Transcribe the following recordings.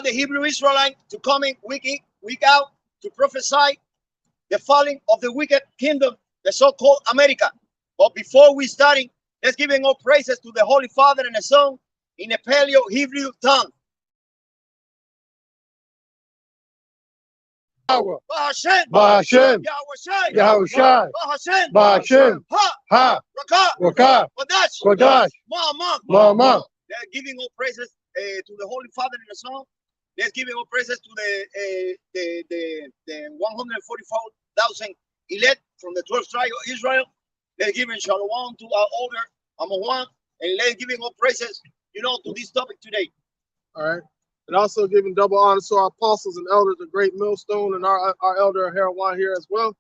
the Hebrew Israelite to coming week in, week out to prophesy the falling of the wicked kingdom, the so-called America. But before we study, let's give all praises to the Holy Father and the Son in the Paleo Hebrew tongue. Bahashem, Bahashem, Yahweh, Yahushai, Bahashem, Bahashem, Ha, Ha, Rakah, Wakah, Kodash, Kodash, Ma'amah. Mama. They're giving all praises to the Holy Father and the Son. Let's give all praises to the 144,000 elect from the 12th tribe of Israel. Let's give shalom to our older Amawan, and let's give all praises, to this topic today. All right. And also giving double honor to our apostles and elders, the great millstone, and our elder Herawan here as well.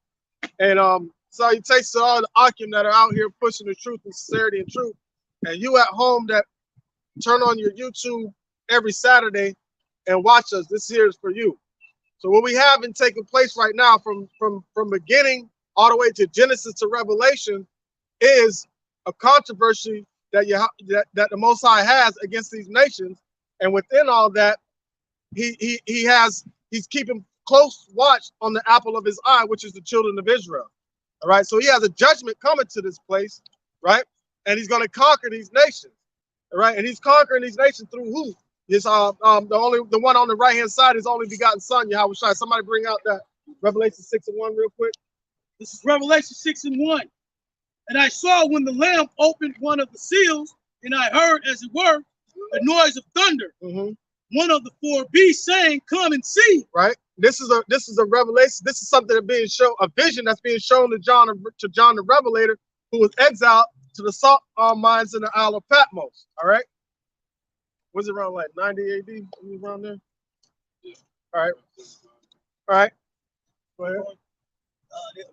And salutations to all the Akim that are out here pushing the truth and sincerity and truth. And you at home that turn on your YouTube every Saturday and watch us, this here is for you. So what we have been taking place right now from beginning all the way to Genesis to Revelation is a controversy that that the Most High has against these nations. And within all that, he's keeping close watch on the apple of his eye, which is the children of Israel. All right. So he has a judgment coming to this place, right? And he's going to conquer these nations. All right. And he's conquering these nations through who? His the one on the right hand side is only begotten son, Yahweh Shai. Somebody bring out that Revelation 6:1 real quick. This is Revelation 6:1. And I saw when the Lamb opened one of the seals, and I heard, as it were, the noise of thunder. One of the four beasts saying, "Come and see." Right. This is a revelation. This is something that being shown, a vision that's being shown to John the Revelator, who was exiled to the salt mines in the Isle of Patmos. All right. Was it around like 90 AD? Around there? Yeah. All right. All right. Go ahead.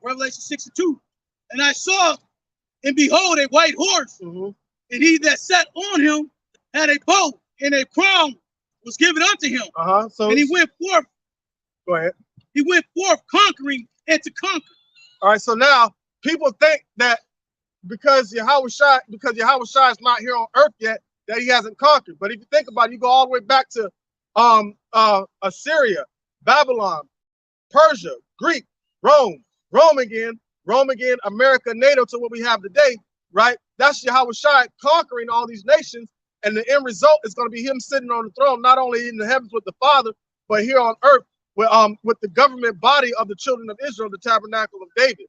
Revelation 6:2. And I saw, and behold, a white horse, and he that sat on him had a bow, and a crown was given unto him. And he went forth. Go ahead. He went forth conquering and to conquer. All right. So now people think that because Yahweh Shai is not here on earth yet, that he hasn't conquered. But if you think about it, you go all the way back to Assyria, Babylon, Persia, Greek, Rome again, America, NATO to what we have today, right? That's Yahweh Shai conquering all these nations. And the end result is going to be him sitting on the throne, not only in the heavens with the Father, but here on earth with the government body of the children of Israel, the tabernacle of David,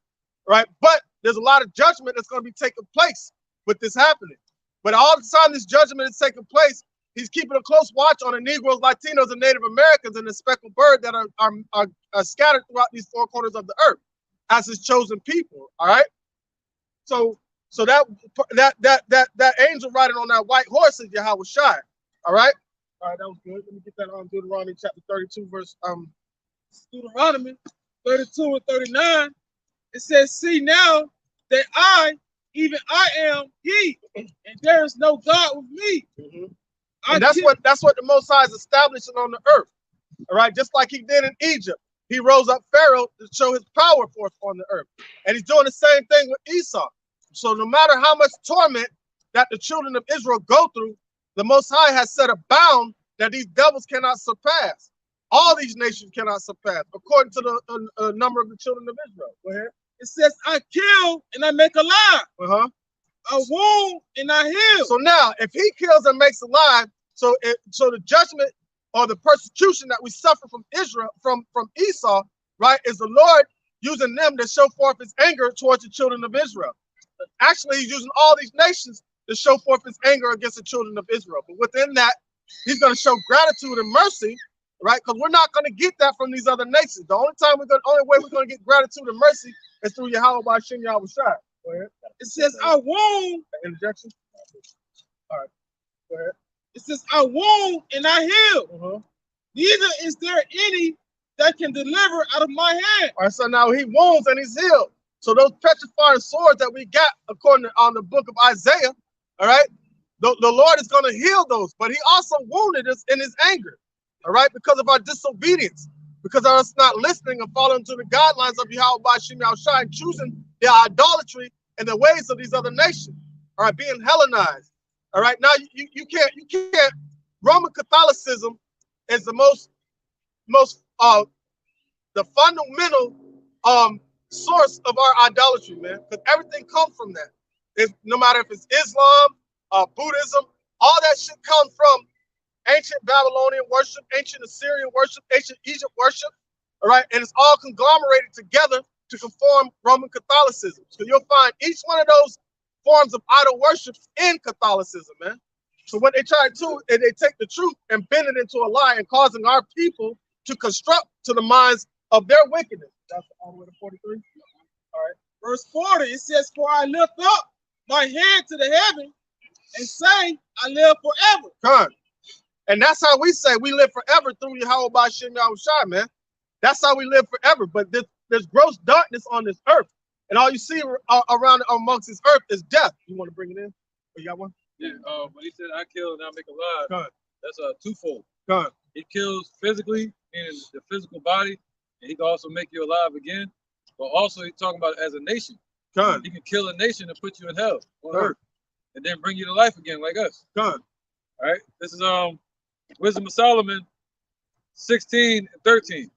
right? But there's a lot of judgment that's going to be taking place with this happening. But all the time this judgment is taking place, he's keeping a close watch on the Negroes, Latinos, and Native Americans and the speckled bird that are scattered throughout these four corners of the earth as his chosen people. All right. So that angel riding on that white horse is Yahweh Shai. All right. All right, that was good. Let me get that on Deuteronomy chapter 32, verse Deuteronomy 32 and 39. It says, "See now that I, even I am he, and there is no God with me." And that's what the Most High is establishing on the earth. All right, just like he did in Egypt. He rose up Pharaoh to show his power forth on the earth. And he's doing the same thing with Esau. So no matter how much torment that the children of Israel go through, the Most High has set a bound that these devils cannot surpass. All these nations cannot surpass, according to the number of the children of Israel. Go ahead. It says, "I kill and I make alive. I wound and I heal." So now, if he kills and makes alive, so the judgment or the persecution that we suffer from Israel, from Esau, right, is the Lord using them to show forth his anger towards the children of Israel. Actually, he's using all these nations to show forth his anger against the children of Israel. But within that, he's going to show gratitude and mercy, right? Because we're not going to get that from these other nations. The only way we're going to get gratitude and mercy is through Yahweh B'Shem Yahweh Shai. Go ahead. It says, "I wound." Interjection. All right. Go ahead. It says, "I wound and I heal. Neither is there any that can deliver out of my hand." All right. So now he wounds and he's healed. So those petrifying swords that we got, according to on the book of Isaiah, all right, the Lord is going to heal those. But he also wounded us in his anger, all right, because of our disobedience, because of us not listening and following to the guidelines of Yahweh B'Shem Yahweh Shai, and choosing the idolatry and the ways of these other nations, all right, being Hellenized. All right, now you can't Roman Catholicism is the the fundamental source of our idolatry, man. Because everything comes from that. No matter if it's Islam, Buddhism, all that shit comes from ancient Babylonian worship, ancient Assyrian worship, ancient Egypt worship. All right, and it's all conglomerated together to conform Roman Catholicism. So you'll find each one of those forms of idol worship in Catholicism, man. So what they try to do is they take the truth and bend it into a lie and causing our people to construct to the minds of their wickedness. That's all the way to 43. All right. Verse 40, it says, "For I lift up my hand to the heaven and say, I live forever." Come. And that's how we say we live forever through Yahweh B'Shem Yahushua, man. That's how we live forever. But there's gross darkness on this earth. And all you see around amongst this earth is death. You want to bring it in? Oh, you got one? Yeah, when he said, "I kill and I make alive," Come. that's twofold. Come. He kills physically, meaning the physical body, and he can also make you alive again. But also, he's talking about as a nation. Come. He can kill a nation and put you in hell on Come. earth, and then bring you to life again, like us. Come. All right. This is Wisdom of Solomon 16 and 13.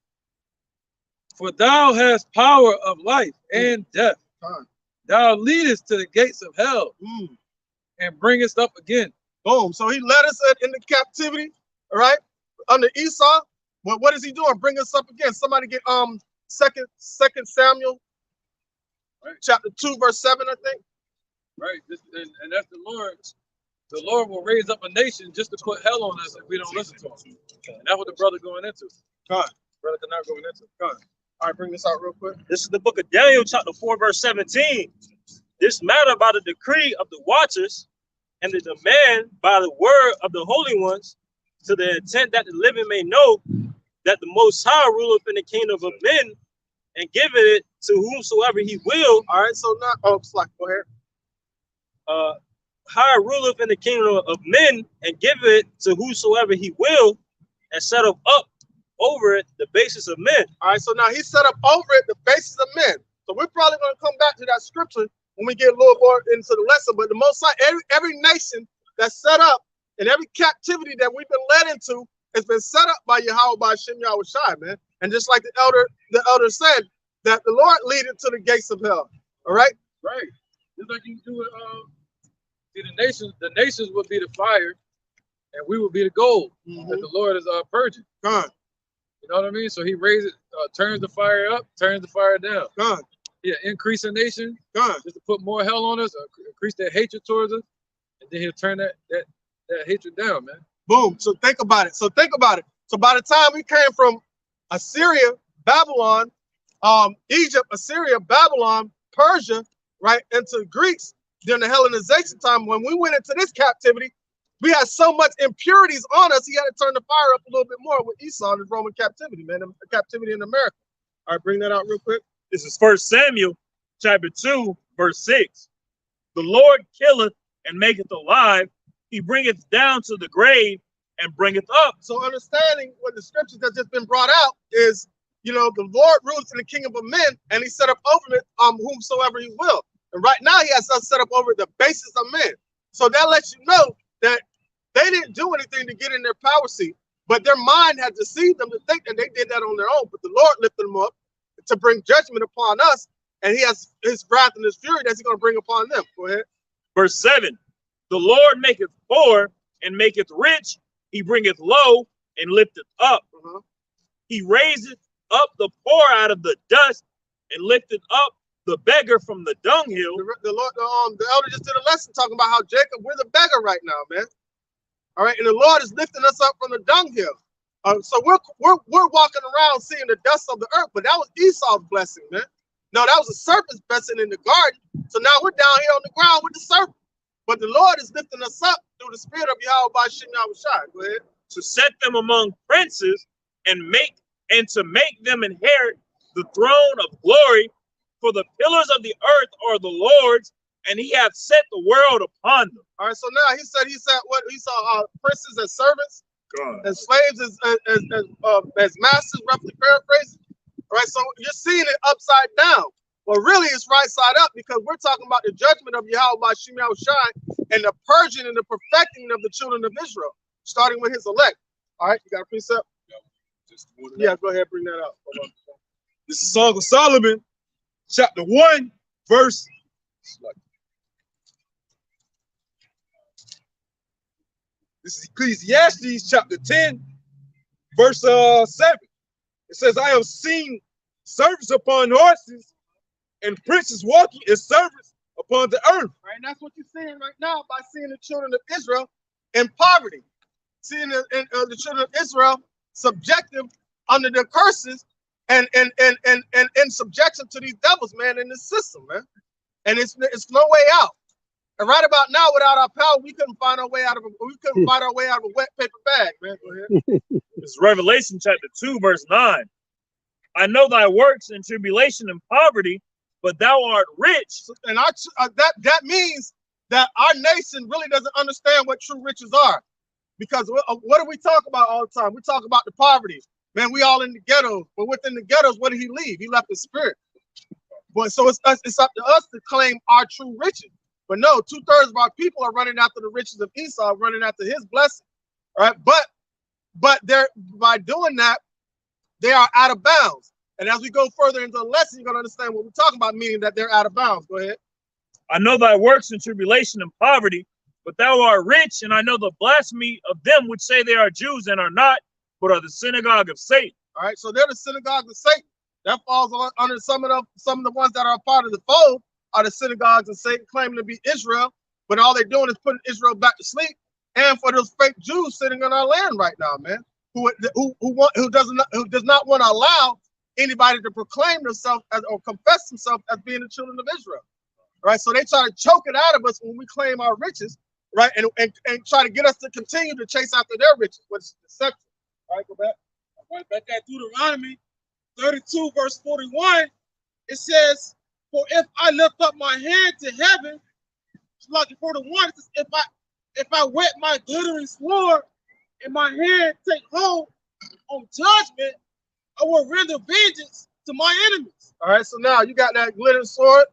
"For thou hast power of life and death. Come. Thou leadest to the gates of hell and bringest up again." Boom. So he led us into captivity, all right, under Esau. Well, what is he doing? Bring us up again. Somebody get Second Samuel, right, chapter 2, verse 7, I think. Right. And that's the Lord. The Lord will raise up a nation just to put hell on us if we don't listen to him. And that's what the brother going into. God. Brother not going into. God. All right, bring this out real quick. This is the book of Daniel, chapter 4, verse 17. "This matter by the decree of the watchers and the demand by the word of the holy ones, to the intent that the living may know that the Most High ruleth in the kingdom of men and giveth it to whomsoever he will." All right, so now, Slack, go ahead. "High ruleth in the kingdom of men and giveth it to whosoever he will, and set up over it the basis of men." All right, so now he set up over it the basis of men. So we're probably going to come back to that scripture when we get a little more into the lesson. But the Most High, every nation that's set up and every captivity that we've been led into has been set up by Yahweh B'Shem Yahushua, man. And just like the elder said, that the Lord leadeth to the gates of hell. All right? Right. Just like you do it. See, the nations will be the fire, and we will be the gold that the Lord is purging. God. You know what I mean? So he raises, turns the fire up, turns the fire down. God. Yeah, increase a nation, God. just to put more hell on us, increase that hatred towards us, and then he'll turn that hatred down, man. Boom. So think about it. So by the time we came from Assyria, Babylon, Egypt, Assyria, Babylon, Persia, right, into Greeks during the Hellenization time, when we went into this captivity, we had so much impurities on us, he had to turn the fire up a little bit more with Esau and his Roman captivity, man, the captivity in America. All right, bring that out real quick. This is 1 Samuel chapter 2, verse 6. "The Lord killeth and maketh alive. He bringeth down to the grave and bringeth up." So understanding what the scriptures that's just been brought out is, the Lord rules in the kingdom of men, and he set up over it whomsoever he will. And right now he has us set up over the basis of men. So that lets you know that they didn't do anything to get in their power seat, but their mind had deceived them to think that they did that on their own. But the Lord lifted them up to bring judgment upon us, and he has his wrath and his fury that he's going to bring upon them. Go ahead. Verse 7. "The Lord maketh poor and maketh rich. He bringeth low and lifteth up. He raiseth up the poor out of the dust and lifteth up the beggar from the dunghill." The Lord, the elder just did a lesson talking about how Jacob, we're the beggar right now, man. All right, and the Lord is lifting us up from the dunghill. So we're walking around seeing the dust of the earth, but that was Esau's blessing, man. No, that was a serpent's blessing in the garden. So now we're down here on the ground with the serpent. But the Lord is lifting us up through the spirit of Yahweh B'Shem Yahushua. Go ahead. "To set them among princes and to make them inherit the throne of glory. For the pillars of the earth are the Lord's, and he hath set the world upon them." All right, so now he said what he saw princes as servants, and slaves as masters, roughly paraphrasing. All right, so you're seeing it upside down. Well, really, it's right side up, because we're talking about the judgment of Yahweh B'Shem Yahushua and the purging and the perfecting of the children of Israel, starting with his elect. All right, you got a precept? Just one of Yeah, go ahead, bring that up. Hold on. This is Song of Solomon, chapter 1, verse. This is Ecclesiastes chapter 10, verse 7. It says, I have seen servants upon horses and princes walking as servants upon the earth. Right, and that's what you're seeing right now by seeing the children of Israel in poverty, seeing the children of Israel subjective under the curses and in subjection to these devils, man, in this system, man. And it's no way out. And right about now, without our power, we couldn't find our way out of a wet paper bag, man. Go ahead. It's Revelation chapter 2, verse 9. I know thy works in tribulation and poverty, but thou art rich. And that means that our nation really doesn't understand what true riches are. Because what do we talk about all the time? We talk about the poverty. Man, we all in the ghettos. But within the ghettos, what did he leave? He left the spirit. But so it's up to us to claim our true riches. But no, 2/3 of our people are running after the riches of Esau, running after his blessing. All right. But they're by doing that, they are out of bounds. And as we go further into the lesson, you're going to understand what we're talking about, meaning that they're out of bounds. Go ahead. I know thy works in tribulation and poverty, but thou art rich, and I know the blasphemy of them which say they are Jews and are not, but are the synagogue of Satan. All right, so they're the synagogue of Satan. That falls under some of the ones that are a part of the fold are the synagogues of Satan, claiming to be Israel, but all they're doing is putting Israel back to sleep. And for those fake Jews sitting on our land right now, man, who does not want to allow anybody to proclaim themselves as or confess themselves as being the children of Israel. Right, so they try to choke it out of us when we claim our riches, right, and try to get us to continue to chase after their riches, which is deception. All right, go back. All right, back at Deuteronomy 32, verse 41. It says, "For if I lift up my hand to heaven," like 41, it says, if I wet my glittering sword and my hand take hold on judgment, I will render vengeance to my enemies. All right, so now you got that glittering sword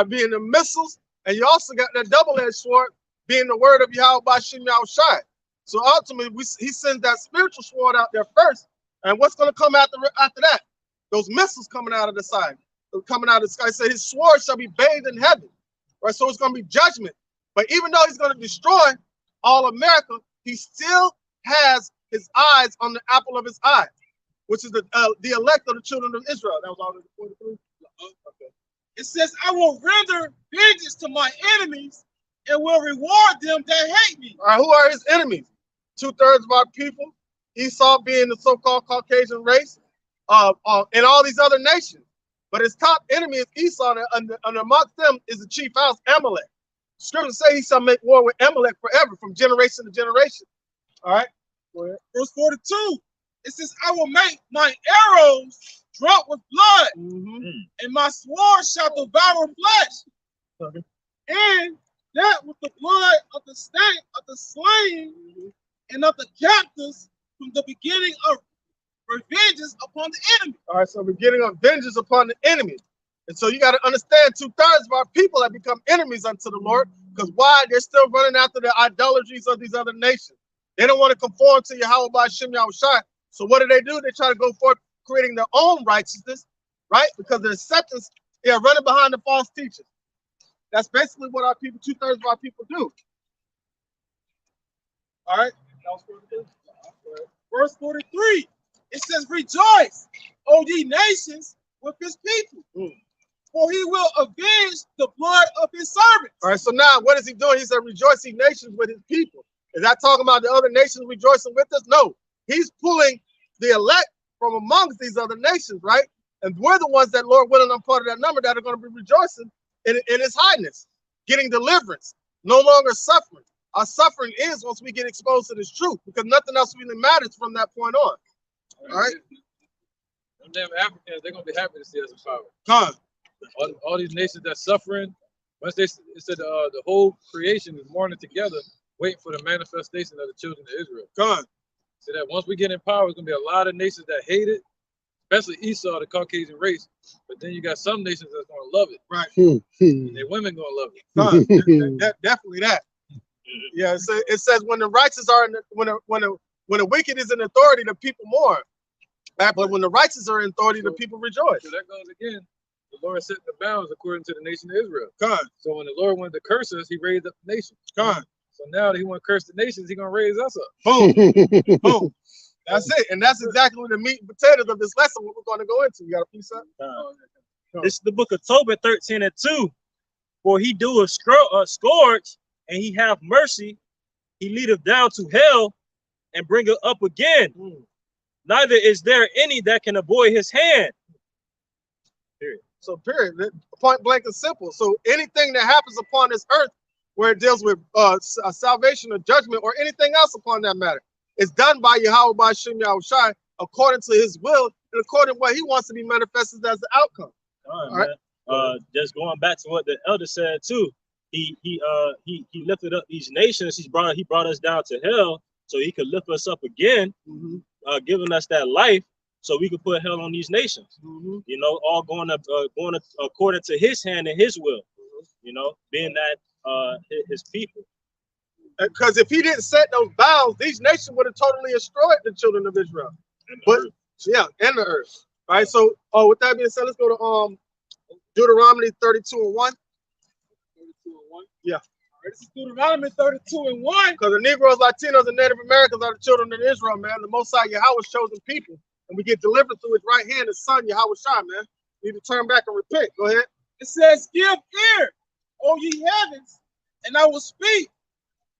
being the missiles, and you also got that double-edged sword being the word of Yahweh Bashim Yahushai. So ultimately, he sends that spiritual sword out there first, and what's going to come after that? Those missiles coming out of the side, coming out of the sky. Said his sword shall be bathed in heaven, right? So it's going to be judgment. But even though he's going to destroy all America, he still has his eyes on the apple of his eye, which is the elect of the children of Israel. That was all in 43. Okay. It says, I will render vengeance to my enemies and will reward them that hate me. All right, who are his enemies? 2/3 of our people, Esau being the so-called Caucasian race, and all these other nations. But his top enemy is Esau, and amongst them is the chief house, Amalek. Scriptures say he shall make war with Amalek forever, from generation to generation. All right, go ahead. Verse 42, it says, I will make my arrows drop with blood, and my sword shall devour flesh. Okay. And that with the blood of the slain and of the captives from the beginning of revenges upon the enemy. All right, so beginning of vengeance upon the enemy. And so you got to understand 2/3 of our people have become enemies unto the Lord. Because why? They're still running after the idolatries of these other nations. They don't want to conform to Yahweh by Shem Yahushai. So what do? They try to go forth creating their own righteousness, right? Because the acceptance, they're running behind the false teachers. That's basically what our people, 2/3 of our people do. All right. Verse 43, it says, rejoice, O ye nations, with his people, for he will avenge the blood of his servants. All right, so now what is he doing? He said, rejoice ye nations with his people. Is that talking about the other nations rejoicing with us? No, he's pulling the elect from amongst these other nations, right? And we're the ones that, Lord willing, I'm part of that number that are going to be rejoicing in his highness, getting deliverance, no longer suffering. Our suffering is once we get exposed to this truth, because nothing else really matters from that point on. All right? Them damn Africans, they're going to be happy to see us in power. Come on. All these nations that's suffering, once it said the whole creation is mourning together, waiting for the manifestation of the children of Israel. Come on. So that once we get in power, there's going to be a lot of nations that hate it, especially Esau, the Caucasian race. But then you got some nations that's going to love it. Right. And their women going to love it. Come on. Definitely that. Yeah, it says when the righteous are in the, when When the wicked is in authority, the people mourn. Right? But when the righteous are in authority, the people rejoice. So that goes again. The Lord set the bounds according to the nation of Israel. God, So when the Lord wanted to curse us, he raised up the nations. God. So now that he want to curse the nations, he's going to raise us up. Boom. Boom. That's it. And that's exactly what the meat and potatoes of this lesson, what we're going to go into. You got a piece up? This is the book of Tobit 13:2. For he do a scourge, and he have mercy. He leadeth down to hell, and bringeth up again. Neither is there any that can avoid his hand. Period. So period. Point blank and simple. So anything that happens upon this earth where it deals with salvation or judgment or anything else upon that matter, is done by Yahweh by Shem Yahushai according to his will and according to what he wants to be manifested as the outcome. All right. Just going back to what the elder said too. He lifted up these nations. He brought us down to hell so he could lift us up again, giving us that life so we could put hell on these nations. You know, all going according to his hand and his will. You know, being that his people. Because if he didn't set those bounds, these nations would have totally destroyed the children of Israel. But yeah, and the earth. All right. So, with that being said, let's go to Deuteronomy 32:1. 32:1. Yeah. All right, this is Deuteronomy 32:1. Because the Negroes, Latinos, and Native Americans are the children of Israel, man. The Most High Yahweh's chosen people, and we get delivered through his right hand, his son Yahweh Shai, man. You need to turn back and repent. Go ahead. It says, "Give ear, O ye heavens, and I will speak,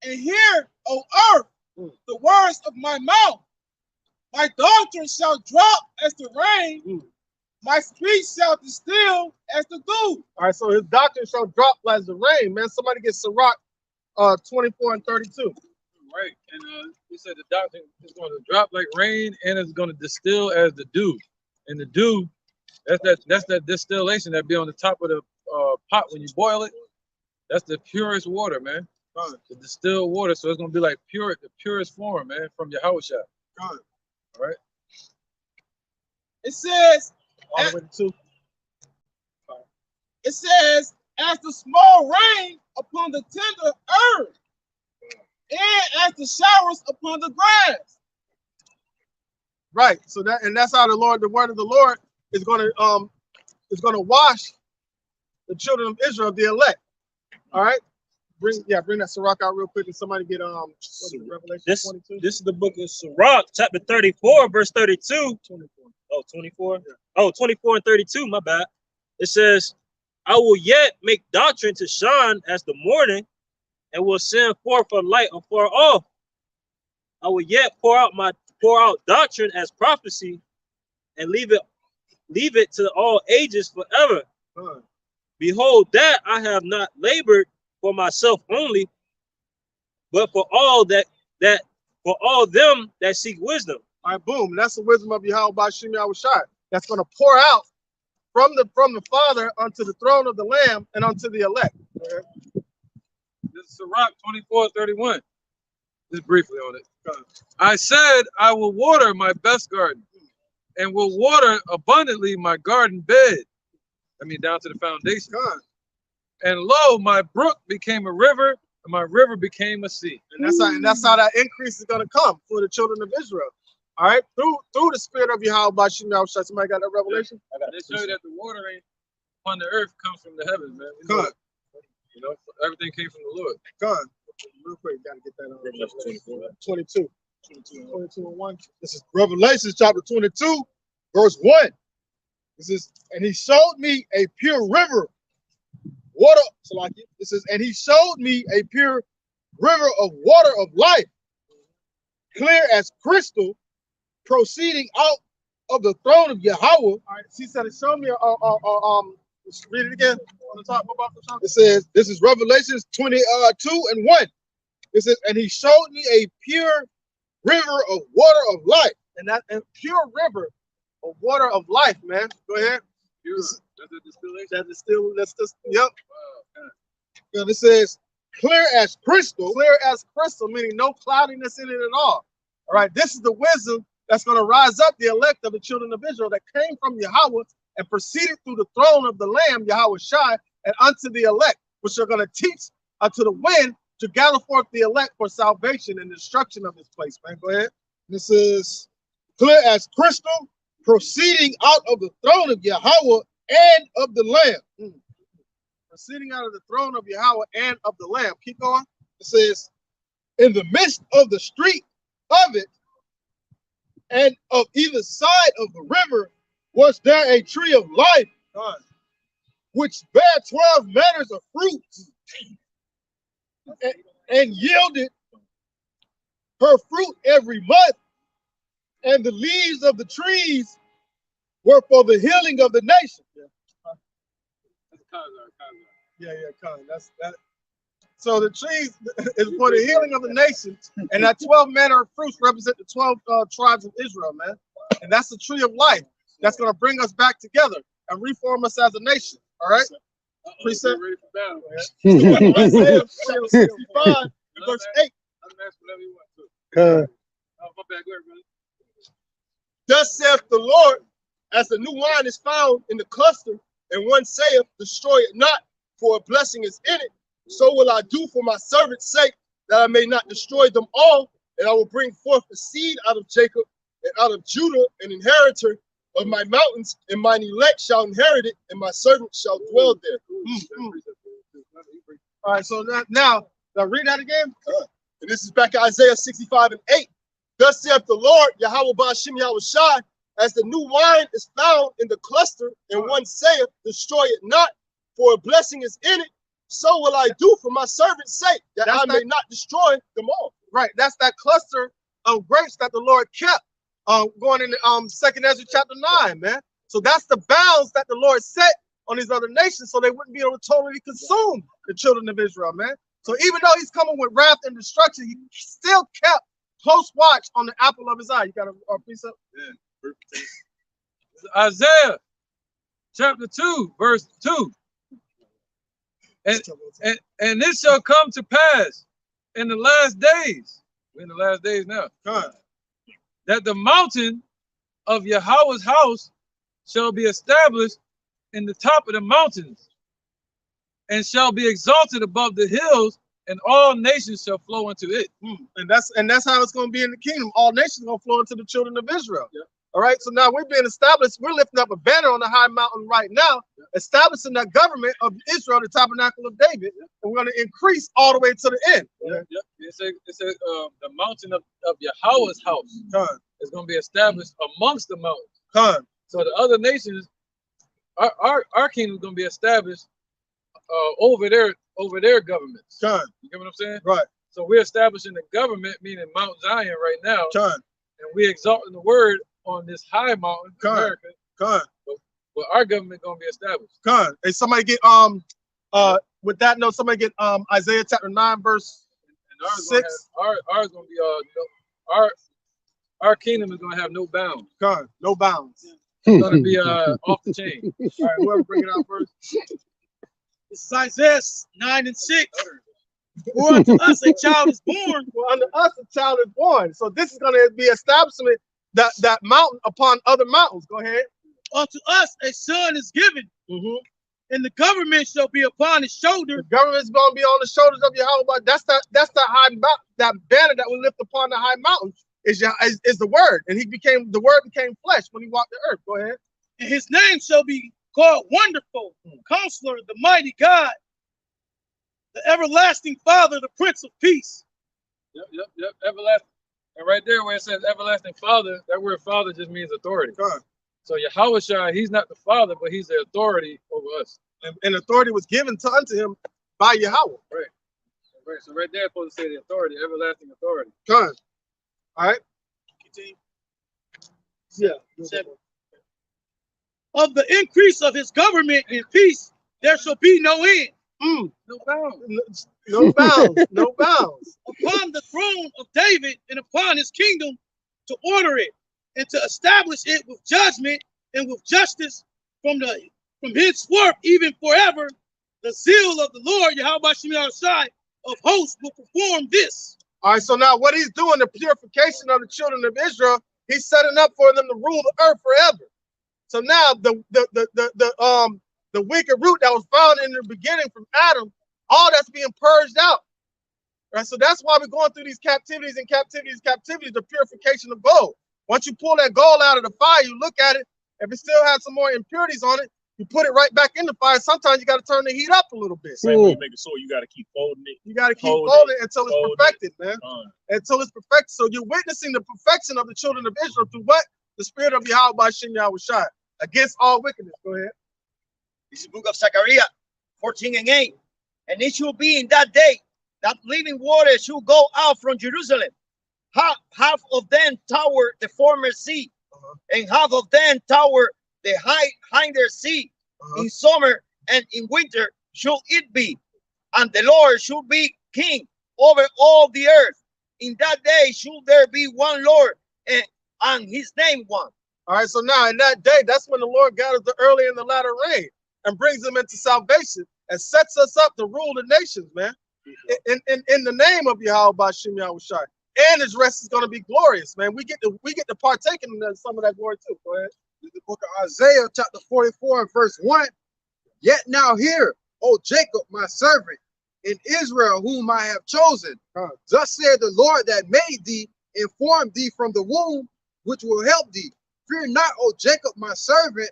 and hear, O earth, the words of my mouth. My doctrine shall drop as the rain, my speech shall distill as the dew." All right, so his doctrine shall drop as the rain, man. Somebody get Sirach 24 and 32. Right. And he said the doctrine is going to drop like rain and it's going to distill as the dew. And the dew, that's that distillation that be on the top of the pot when you boil it. That's the purest water, man. The distilled water. So it's going to be like the purest form, man, from Yahweh Shai. All right. It says, All the way to 2. it says, "As the small rain upon the tender earth, and as the showers upon the grass." Right. So that's how the word of the Lord is going to wash the children of Israel, the elect. All right. Bring that Sirach out real quick, and somebody get Revelation 22. This is the book of Sirach, chapter 34, verse 32. 24. Oh, 24. Yeah. Oh, 24 and 32. My bad. It says, "I will yet make doctrine to shine as the morning, and will send forth a light afar off. I will yet pour out doctrine as prophecy, and leave it to all ages forever. Behold, that I have not labored for myself only, but for all for all them that seek wisdom." All right, boom. That's the wisdom of Yahweh by Shem Yahushai. That's going to pour out from the Father unto the throne of the Lamb and unto the elect. This is Sirach 24:31. Just briefly on it. "I said, I will water my best garden, and will water abundantly my garden bed." I mean, down to the foundation. "And lo, my brook became a river, and my river became a sea." And that's how that increase is going to come for the children of Israel. All right, through the spirit of Yahweh by Shem Yahushai. Somebody got that revelation? I got to show you that the water ain't upon the earth comes from the heavens, man. You know, everything came from the Lord. Real quick, got to get that on. 22 and 1. This is Revelation chapter 22, verse 1. This is, "And he showed me a pure river, water." So like it says, "And he showed me a pure river of water of life, clear as crystal, proceeding out of the throne of Yahweh." All right, she said, "Show me let's read it again on the top. It says, this is Revelation 22 and 1. It says, "And he showed me a pure river of water of life." And pure river of water of life, man. Go ahead. Pure. That's the distillation. That's just, yep. And it says, clear as crystal. Clear as crystal, meaning no cloudiness in it at all. All right, this is the wisdom that's going to rise up the elect of the children of Israel that came from Yahweh and proceeded through the throne of the Lamb, Yahweh Shai, and unto the elect, which are going to teach unto the wind to gather forth the elect for salvation and destruction of this place, man. Go ahead. This is clear as crystal, proceeding out of the throne of Yahweh and of the Lamb. Proceeding out of the throne of Yahweh and of the Lamb. Keep going. It says, in the midst of the street of it, and of either side of the river, was there a tree of life, which bare 12 manners of fruits, and yielded her fruit every month, and the leaves of the trees were for the healing of the nation. Yeah, Con. That's that. So the trees is for the healing of the nations, and that 12 manner of fruits represent the 12 tribes of Israel, man. And that's the tree of life that's going to bring us back together and reform us as a nation. All right. Precept. Ready for battle, man. Isaiah 65, verse 8. Oh, my bad. Go ahead, brother. Thus saith the Lord, as the new wine is found in the cluster, and one saith, destroy it not, for a blessing is in it. So will I do for my servant's sake, that I may not destroy them all, and I will bring forth a seed out of Jacob and out of Judah, an inheritor of my mountains, and mine elect shall inherit it, and my servant shall dwell there. All right, so now read that again. And this is back at Isaiah 65 and 8. Thus saith the Lord, Yahweh Ba'ashim Yahushai, as the new wine is found in the cluster, and one saith, destroy it not, for a blessing is in it, so will I do for my servant's sake, that I may not destroy them all. Right, that's that cluster of grapes that the Lord kept going into 2nd Ezra chapter 9, man. So that's the bounds that the Lord set on these other nations so they wouldn't be able to totally consume the children of Israel, man. So even though he's coming with wrath and destruction, he still kept close watch on the apple of his eye. You got a precept? Yeah. Isaiah chapter 2, verse 2. And this shall come to pass in the last days. We're in the last days now. That the mountain of Yahweh's house shall be established in the top of the mountains, and shall be exalted above the hills, and all nations shall flow into it. And that's how it's going to be in the kingdom. All nations are going to flow into the children of Israel. Yeah. All right. So now we're being established. We're lifting up a banner on the high mountain right now, establishing that government of Israel, the tabernacle of David, and we're going to increase all the way to the end. Yeah. It says the mountain of Yahweh's house is going to be established amongst the mountains. So the other nations, our kingdom is going to be established over their governments. You get what I'm saying? Right. So we're establishing the government, meaning Mount Zion right now, and we're exalting the word on this high mountain, America. But our government gonna be established. And somebody get with that note, somebody get Isaiah chapter 9 verse 6. Ours gonna be our kingdom is gonna have no bounds. No bounds. It's gonna be off the chain. All right, whoever bring it out first. This is Isaiah 9 and 6. For unto us a child is born. For unto us a child is born. So this is going to be establishment that mountain upon other mountains. Go ahead. Unto us a son is given, and the government shall be upon his shoulder. The government is going to be on the shoulders of Yahweh. That's that banner that we lift upon the high mountain is the word, and the word became flesh when he walked the earth. Go ahead. And his name shall be called Wonderful, Counselor, the Mighty God, the Everlasting Father, the Prince of Peace. Yep. Everlasting. And right there where it says Everlasting Father, that word Father just means authority. So Yahushua, he's not the Father, but he's the authority over us. And authority was given unto him by Yahweh. Right. So right there, it's supposed to say the authority, everlasting authority. All right. Continue. Yeah. 7. Of the increase of his government and peace, there shall be no end. No bounds. No bounds. No bounds. Upon the throne of David and upon his kingdom, to order it and to establish it with judgment and with justice from henceforth even forever. The zeal of the Lord Yahweh Shai of hosts will perform this. All right. So now what he's doing, the purification of the children of Israel, he's setting up for them to rule the earth forever. So now the wicked root that was found in the beginning from Adam, all that's being purged out. Right? So that's why we're going through these captivities and captivities, the purification of gold. Once you pull that gold out of the fire, you look at it. If it still has some more impurities on it, you put it right back in the fire. Sometimes you got to turn the heat up a little bit. Same way you make a sword, you got to keep folding it. You got to keep Hold folding it, until it's hold perfected, man. Until it's perfected. So you're witnessing the perfection of the children of Israel through what? The spirit of Yahweh Ba'Shem Yahushai against all wickedness. Go ahead. This is the book of Zechariah 14:8. And it shall be in that day that living water shall go out from Jerusalem. Half of them toward the former sea, and half of them toward the hinder sea. In summer and in winter shall it be. And the Lord shall be king over all the earth. In that day shall there be one Lord, and his name one. All right, so now in that day, that's when the Lord gathers the early and the latter rain and brings them into salvation and sets us up to rule the nations, man. In the name of Yahweh Ba'Shem Yahushai. And his rest is going to be glorious, man. We get to partake in some of that glory too. Go ahead. The book of Isaiah, chapter 44, and verse 1. Yet now hear, O Jacob, my servant, in Israel, whom I have chosen. Thus said the Lord that made thee, and formed thee from the womb, which will help thee. Fear not, O Jacob, my servant,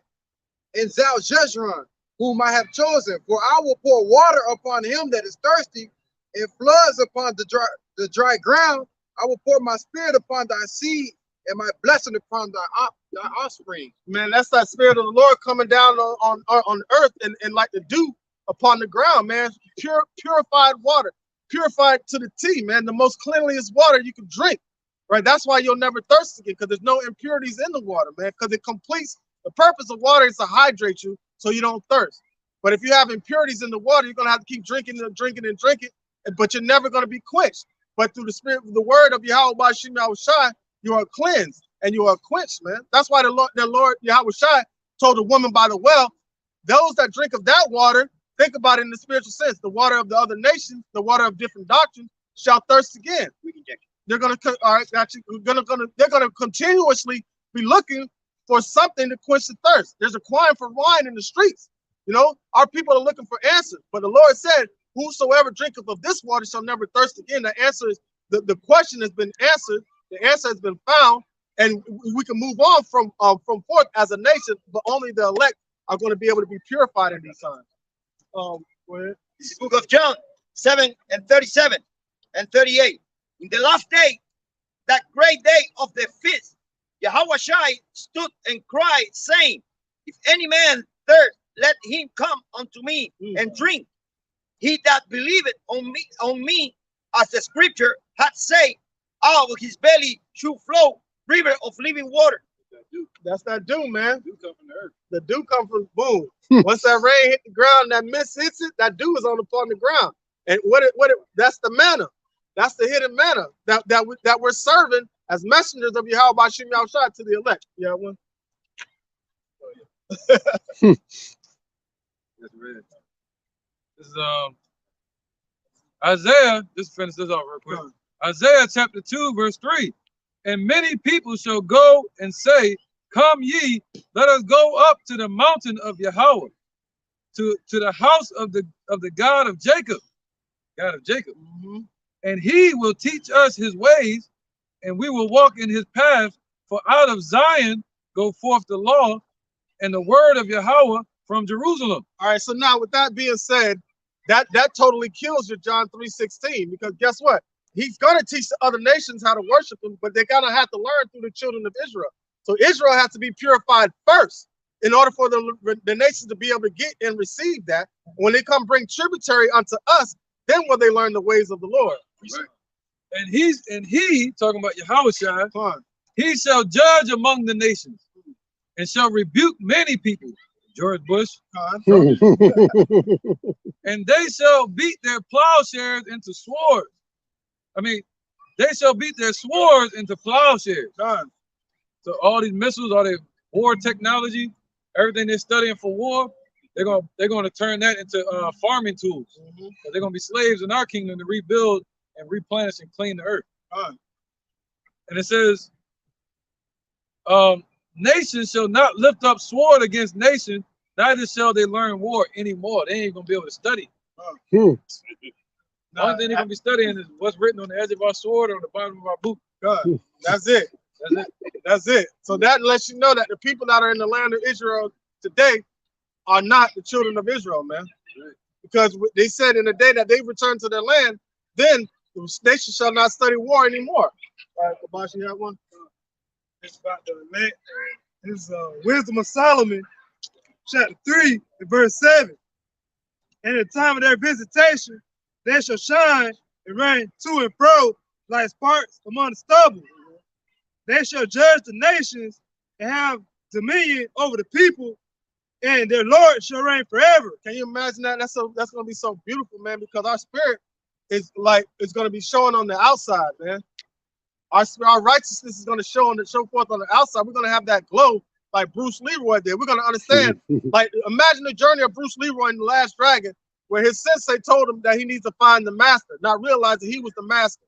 and thou Jezreel, whom I have chosen. For I will pour water upon him that is thirsty, and floods upon the dry ground. I will pour my spirit upon thy seed, and my blessing upon thy offspring. Man, that's that spirit of the Lord coming down on earth and like the dew upon the ground, man. Purified water, purified to the T, man. The most cleanliest water you can drink, right? That's why you'll never thirst again, because there's no impurities in the water, man. Because it completes the purpose of water is to hydrate you so you don't thirst. But if you have impurities in the water, you're gonna have to keep drinking and drinking and drinking, but you're never gonna be quenched. But through the spirit, the word of Yahweh Ba'Shem Yahushai, you are cleansed and you are quenched, man. That's why the Lord Yahushai told the woman by the well, those that drink of that water, think about it in the spiritual sense, the water of the other nations, the water of different doctrines, shall thirst again. They're gonna, all right, they're gonna continuously be looking for something to quench the thirst. There's a crying for wine in the streets. You know, our people are looking for answers, but the Lord said, whosoever drinketh of this water shall never thirst again. The answer is, the question has been answered, the answer has been found, and we can move on from forth as a nation, but only the elect are going to be able to be purified in these times. Go ahead. This is the book of John 7:37 and 38. In the last day, that great day of the feast, Yahushai stood and cried, saying, if any man thirst, let him come unto me and drink. He that believeth on me, as the scripture hath said, out of his belly should flow river of living water. That's that dew, man. Dew come from the earth. The dew comes from boom. Once that rain hit the ground, that mist hits it, that dew is upon the ground. And that's the manna. That's the hidden manna that we're serving as messengers of Yahweh Ba'Shem Yahushai to the elect. Yeah, one. That's red. This is Isaiah. Just finish this off real quick. Isaiah chapter 2, verse 3. And many people shall go and say, come ye, let us go up to the mountain of Yahweh, to the house of the God of Jacob. God of Jacob. And he will teach us his ways, and we will walk in his paths. For out of Zion go forth the law and the word of Yahweh from Jerusalem. All right, so now with that being said, that totally kills your John 3:16, because guess what? He's going to teach the other nations how to worship him, but they're going to have to learn through the children of Israel. So Israel has to be purified first in order for the nations to be able to get and receive that. When they come bring tributary unto us, then will they learn the ways of the Lord. Right. And he talking about Yahushua, he shall judge among the nations and shall rebuke many people. George Bush. And they shall beat their plowshares into swords. I mean, they shall beat their swords into plowshares. So all these missiles, all their war technology, everything they're studying for war, they're going to turn that into farming tools. So they're going to be slaves in our kingdom to rebuild and replenish and clean the earth. And it says, nation shall not lift up sword against nation, neither shall they learn war anymore. They ain't going to be able to study. The only thing they're gonna be studying is what's written on the edge of our sword or on the bottom of our boot. God, that's it. That's it. That's it. So that lets you know that the people that are in the land of Israel today are not the children of Israel, man. Because they said in the day that they return to their land, then the nation shall not study war anymore. All right, Kabash, you have one? It's about the elect. It's Wisdom of Solomon, chapter 3, and verse 7. And at the time of their visitation, they shall shine and reign to and fro like sparks among the stubble. They shall judge the nations and have dominion over the people, and their Lord shall reign forever. Can you imagine that? That's gonna be so beautiful, man, because our spirit is like it's gonna be showing on the outside, man. Our righteousness is gonna show forth on the outside. We're gonna have that glow like Bruce Leroy did. We're gonna understand, like imagine the journey of Bruce Leroy in The Last Dragon, where his sensei told him that he needs to find the master, not realizing he was the master.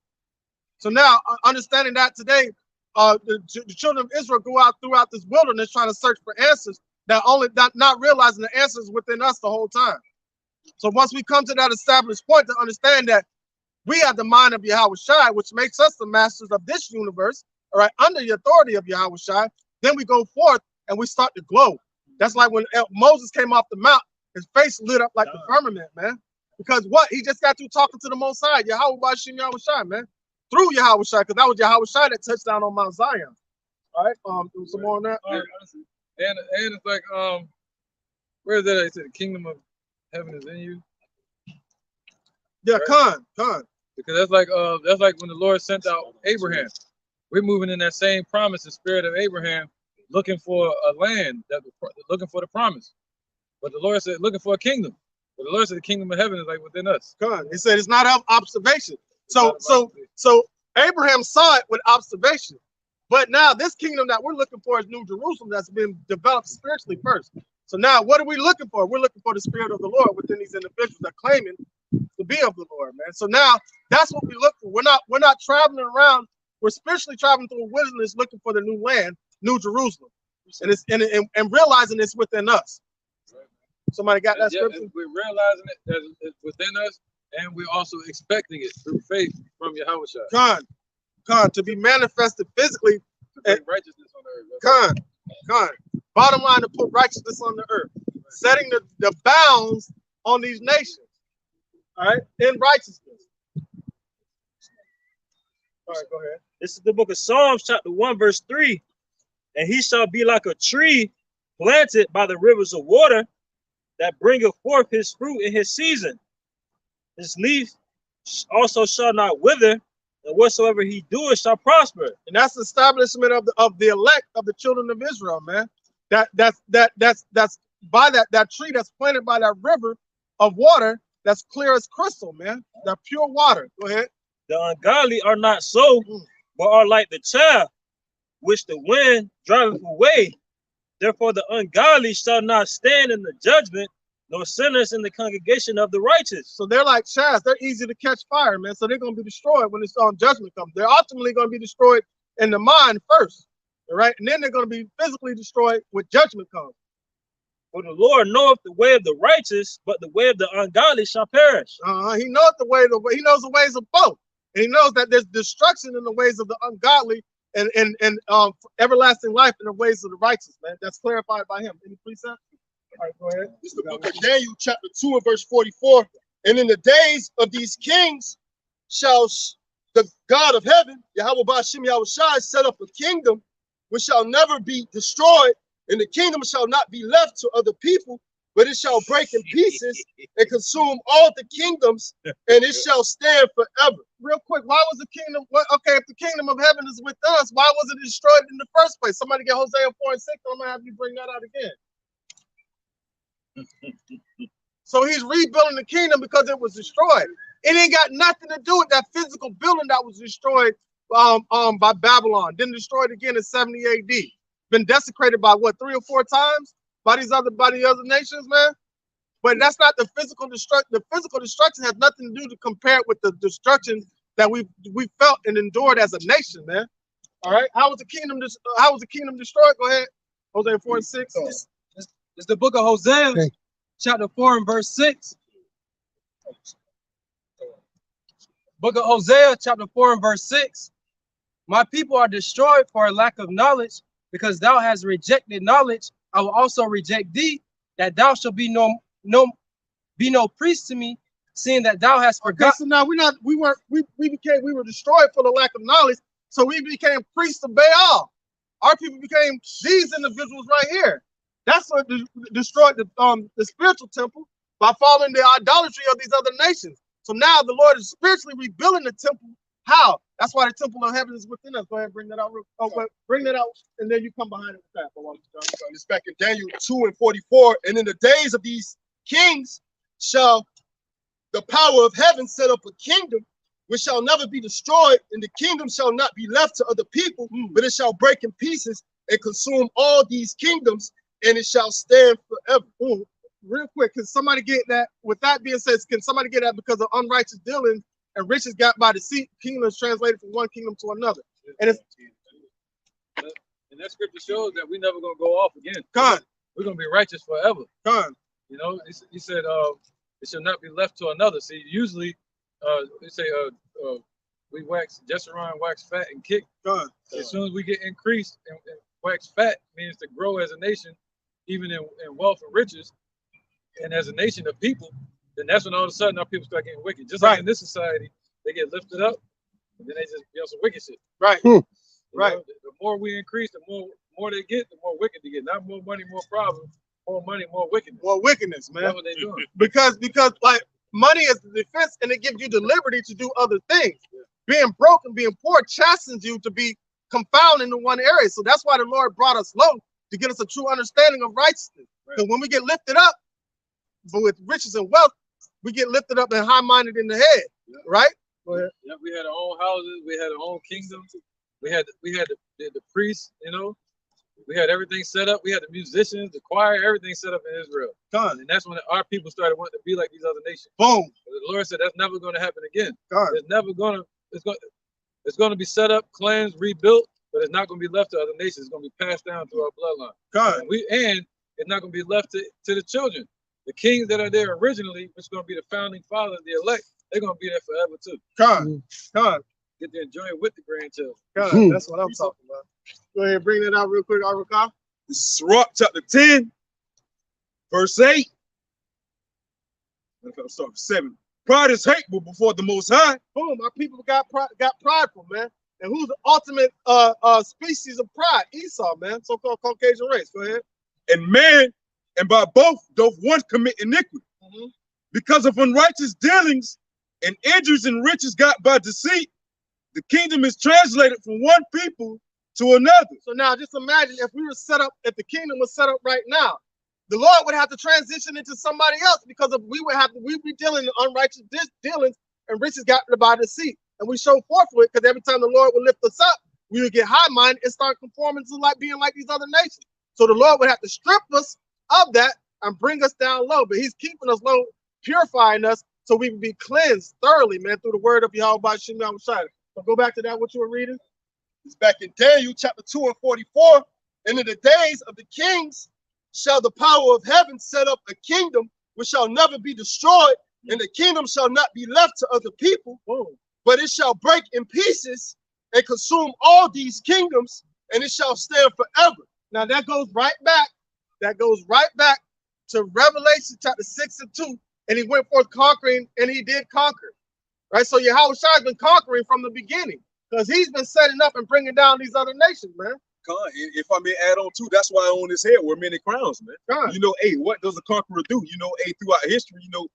So now, understanding that today, the children of Israel go out throughout this wilderness trying to search for answers, not realizing the answers within us the whole time. So once we come to that established point to understand that we have the mind of Yahweh Shai, which makes us the masters of this universe, all right, under the authority of Yahweh Shai, then we go forth and we start to glow. That's like when Moses came off the mount, his face lit up like the firmament, man. Because what? He just got through talking to the Most High, Yahweh Bashim Yahweh Shai, man. Through Yahweh Shai, because that was Yahweh Shai that touched down on Mount Zion. All right, some more on that. And it's like where is that? They said the kingdom of heaven is in you. Yeah, right? Khan. Because that's like when the Lord sent out Abraham. We're moving in that same promise, the spirit of Abraham, looking for a land, looking for the promise. But the Lord said, looking for a kingdom. But the Lord said the kingdom of heaven is like within us. Khan. He said it's not observation. So Abraham saw it with observation. But now this kingdom that we're looking for is New Jerusalem that's been developed spiritually first. So now what are we looking for? We're looking for the spirit of the Lord within these individuals that are claiming to be of the Lord, man. So now that's what we look for. We're not traveling around. We're spiritually traveling through a wilderness looking for the new land, New Jerusalem, and it's and realizing it's within us. Somebody got that scripture? We're realizing it that it's within us, and we're also expecting it through faith from Yahweh Shai. Khan, to be manifested physically. To bring righteousness on the earth. Khan. Bottom line, to put righteousness on the earth, setting the bounds on these nations. All right, in righteousness. All right, go ahead. This is the book of Psalms, chapter 1, verse 3. And he shall be like a tree planted by the rivers of water that bringeth forth his fruit in his season. His leaf also shall not wither, and whatsoever he doeth shall prosper. And that's the establishment of the elect of the children of Israel, man. That's by that tree that's planted by that river of water that's clear as crystal, man. That pure water. Go ahead. The ungodly are not so, but are like the chaff which the wind driveth away. Therefore the ungodly shall not stand in the judgment, nor sinners in the congregation of the righteous. So they're like chaff. They're easy to catch fire, man. So they're going to be destroyed when judgment comes. They're ultimately going to be destroyed in the mind first, all right? And then they're going to be physically destroyed when judgment comes. For the Lord knoweth the way of the righteous, but the way of the ungodly shall perish. He knows the way. He knows the ways of both. And he knows that there's destruction in the ways of the ungodly and everlasting life in the ways of the righteous, man. That's clarified by him. Any precept? All right, go ahead. It's the book of Daniel, chapter 2 and verse 44. And in the days of these kings shall the God of heaven, Yahweh Bashim Yahweh Shai, set up a kingdom which shall never be destroyed, and the kingdom shall not be left to other people, but it shall break in pieces and consume all the kingdoms, and it shall stand forever. Real quick, why was the kingdom? Okay, if the kingdom of heaven is with us, why was it destroyed in the first place? Somebody get Hosea 4 and 6. I'm gonna have you bring that out again. So he's rebuilding the kingdom because it was destroyed. It ain't got nothing to do with that physical building that was destroyed by Babylon. Then destroyed again in 70 AD. Been desecrated by what, 3 or 4 times by the other nations, man. But that's not the physical destruction. The physical destruction has nothing to do to compare with the destruction that we felt and endured as a nation, man. All right. How was the kingdom destroyed? Go ahead. Hosea 4 and 6. It's the book of Hosea, chapter 4 and verse 6. Book of Hosea, chapter 4 and verse 6. My people are destroyed for a lack of knowledge, because thou hast rejected knowledge. I will also reject thee, that thou shalt be no priest to me, seeing that thou hast Okay, forgotten. so now we were destroyed for the lack of knowledge, so we became priests of Baal. Our people became these individuals right here. That's what destroyed the spiritual temple by following the idolatry of these other nations. So now the Lord is spiritually rebuilding the temple. How? That's why the temple of heaven is within us. Go ahead, bring that out. Bring that out, and then you come behind it with that. It's back in Daniel 2 and 44. And in the days of these kings shall the power of heaven set up a kingdom which shall never be destroyed, and the kingdom shall not be left to other people, but it shall break in pieces and consume all these kingdoms, and it shall stand forever. Real quick, can somebody get that? With that being said, can somebody get that? Because of unrighteous dealings and riches got by deceit, kingdoms translated from one kingdom to another. And it's And that scripture shows that we're never gonna go off again. gone. We're gonna be righteous forever. Gone. You know, he said, it shall not be left to another. See, usually, they say, we Jeshurun wax fat and kick. Gone. As soon as we get increased and wax fat, means to grow as a nation, even in wealth and riches, and as a nation of people, then that's when all of a sudden our people start getting wicked. Just like in this society, they get lifted up, and then they just be on some wicked shit. Right. Right. The more we increase, the more they get, the more wicked they get. Not more money, more problems. More money, more wickedness. More wickedness, man. That's what they doing. Because like money is the defense, and it gives you the liberty to do other things. Being broke and being poor chastens you to be confounded in one area. So that's why the Lord brought us low, to get us a true understanding of righteousness. Because when we get lifted up, but with riches and wealth, we get lifted up and high-minded in the head, right? Go ahead. Yeah, we had our own houses, we had our own kingdoms, we had the priests, you know, we had everything set up. We had the musicians, the choir, everything set up in Israel. Done. And that's when our people started wanting to be like these other nations. Boom. The Lord said that's never going to happen again. Done. It's never going to. It's going to be set up, cleansed, rebuilt, but it's not going to be left to other nations. It's going to be passed down through our bloodline. Done. And it's not going to be left to the children. The kings that are there originally, which is going to be the founding fathers, the elect, they're going to be there forever too. Done. Done. Get to enjoy it with the grandchildren. Done. That's what I'm talking about. Go ahead, bring that out real quick, Arukah. Sirach chapter 10, verse 8. I'll start with 7. Pride is hateful before the Most High. Boom, our people got prideful, man. And who's the ultimate species of pride? Esau, man. So-called Caucasian race. Go ahead. And man, and by both doth one commit iniquity. Because of unrighteous dealings and injuries and riches got by deceit, the kingdom is translated from one people to another. So now just imagine if we were set up, if the kingdom was set up right now, the Lord would have to transition into somebody else, because of we'd be dealing in unrighteous dealings and riches got by deceit. And we show forth for it, because every time the Lord would lift us up, we would get high-minded and start conforming to like being like these other nations. So the Lord would have to strip us of that and bring us down low. But he's keeping us low, purifying us, so we can be cleansed thoroughly, man, through the word of Yahweh Shem Yahushua. So go back to that, what you were reading. It's back in Daniel chapter 2 and 44. And in the days of the kings shall the power of heaven set up a kingdom which shall never be destroyed, and the kingdom shall not be left to other people, but it shall break in pieces and consume all these kingdoms, and it shall stand forever. Now that goes right back. That goes right back to Revelation chapter 6 and 2. And he went forth conquering, and he did conquer. Right? So Yahushua has been conquering from the beginning, because he's been setting up and bringing down these other nations, man. If I may add on too, that's why on his head were many crowns, man. God. You know, hey, what does a conqueror do? You know, hey, throughout history, you know,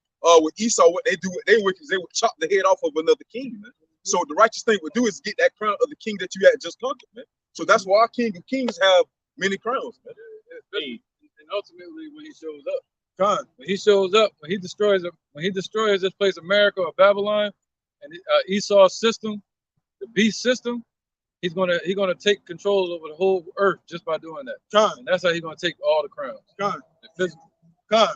with Esau, what they do, they would chop the head off of another king, man. So the righteous thing would do is get that crown of the king that you had just conquered, man. So that's why our King of Kings have many crowns, man. And ultimately, when he shows up, God. when he shows up, when he destroys this place, America or Babylon, and Esau's system, the beast system, he's gonna take control over the whole earth just by doing that. God. And that's how he's gonna take all the crowns. God. The physical. God.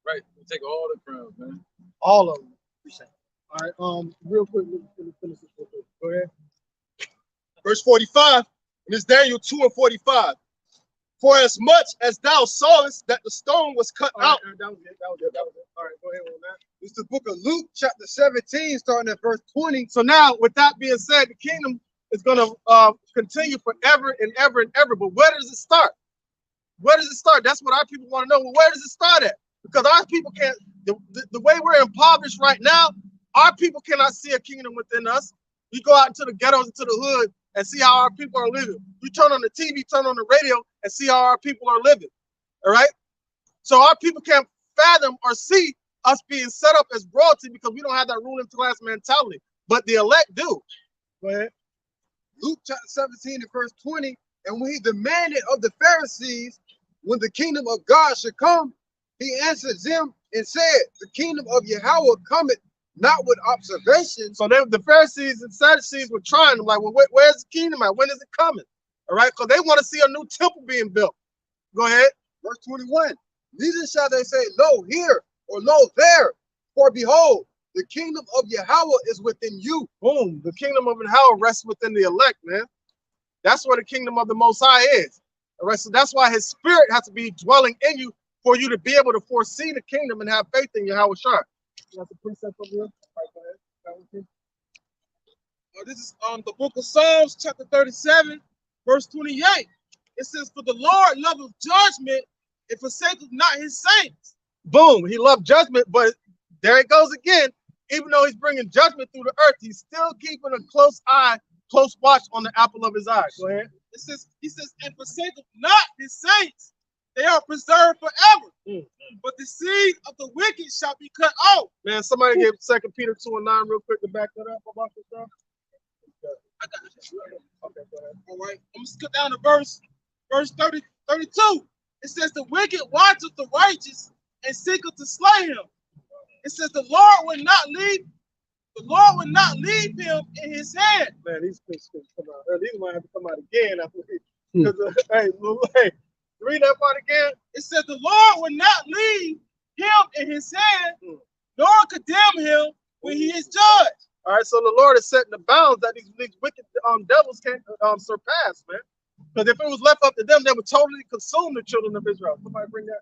Right. He'll take all the crowns, man. All of them. All right. Real quick, let me finish this real quick. Go ahead. Verse 45, and it's Daniel 2 and 45. For as much as thou sawest that the stone was cut out. That was it. All right, go ahead on that. It's the book of Luke, chapter 17, starting at verse 20. So now, with that being said, the kingdom is going to continue forever and ever and ever. But where does it start? Where does it start? That's what our people want to know. Well, where does it start at? Because our people can't, the way we're impoverished right now, our people cannot see a kingdom within us. You go out into the ghettos, into the hood, and see how our people are living. You turn on the TV, turn on the radio, and see how our people are living. All right? So our people can't fathom or see us being set up as royalty because we don't have that ruling class mentality. But the elect do. Go ahead. Luke chapter 17 and verse 20. And when he demanded of the Pharisees when the kingdom of God should come, he answered them and said, the kingdom of Yahweh cometh not with observation. So the Pharisees and Sadducees were trying to like, well, where's the kingdom at? When is it coming? All right, because they want to see a new temple being built. Go ahead. Verse 21. Neither shall they say, lo here, or lo there. For behold, the kingdom of Yahweh is within you. Boom. The kingdom of Yahweh rests within the elect, man. That's where the kingdom of the Most High is. All right, so that's why his spirit has to be dwelling in you for you to be able to foresee the kingdom and have faith in Yahweh Shai. That's the precept over here. All right, go ahead. This is the book of Psalms, chapter 37, verse 28. It says, for the Lord loveth judgment and forsaketh not his saints. Boom. He loved judgment, but there it goes again. Even though he's bringing judgment through the earth, he's still keeping a close watch on the apple of his eye. Go ahead. He says, and forsaketh not his saints. They are preserved forever. But the seed of the wicked shall be cut off. Man, somebody give 2 Peter 2:9 real quick to back that up about this stuff. I got you. Okay, go ahead. All right. I'm going to skip down to verse 32. It says, the wicked watcheth the righteous and seeketh to slay him. It says, the Lord will not leave him in his hand. Man, these things come out. These might have to come out again after hey, read that part again. It says, the Lord will not leave him in his hand, nor condemn him when he is judged. All right, so the Lord is setting the bounds that these wicked devils can't surpass, man. Because if it was left up to them, they would totally consume the children of Israel. Somebody bring that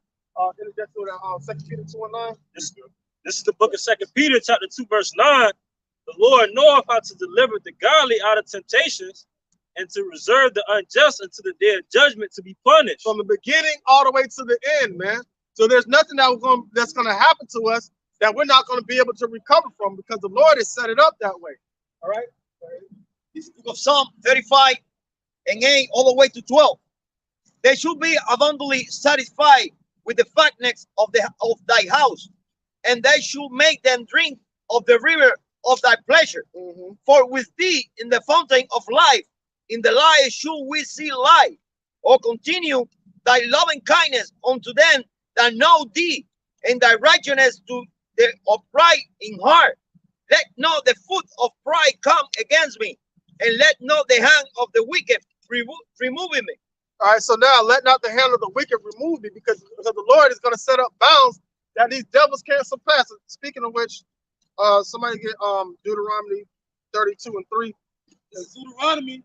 interject to that 2 Peter 2:9. This is the book of 2 Peter, chapter 2, verse 9. The Lord knoweth how to deliver the godly out of temptations and to reserve the unjust until the day of judgment to be punished. From the beginning all the way to the end, man. So there's nothing that's going to happen to us that we're not going to be able to recover from because the Lord has set it up that way. All right? This book of Psalm 35 and 8 all the way to 12. They should be abundantly satisfied with the fatness of thy house, and they should make them drink of the river of thy pleasure. For with thee in the fountain of life, in the light should we see light. Or continue thy loving kindness unto them that know thee, and thy righteousness to the upright in heart. Let not the foot of pride come against me, and let not the hand of the wicked remove me. All right, so now let not the hand of the wicked remove me, because the Lord is going to set up bounds that these devils can't surpass. Speaking of which, somebody get Deuteronomy 32 and 3. This is Deuteronomy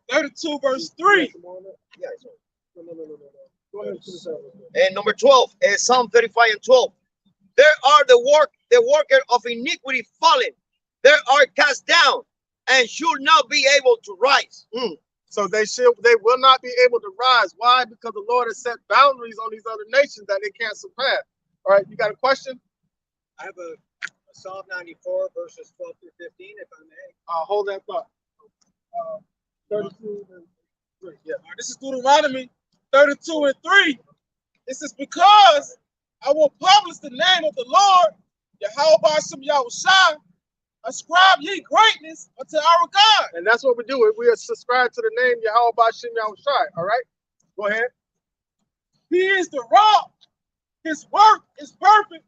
32, verse 3. Go ahead. And number 12, Psalm 35 and 12. There are the worker of iniquity fallen. They are cast down and should not be able to rise. So they will not be able to rise. Why? Because the Lord has set boundaries on these other nations that they can't surpass. All right, you got a question? I have a Psalm 94, verses 12 through 15, if I may. Hold that thought. 32 and 3. Yeah. All right, this is Deuteronomy 32 and 3. It says, because I will publish the name of the Lord, Yahweh Ba'ashem Yahushua, ascribe ye greatness unto our God. And that's what we do. We are subscribed to the name Yahweh Ba'ashem Yahushua. All right? Go ahead. He is the rock. His work is perfect,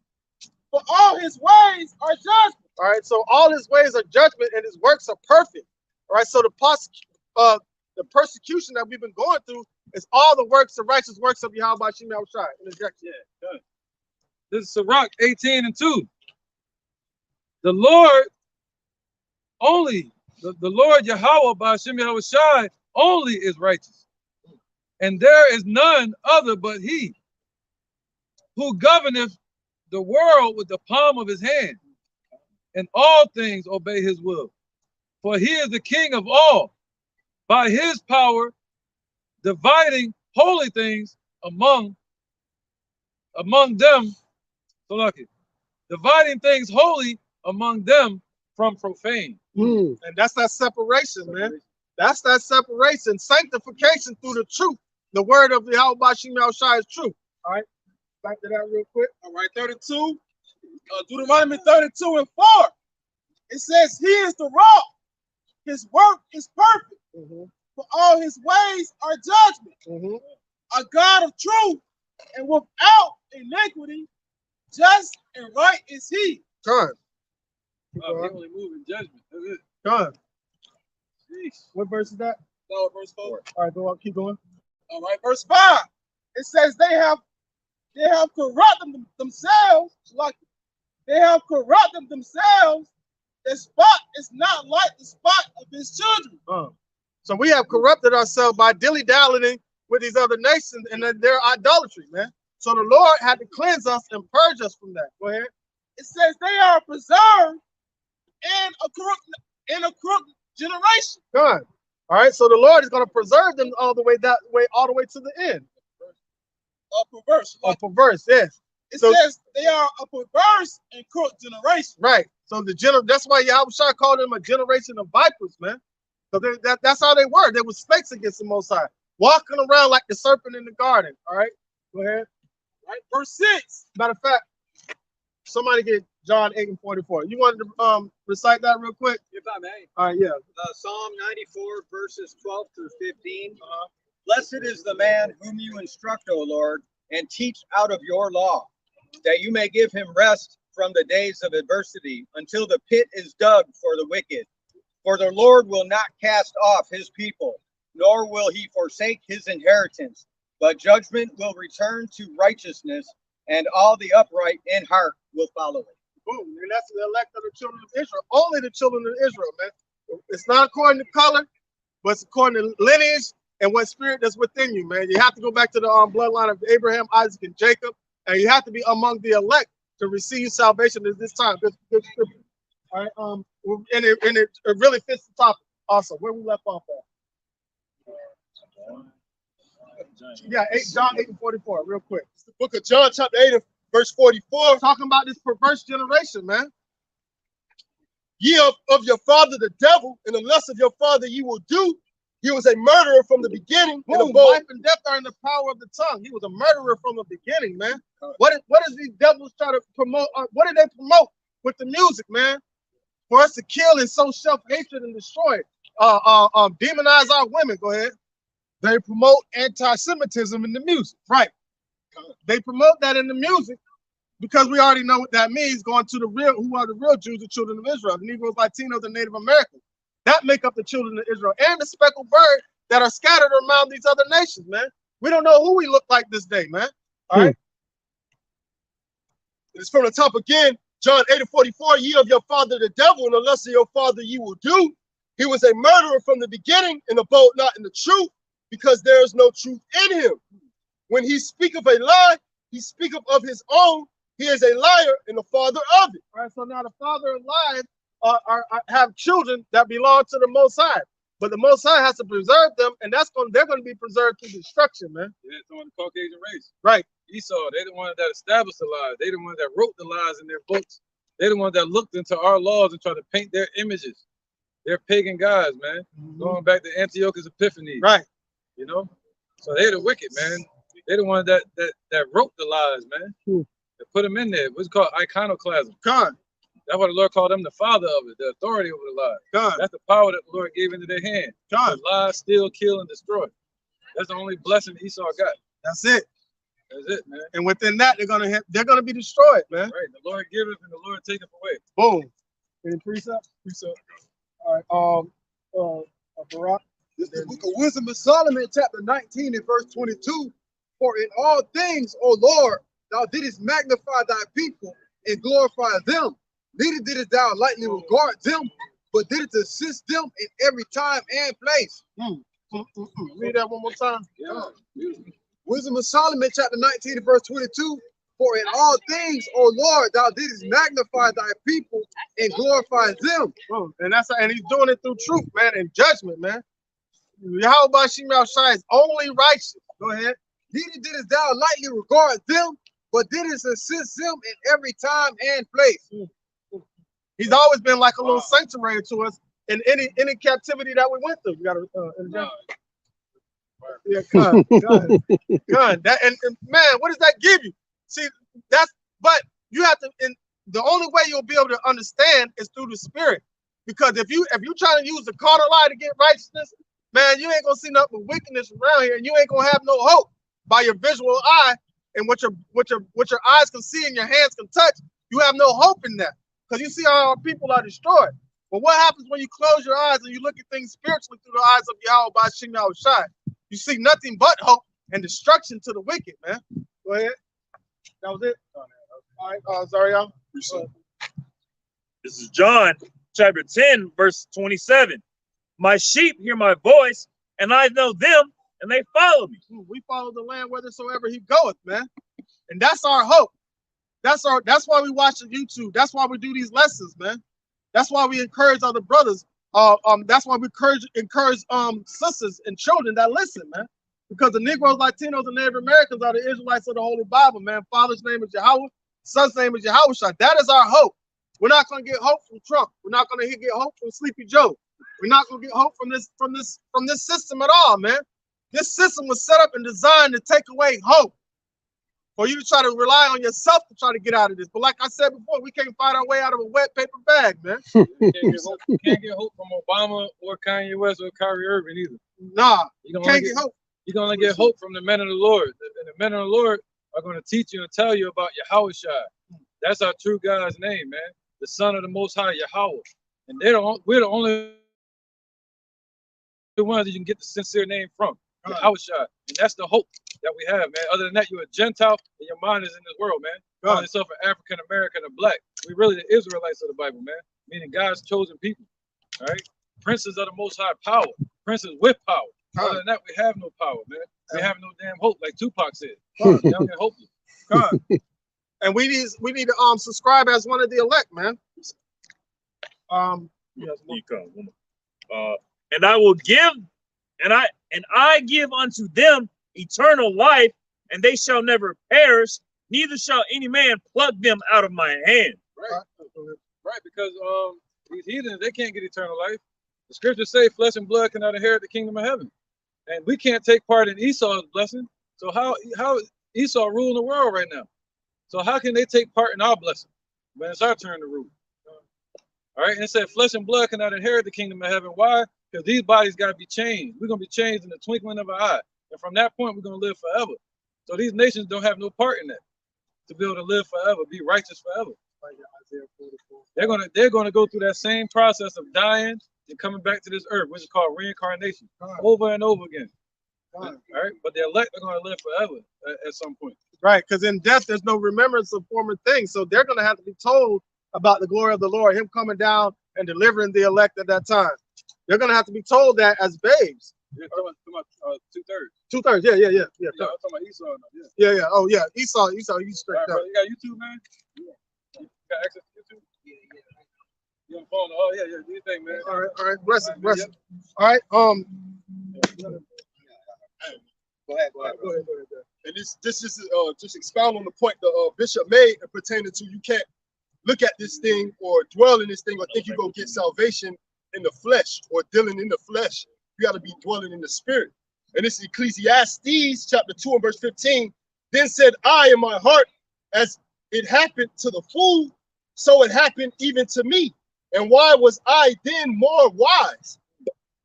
for all his ways are judgment. All right, so all his ways are judgment and his works are perfect. All right, so the persecution that we've been going through is all the righteous works of Yahweh Ba'ashem Yahushua. Yeah, good. This is Sirach 18 and 2. The Lord only, the Lord Yahweh Ba'ashem Yahushua only is righteous. And there is none other but he, who governeth the world with the palm of his hand, and all things obey his will. For he is the king of all, by his power dividing holy things among them, so lucky, dividing things holy among them from profane. And that's that separation, man. That's that separation, sanctification through the truth. The word of the Yahweh Shem Yahushua is true. All right, back to that real quick. All right, 32. Deuteronomy 32 and 4. It says, he is the rock. His work is perfect. For all his ways are judgment. A God of truth and without iniquity, just and right is he. Good. He only move in judgment. That's it. Good. Jeez. What verse is that? No, verse 4. All right, go on, keep going. All right, verse 5. It says they have corrupted themselves. Like they have corrupted themselves. The spot is not like the spot of his children. So we have corrupted ourselves by dilly-dallying with these other nations and their idolatry, man. So the Lord had to cleanse us and purge us from that. Go ahead. It says they are preserved in a crooked generation. Good. All right. So the Lord is going to preserve them all the way to the end. Perverse. Perverse, yes. It says they are a perverse and crooked generation. Right. So that's why Yahweh called them a generation of vipers, man. So that's how they were. They were snakes against the Most High, walking around like the serpent in the garden. All right. Go ahead. Right. Verse 6. Matter of fact, somebody get John 8 and 44. You wanted to recite that real quick? If I may. All right, yeah. Psalm 94, verses 12 through 15. Blessed is the man whom you instruct, O Lord, and teach out of your law, that you may give him rest from the days of adversity, until the pit is dug for the wicked. For the Lord will not cast off his people, nor will he forsake his inheritance, but judgment will return to righteousness, and all the upright in heart will follow it. Boom. And that's the elect of the children of Israel. Only the children of Israel, man. It's not according to color, but it's according to lineage and what spirit that's within you, man. You have to go back to the bloodline of Abraham, Isaac, and Jacob, and you have to be among the elect to receive salvation at this time. Good scripture. All right. And it really fits the topic. Also, where we left off at. Yeah, John 8 and 44, real quick. It's the book of John, chapter 8, and verse 44. Talking about this perverse generation, man. Ye of your father the devil, and the lust of your father ye will do. He was a murderer from the beginning. Boom, life and death are in the power of the tongue. He was a murderer from the beginning, man. What is these devils try to promote? What did they promote with the music, man? For us to kill and sow self-hatred and destroy it. Demonize our women. Go ahead. They promote anti-Semitism in the music. Right. They promote that in the music because we already know what that means, going to who are the real Jews, the children of Israel, the Negroes, Latinos, and Native Americans. That make up the children of Israel and the speckled bird that are scattered around these other nations, man. We don't know who we look like this day, man. All right. It's from the top again. John 8 and 44, ye of your father the devil, and the lust of your father ye will do. He was a murderer from the beginning, and abode not in the truth, because there is no truth in him. When he speaketh a lie, he speaketh of his own. He is a liar and the father of it. All right, so now the father of lies have children that belong to the Most High, but the Most High has to preserve them, and they're going to be preserved through destruction, man. Yeah, it's on the Caucasian race. Right. Esau, they the ones that established the lies. They the ones that wrote the lies in their books. They the ones that looked into our laws and tried to paint their images. They're pagan guys, man. Going back to Antiochus Epiphanes. Right. You know? So they're the wicked, man. They're the ones that wrote the lies, man. They put them in there. What's called iconoclasm. God. That's why the Lord called them the father of it, the authority over the lies. God. That's the power that the Lord gave into their hand. God. Lie, steal, kill, and destroy. That's the only blessing Esau got. That's it. That's it, man. And within that, they're gonna be destroyed, man. Right. The Lord giveth and the Lord taketh away. Boom. Any precept? Precept. All right. Barak. This is the book of Wisdom of Solomon, chapter 19 and verse 22. For in all things, O Lord, thou didst magnify thy people and glorify them. Neither didst thou lightly regard them, but didst assist them in every time and place. Read that one more time. Yeah. Wisdom of Solomon, chapter 19, verse 22. For in all things, O Lord, thou didst magnify thy people and glorify them. And he's doing it through truth, man, and judgment, man. Yahweh Shemel Shai is only righteous. Go ahead. Neither didst thou lightly regard them, but didst assist them in every time and place. He's always been like a little sanctuary to us in any captivity that we went through. You gotta interject. Yeah, God. That and man, what does that give you? See, but you have to, and the only way you'll be able to understand is through the spirit. Because if you trying to use the carnal eye to get righteousness, man, you ain't gonna see nothing but wickedness around here, and you ain't gonna have no hope by your visual eye and what your eyes can see and your hands can touch. You have no hope in that. Because you see how our people are destroyed. But what happens when you close your eyes and you look at things spiritually through the eyes of Yahweh by Shemel Shai? You see nothing but hope and destruction to the wicked, man. Go ahead. That was it. All right, sorry, y'all. This is John chapter 10, verse 27. My sheep hear my voice, and I know them, and they follow me. We follow the Lamb whithersoever he goeth, man. And that's our hope. That's why we watch the YouTube. That's why we do these lessons, man. That's why we encourage other brothers. That's why we encourage sisters and children that listen, man. Because the Negroes, Latinos, and Native Americans are the Israelites of the Holy Bible, man. Father's name is Yahweh, Son's name is Yahushua. That is our hope. We're not going to get hope from Trump. We're not going to get hope from Sleepy Joe. We're not going to get hope from this system at all, man. This system was set up and designed to take away hope, for you to try to rely on yourself to try to get out of this. But like I said before, we can't find our way out of a wet paper bag, man. You can't get hope from Obama or Kanye West or Kyrie Irving either. Nah, you can't get hope. You're going to get hope from the men of the Lord. And the men of the Lord are going to teach you and tell you about Yahushua. That's our true God's name, man. The Son of the Most High, Yahweh. And we're the only ones that you can get the sincere name from, Yahushua. And that's the hope that we have, man. Other than that, you're a Gentile and your mind is in this world, man. Calling yourself an African American or black. We really the Israelites of the Bible, man. Meaning God's chosen people. All right. Princes of the Most High power. Princes with power. Other than that, we have no power, man. We have no damn hope, like Tupac said. Young and hopeless. God. And we need to subscribe as one of the elect, man. And I will give, and I give unto them eternal life, and they shall never perish, neither shall any man pluck them out of my hand. Right, because these heathens, they can't get eternal life. The scriptures say flesh and blood cannot inherit the kingdom of heaven. And we can't take part in Esau's blessing. So how Esau ruling the world right now? So how can they take part in our blessing when it's our turn to rule? All right, and it said flesh and blood cannot inherit the kingdom of heaven. Why? Because these bodies got to be changed. We're going to be changed in the twinkling of an eye. And from that point, we're going to live forever. So these nations don't have no part in that. To be able to live forever, be righteous forever. They're going to go through that same process of dying and coming back to this earth, which is called reincarnation, over and over again. All right, but the elect are going to live forever at some point. Right, because in death there's no remembrance of former things, so they're going to have to be told about the glory of the Lord, Him coming down and delivering the elect at that time. They're going to have to be told that as babes. You're talking about 2/3. 2/3, yeah. I'm talking about Esau. Yeah. Oh yeah, Esau, he's straight up. You got YouTube, man? You got access to YouTube? You on the phone? Oh yeah. Do your thing, man. All right. Blessing. All right. Go ahead. And this is just expound on the point the bishop made pertaining to you can't look at this thing or dwell in this thing or think you're gonna get salvation in the flesh or dealing in the flesh. You got to be dwelling in the spirit. And this is Ecclesiastes chapter 2 and verse 15. Then said I in my heart, as it happened to the fool, so it happened even to me. And why was I then more wise?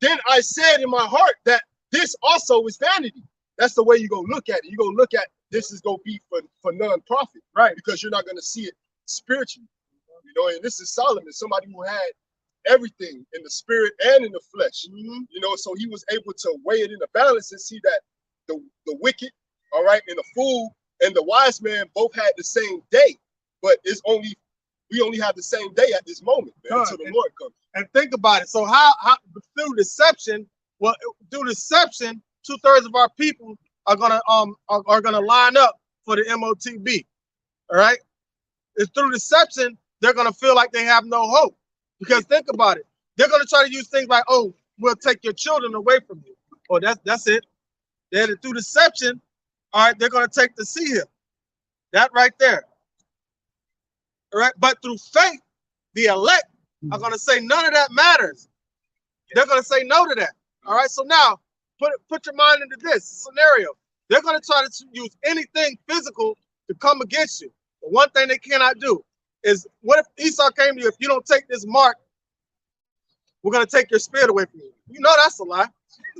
Then I said in my heart that this also is vanity. That's the way you go look at it. You go look at this is going to be for non-profit, right? Because you're not going to see it spiritually. You know, and this is Solomon, somebody who had everything in the spirit and in the flesh. You know, so he was able to weigh it in the balance and see that the wicked, all right, and the fool and the wise man both had the same day, but we only have the same day at this moment, man, until the Lord comes. And think about it. So how through deception, Well, through deception, 2/3 of our people are gonna line up for the MOTB. All right. It's through deception they're gonna feel like they have no hope. Because think about it, they're gonna try to use things like, "Oh, we'll take your children away from you." Oh, that's it. Then through deception, all right, they're gonna take the sea hill. That right there. All right, but through faith, the elect are gonna say none of that matters. They're gonna say no to that. All right, so now put your mind into this scenario. They're gonna try to use anything physical to come against you. But one thing they cannot do is, what if Esau came to you? If you don't take this mark, we're gonna take your spirit away from you. You know that's a lie.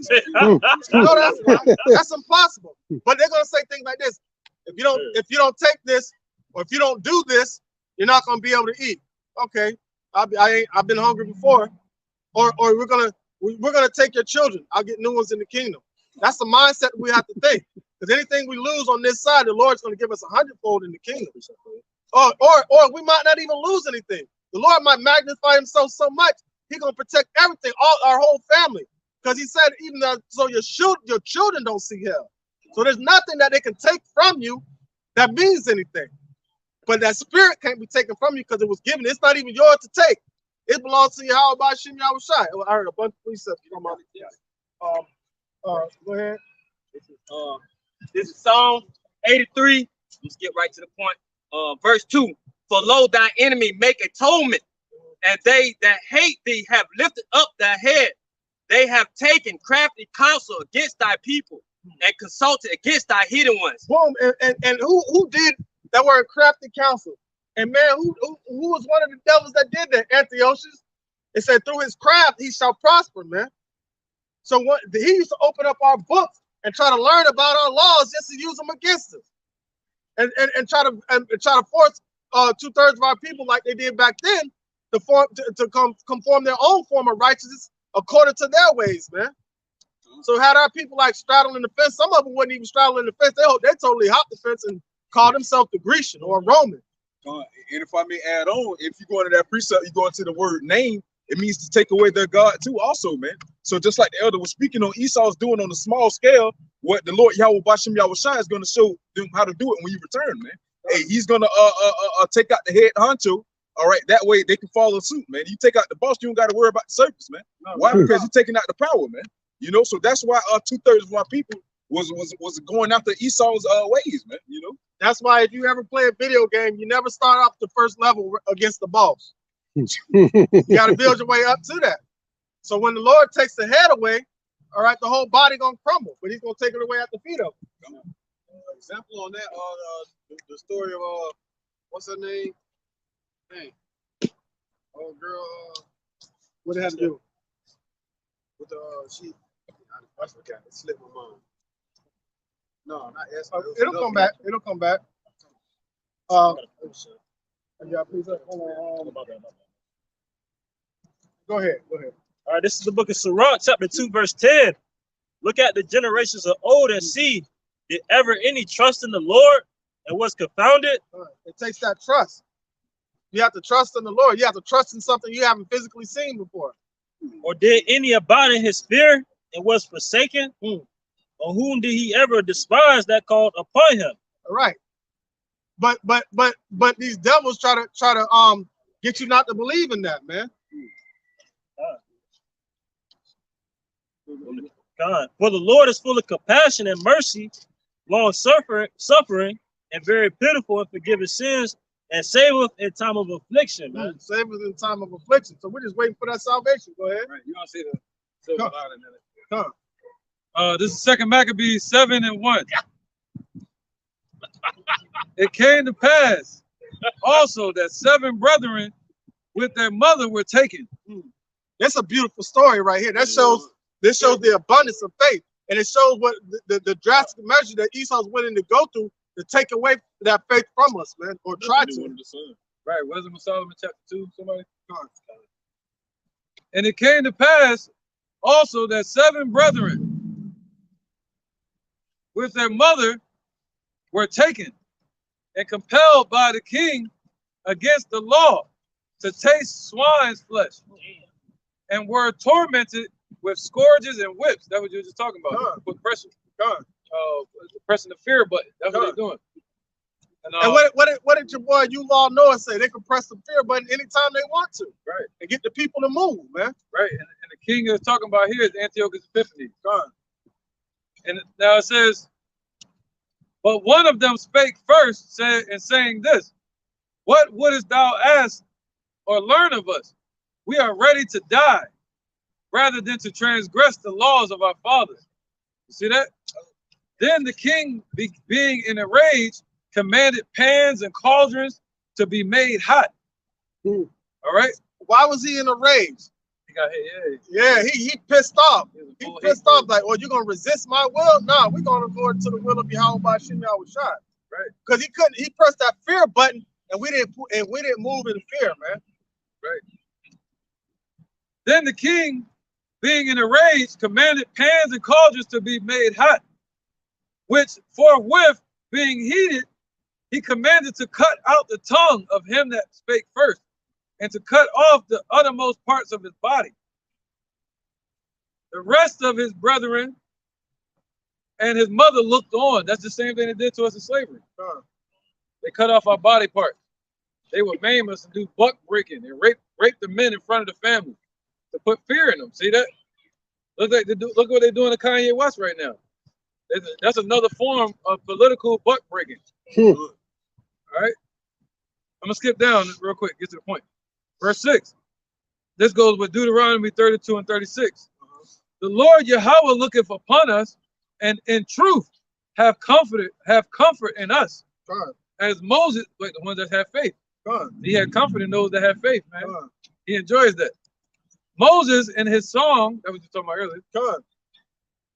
You know that's a lie. That's impossible. But they're gonna say things like this: if you don't take this, or if you don't do this, you're not gonna be able to eat. Okay, I've been hungry before, or we're gonna take your children. I'll get new ones in the kingdom. That's the mindset we have to think. Because anything we lose on this side, the Lord's gonna give us 100-fold in the kingdom. Or we might not even lose anything. The Lord might magnify himself so much, he's gonna protect everything, our whole family. Because he said, even though, so your children don't see hell. So there's nothing that they can take from you that means anything. But that spirit can't be taken from you because it was given. It's not even yours to take. It belongs to Yahweh Bashim Yahushai. I heard a bunch of precepts from my go ahead. This is Psalm 83. Let's get right to the point. Verse 2. For lo, thy enemy make atonement, and they that hate thee have lifted up their head. They have taken crafty counsel against thy people and consulted against thy hidden ones. Boom. And who did that word crafty counsel? And man, who was one of the devils that did that? Antiochus. It said, through his craft he shall prosper, man. So what he used to open up our books and try to learn about our laws just to use them against us. And try to force 2/3 of our people, like they did back then, to conform their own form of righteousness according to their ways, man. So had our people like straddling the fence. Some of them wouldn't even straddle the fence. They totally hopped the fence and called themselves the Grecian or Roman. And if I may add on, if you go into that precept, you go into the word name, it means to take away their God too also, man. So just like the elder was speaking on, Esau's doing on a small scale, what the Lord Yahweh Bashim Yahushai is going to show them how to do it when you return, man. Hey, he's going to take out the head honcho. All right, that way they can follow suit, man. You take out the boss, you don't got to worry about the surface, man. Why? Because you're taking out the power, man. You know, so that's why 2/3 of our people was going after Esau's ways, man. You know, that's why if you ever play a video game, you never start off the first level against the boss. You got to build your way up to that. So when the Lord takes the head away, all right, the whole body gonna crumble, but he's gonna take it away at the feet of him. Example on that, the story of what's her name? Dang. Oh girl, what it had to do with she? I forgot. It slipped my mind. No, not Esther. It'll come back. It'll come back. Yeah, please. Go ahead. All right, this is the book of Sirach, chapter 2, verse 10. Look at the generations of old and see, did ever any trust in the Lord and was confounded? It takes that trust. You have to trust in the Lord. You have to trust in something you haven't physically seen before. Or did any abide in his fear and was forsaken? Or whom did he ever despise that called upon him? All right. But these devils try to get you not to believe in that, man. God. For the Lord is full of compassion and mercy, long suffering, and very pitiful, and forgiving sins, and saveth in time of affliction, man. Saveth in time of affliction. So we're just waiting for that salvation. Go ahead. Right. You want to see the silver lining in it? Come. This is 2 Maccabees 7:1. It came to pass also that 7 brethren with their mother were taken. That's a beautiful story right here. This shows the abundance of faith, and it shows what the drastic measure that Esau's willing to go through to take away that faith from us, man, or try to. Right, Wisdom of Solomon chapter 2, somebody? And it came to pass also that 7 brethren with their mother were taken and compelled by the king against the law to taste swine's flesh, and were tormented with scourges and whips. That's what you were just talking about. God. Put pressure. God. Pressing the fear button. That's what they're doing. And what did your boy Yuval Noah say? They can press the fear button anytime they want to. Right. And get the people to move, man. Right. And the king is talking about here is Antiochus Epiphanes. God. And now it says, but one of them spake first, saying this, what wouldest thou ask or learn of us? We are ready to die, rather than to transgress the laws of our fathers. You see that? Then the king, being in a rage, commanded pans and cauldrons to be made hot. All right? Why was he in a rage? He got hit, yeah, he pissed off. He pissed off, like, oh, you're gonna resist my will? No, we're gonna go into the will of Yahweh by Shem Yahweh Shai. Right. Because he pressed that fear button and we didn't move in fear, man. Right. Then the king, being in a rage, commanded pans and cauldrons to be made hot, which forthwith being heated, he commanded to cut out the tongue of him that spake first, and to cut off the uttermost parts of his body. The rest of his brethren and his mother looked on. That's the same thing they did to us in slavery. They cut off our body parts. They would maim us and do buck breaking and rape the men in front of the family to put fear in them. See that? Look what they're doing to Kanye West right now. That's another form of political buck breaking. All right. I'm gonna skip down real quick, get to the point. Verse 6. This goes with Deuteronomy 32 and 36. The Lord Yahweh looketh upon us, and in truth have comfort in us. God. As Moses, like the ones that have faith. God. He had comfort in those that have faith, man. God. He enjoys that. Moses in his song, that was you talking about earlier, God.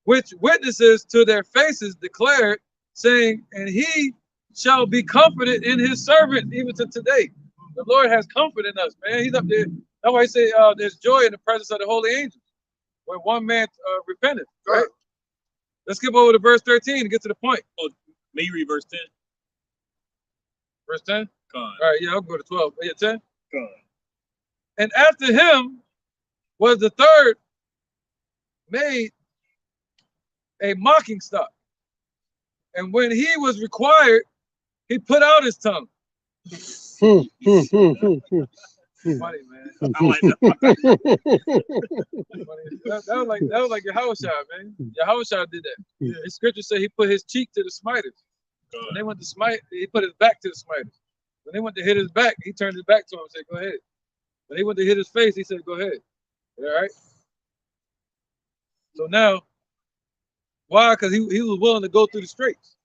which witnesses to their faces declared, saying, and he shall be comforted in his servant even to today. The Lord has comfort in us, man. He's up there. That's why I say there's joy in the presence of the holy angels when one man repented, right? Let's skip over to verse 13 and get to the point. Oh, may you read verse 10? Verse 10? All right, yeah, I'll go to 12. Yeah, 10? Gone. And after him was the third made a mocking stock. And when he was required, he put out his tongue. Funny, man. I like that. That was like Yahushua, man. Yahushua did that. Yeah. The scripture said he put his cheek to the smiters. When they went to smite, he put his back to the smiters. When they went to hit his back, he turned his back to him and said, go ahead. When they went to hit his face, he said, go ahead. All right? So now, why? Because he was willing to go through the straits.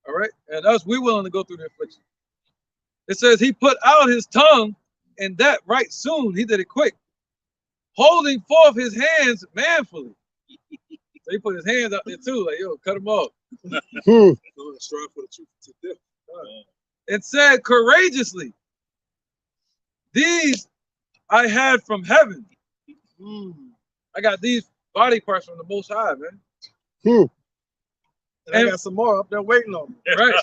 All right? And us, we're willing to go through the affliction. It says he put out his tongue, and that right soon, he did it quick, holding forth his hands manfully. So he put his hands out there too, like, yo, cut him off. Strive for the truth to death. And said courageously, these I had from heaven. I got these body parts from the Most High, man. And I got some more up there waiting on me. Right.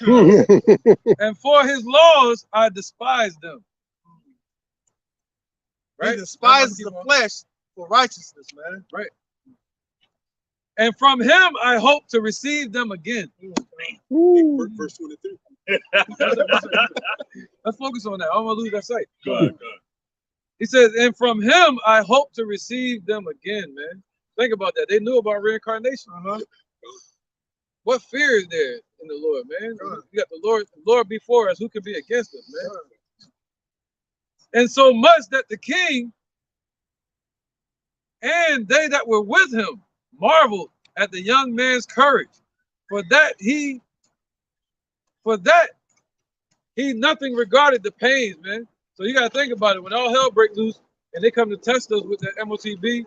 And for his laws, I despise them. Right? He despises the flesh for righteousness, man. Right. And from him, I hope to receive them again. Verse 23. Let's focus on that. I don't want to lose that sight. Go ahead. He says, and from him, I hope to receive them again, man. Think about that. They knew about reincarnation. What fear is there in the Lord, man? You got the Lord before us. Who can be against us, man? And so much that the king and they that were with him marveled at the young man's courage, for that he nothing regarded the pains, man. So you got to think about it. When all hell breaks loose and they come to test us with the MOTB,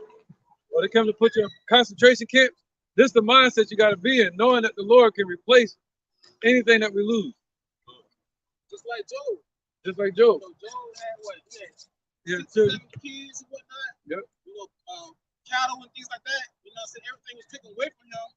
or they come to put you in concentration camps, this is the mindset you got to be in, knowing that the Lord can replace anything that we lose. Just like Job. Just like Job. So Job had what? Yeah, 7 kids and whatnot. Yep. You know, cattle and things like that. You know, so everything was taken away from him.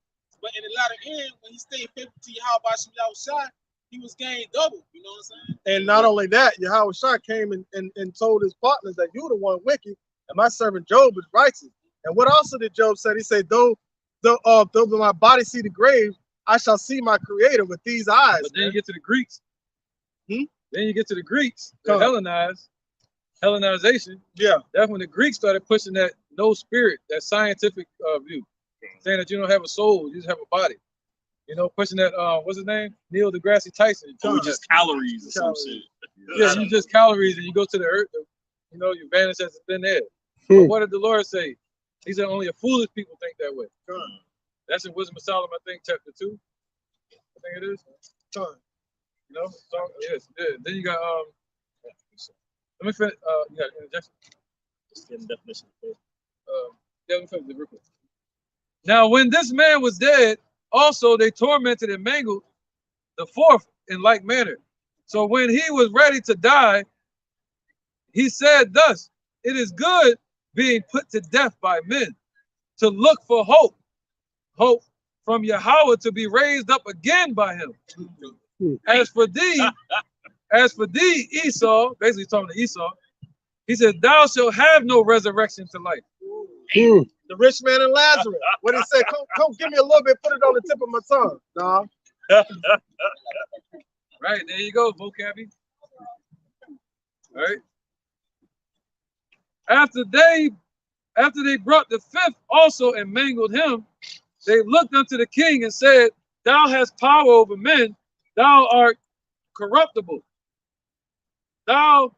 But in the latter end, when he stayed faithful to Yahweh Shem Yahweh Shai, he was gained double. You know what I'm saying? And not only that, Yahweh Shai came and told his partners that you're the one wicked, and my servant Job is righteous. And what also did Job say? He said, though my body see the grave, I shall see my creator with these eyes. But then you get to the Greeks. Hmm? Then you get to the Greeks, the Come on. Hellenization. Yeah. That's when the Greeks started pushing that no spirit, that scientific view, saying that you don't have a soul, you just have a body. You know, pushing that, what's his name? Neil deGrasse Tyson. Or just calories or some shit. Yeah, you just calories and you go to the earth, you know, you vanish as a thin air. Hmm. But what did the Lord say? He said only a foolish people think that way. That's in Wisdom of Solomon, I think, chapter 2. I think it is. You know, so, yes, yeah. Then you got let me finish. You got interjection. Just get the definition. Yeah, let me finish it real quick. Now, when this man was dead, also they tormented and mangled the fourth in like manner. So when he was ready to die, he said thus, it is good being put to death by men, to look for hope from Yahweh to be raised up again by him. As for thee, Esau, basically talking to Esau, he said, thou shalt have no resurrection to life. The rich man and Lazarus. What he said, come give me a little bit, put it on the tip of my tongue. Nah. Right, there you go, vocabby. All right. After they brought the fifth also and mangled him, they looked unto the king and said, thou hast power over men, thou art corruptible. Thou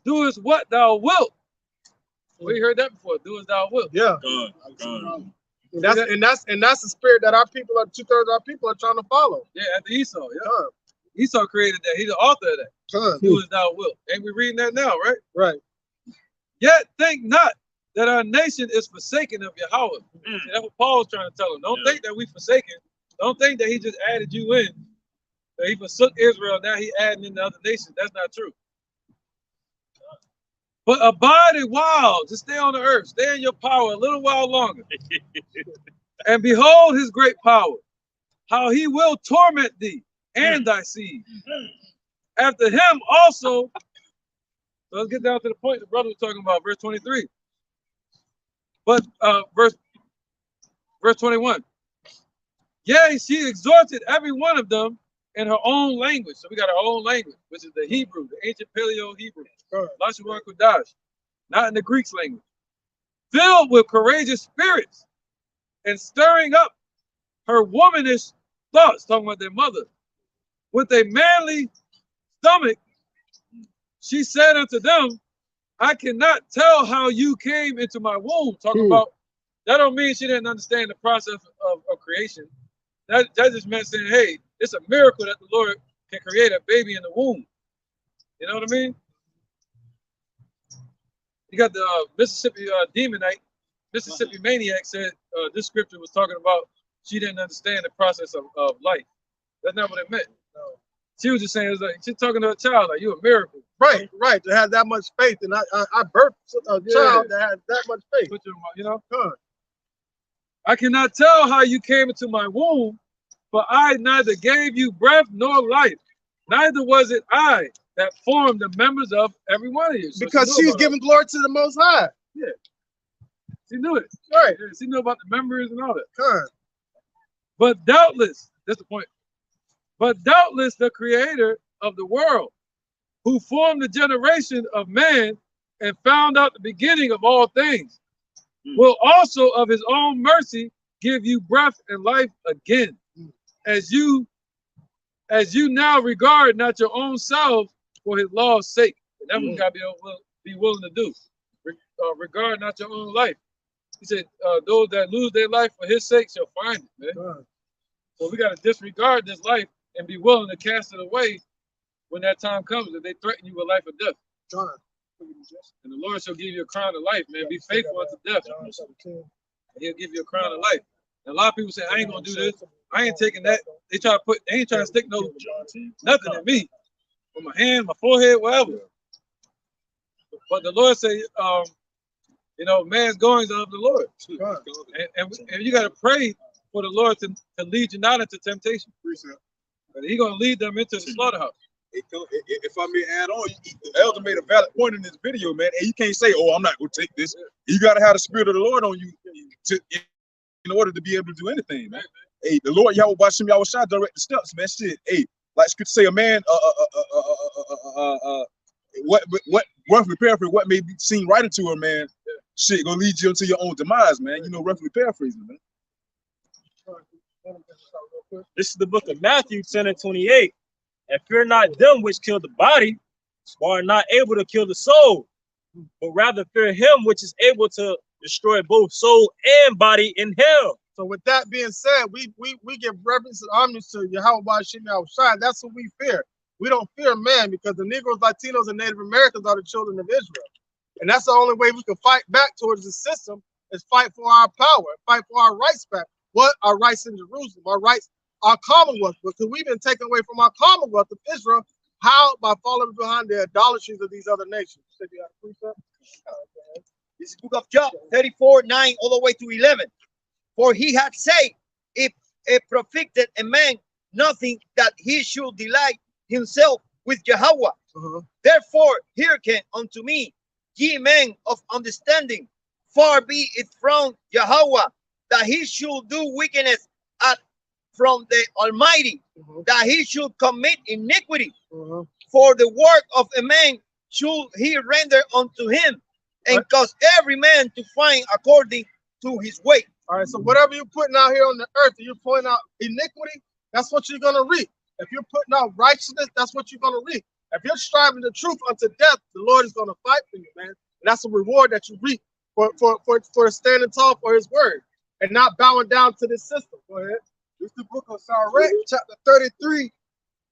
doest what thou wilt. We heard that before. Do as thou wilt. Yeah. And that's the spirit that our people are 2/3 of our people are trying to follow. Yeah, after Esau. Yeah. Esau created that. He's the author of that. Do as thou wilt. Ain't we reading that now, right? Right. Yet think not that our nation is forsaken of Yahweh. See, that's what Paul's trying to tell them. Don't think that we forsaken. Don't think that he just added you in. That he forsook Israel, now he adding in the other nations. That's not true. But abide a while, just stay on the earth, stay in your power a little while longer. And behold his great power, how he will torment thee and thy seed. After him also, so let's get down to the point the brother was talking about, verse 23. But verse 21. Yea, she exhorted every one of them in her own language. So we got our own language, which is the Hebrew, the ancient Paleo Hebrew. Lashon Kodash, not in the Greek's language. Filled with courageous spirits and stirring up her womanish thoughts, talking about their mother. With a manly stomach, she said unto them, I cannot tell how you came into my womb. Talking about, that don't mean she didn't understand the process of creation. That just meant saying, hey, it's a miracle that the Lord can create a baby in the womb. You know what I mean? You got the Mississippi demonite, Mississippi maniac said this scripture was talking about she didn't understand the process of life. That's not what it meant. No. She was just saying, it was like, she's talking to a child, like, you're a miracle. Right, right. To have that much faith. And I birthed a child that has that much faith. You know? I cannot tell how you came into my womb, for I neither gave you breath nor life. Neither was it I that formed the members of every one of you. So because she's giving glory to the Most High. Yeah. She knew it. Right. Yeah, she knew about the members and all that. But doubtless, that's the point. But doubtless the creator of the world, who formed the generation of man and found out the beginning of all things, will also of his own mercy give you breath and life again, as you now regard not your own selves for his law's sake. And that's what you gotta be willing to do. Regard not your own life. He said, those that lose their life for his sake shall find it, man. So we gotta disregard this life and be willing to cast it away when that time comes, if they threaten you with life or death. And the Lord shall give you a crown of life, man. Be faithful unto death. And he'll give you a crown of life. And a lot of people say, I ain't gonna do this. I ain't taking that. They ain't trying to stick nothing in me. On my hand, my forehead, whatever. But the Lord say, you know, man's goings are of the Lord. And you gotta pray for the Lord to lead you not into temptation. But he's gonna lead them into the slaughterhouse. If I may add on, the elder made a valid point in this video, man. And you can't say, "Oh, I'm not going to take this." You got to have the spirit of the Lord on you in order to be able to do anything, man. Hey, the Lord Yahweh Bashem Yahweh Shai direct the steps, man. Shit, hey, like Scripture say, a man, what roughly paraphrase, what may be seen right into a man, shit, gonna lead you into your own demise, man. You know, roughly paraphrasing, man. This is the book of Matthew 10:28. And fear not them which kill the body, or are not able to kill the soul, but rather fear him which is able to destroy both soul and body in hell. So with that being said, we give reverence and homage to Yahweh Bashem Yahweh Shai. That's what we fear. We don't fear man, because the Negroes, Latinos, and Native Americans are the children of Israel. And that's the only way we can fight back towards the system, is fight for our power, fight for our rights back. What? Our rights in Jerusalem, our rights, our commonwealth, because we've been taken away from our commonwealth of Israel. How? By following behind the idolatries of these other nations. You said you had a precept? This is book of Job 34:9 all the way to 11. For he had said, if it profited a man nothing that he should delight himself with Jehovah. Therefore hearken unto me, ye men of understanding. Far be it from Jehovah that he should do wickedness from the Almighty, that he should commit iniquity. For the work of a man should he render unto him, and cause every man to find according to his way. All right, so whatever you're putting out here on the earth, and you're putting out iniquity, that's what you're going to reap. If you're putting out righteousness, that's what you're going to reap. If you're striving the truth unto death, the Lord is going to fight for you, man. And that's a reward that you reap for standing tall for his word and not bowing down to this system. Go ahead. This is the book of Sirach, chapter 33,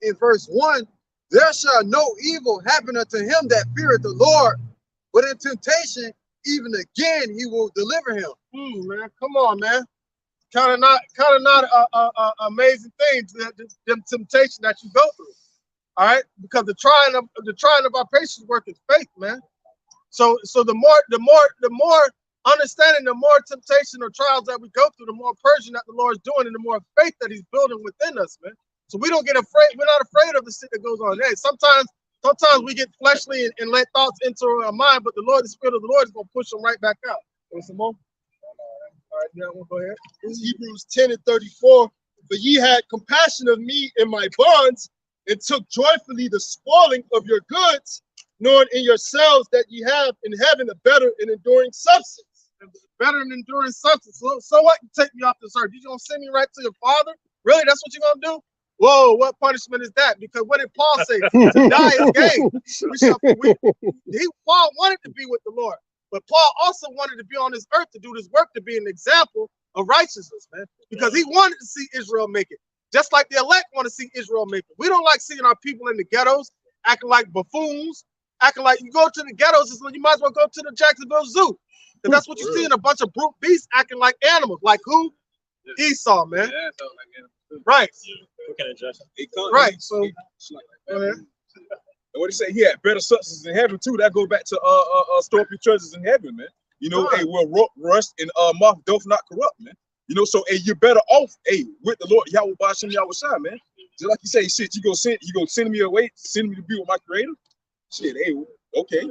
in verse 1. There shall no evil happen unto him that feareth the Lord, but in temptation, even again, he will deliver him. Man, come on, man. Kind of not a amazing thing, them temptation that you go through. All right, because the trying of our patience work is faith, man. So the more understanding, the more temptation or trials that we go through, the more purging that the Lord is doing, and the more faith that He's building within us, man. So we don't get afraid. We're not afraid of the shit that goes on. Hey, sometimes we get fleshly and let thoughts enter our mind, but the Lord, the Spirit of the Lord, is gonna push them right back out. Want some more? All right, yeah, we'll go ahead. It's Hebrews 10:34. But ye had compassion of me in my bonds, and took joyfully the spoiling of your goods, knowing in yourselves that ye have in heaven a better and enduring substance. Better and enduring substance. So what? You take me off this earth? You gonna send me right to your Father? Really? That's what you're gonna do? Whoa! What punishment is that? Because what did Paul say? To die is gain. Paul wanted to be with the Lord, but Paul also wanted to be on this earth to do this work, to be an example of righteousness, man. Because he wanted to see Israel make it, just like the elect want to see Israel make it. We don't like seeing our people in the ghettos acting like buffoons, acting like you go to the ghettos. You might as well go to the Jacksonville Zoo. Because that's what you see in a bunch of brute beasts acting like animals. Like who? Esau, man. Right. Right. So, go ahead. And what he say? He had better substance in heaven too. That go back to store up your treasures in heaven, man. You know, hey, well, rust and moth doth not corrupt, man. You know, so hey, you're better off, hey, with the Lord Yahweh Bashem Yahweh Shai, man. Just like you say, shit, you go send me away, send me to be with my Creator. Shit, hey, okay.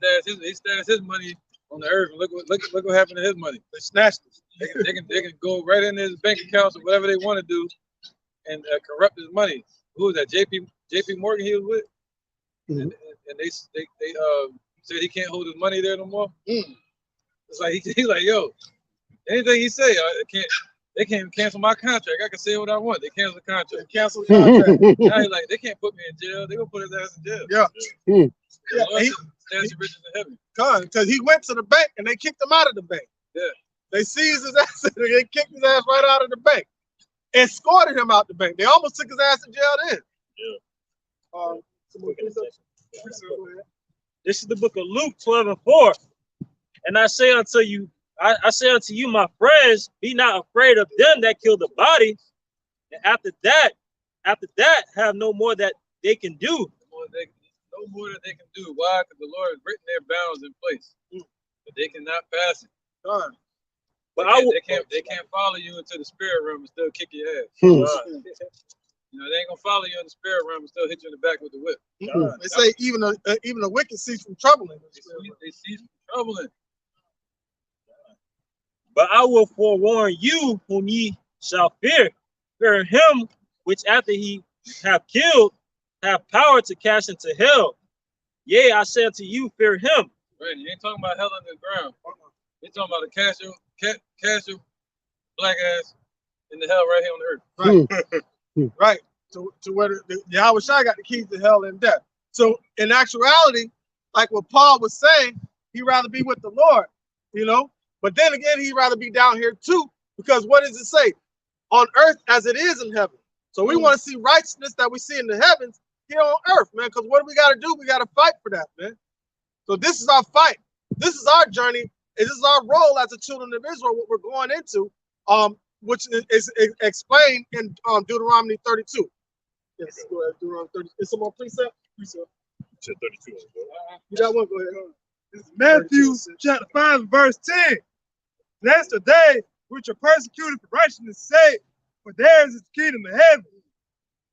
He stashed his money on the earth. Look what happened to his money. They snatched it. They can go right into his bank accounts or whatever they want to do, and corrupt his money. Who was that? JP Morgan he was with, and they said he can't hold his money there no more. It's like he's like, yo, anything he say, they can't cancel my contract. I can say what I want. They cancel the contract. They cancel the contract. Now he like, they can't put me in jail. They gonna put his ass in jail. Yeah. Heaven. Because he went to the bank and they kicked him out of the bank. Yeah. They seized his ass and they kicked his ass right out of the bank. Escorted him out the bank. They almost took his ass to jail then. Yeah. This is the book of Luke 12:4. And I say unto you, I say unto you, my friends, be not afraid of them that kill the body. And after that, have no more that they can do. No more that they can do. Why? Because the Lord has written their bounds in place, but they cannot pass it. But they can't follow you into the spirit realm and still kick your ass. You know, they ain't gonna follow you in the spirit realm and still hit you in the back with the whip. They say even the wicked cease from troubling. They cease from troubling. But I will forewarn you whom ye shall fear. Fear him which after he have killed have power to cast into hell. Yea, I say unto you, fear him. Right, you ain't talking about hell on the ground. You're talking about a cast your black ass in the hell right here on the earth. Right. Right. To where the Yahweh Shai got the keys to hell and death. So in actuality, like what Paul was saying, he'd rather be with the Lord, you know. But then again, he'd rather be down here too, because what does it say? On earth as it is in heaven. So we want to see righteousness that we see in the heavens here on earth, man. Because what do we got to do? We got to fight for that, man. So this is our fight. This is our journey. And this is our role as the children of Israel, what we're going into, which is explained in Deuteronomy 32. Yes, go ahead, Deuteronomy 30. Is some more precept? Precept. 32. You got one? Go ahead. This is Matthew chapter 5, verse 10. Blessed are they which are persecuted for righteousness' sake, for theirs is the kingdom of heaven.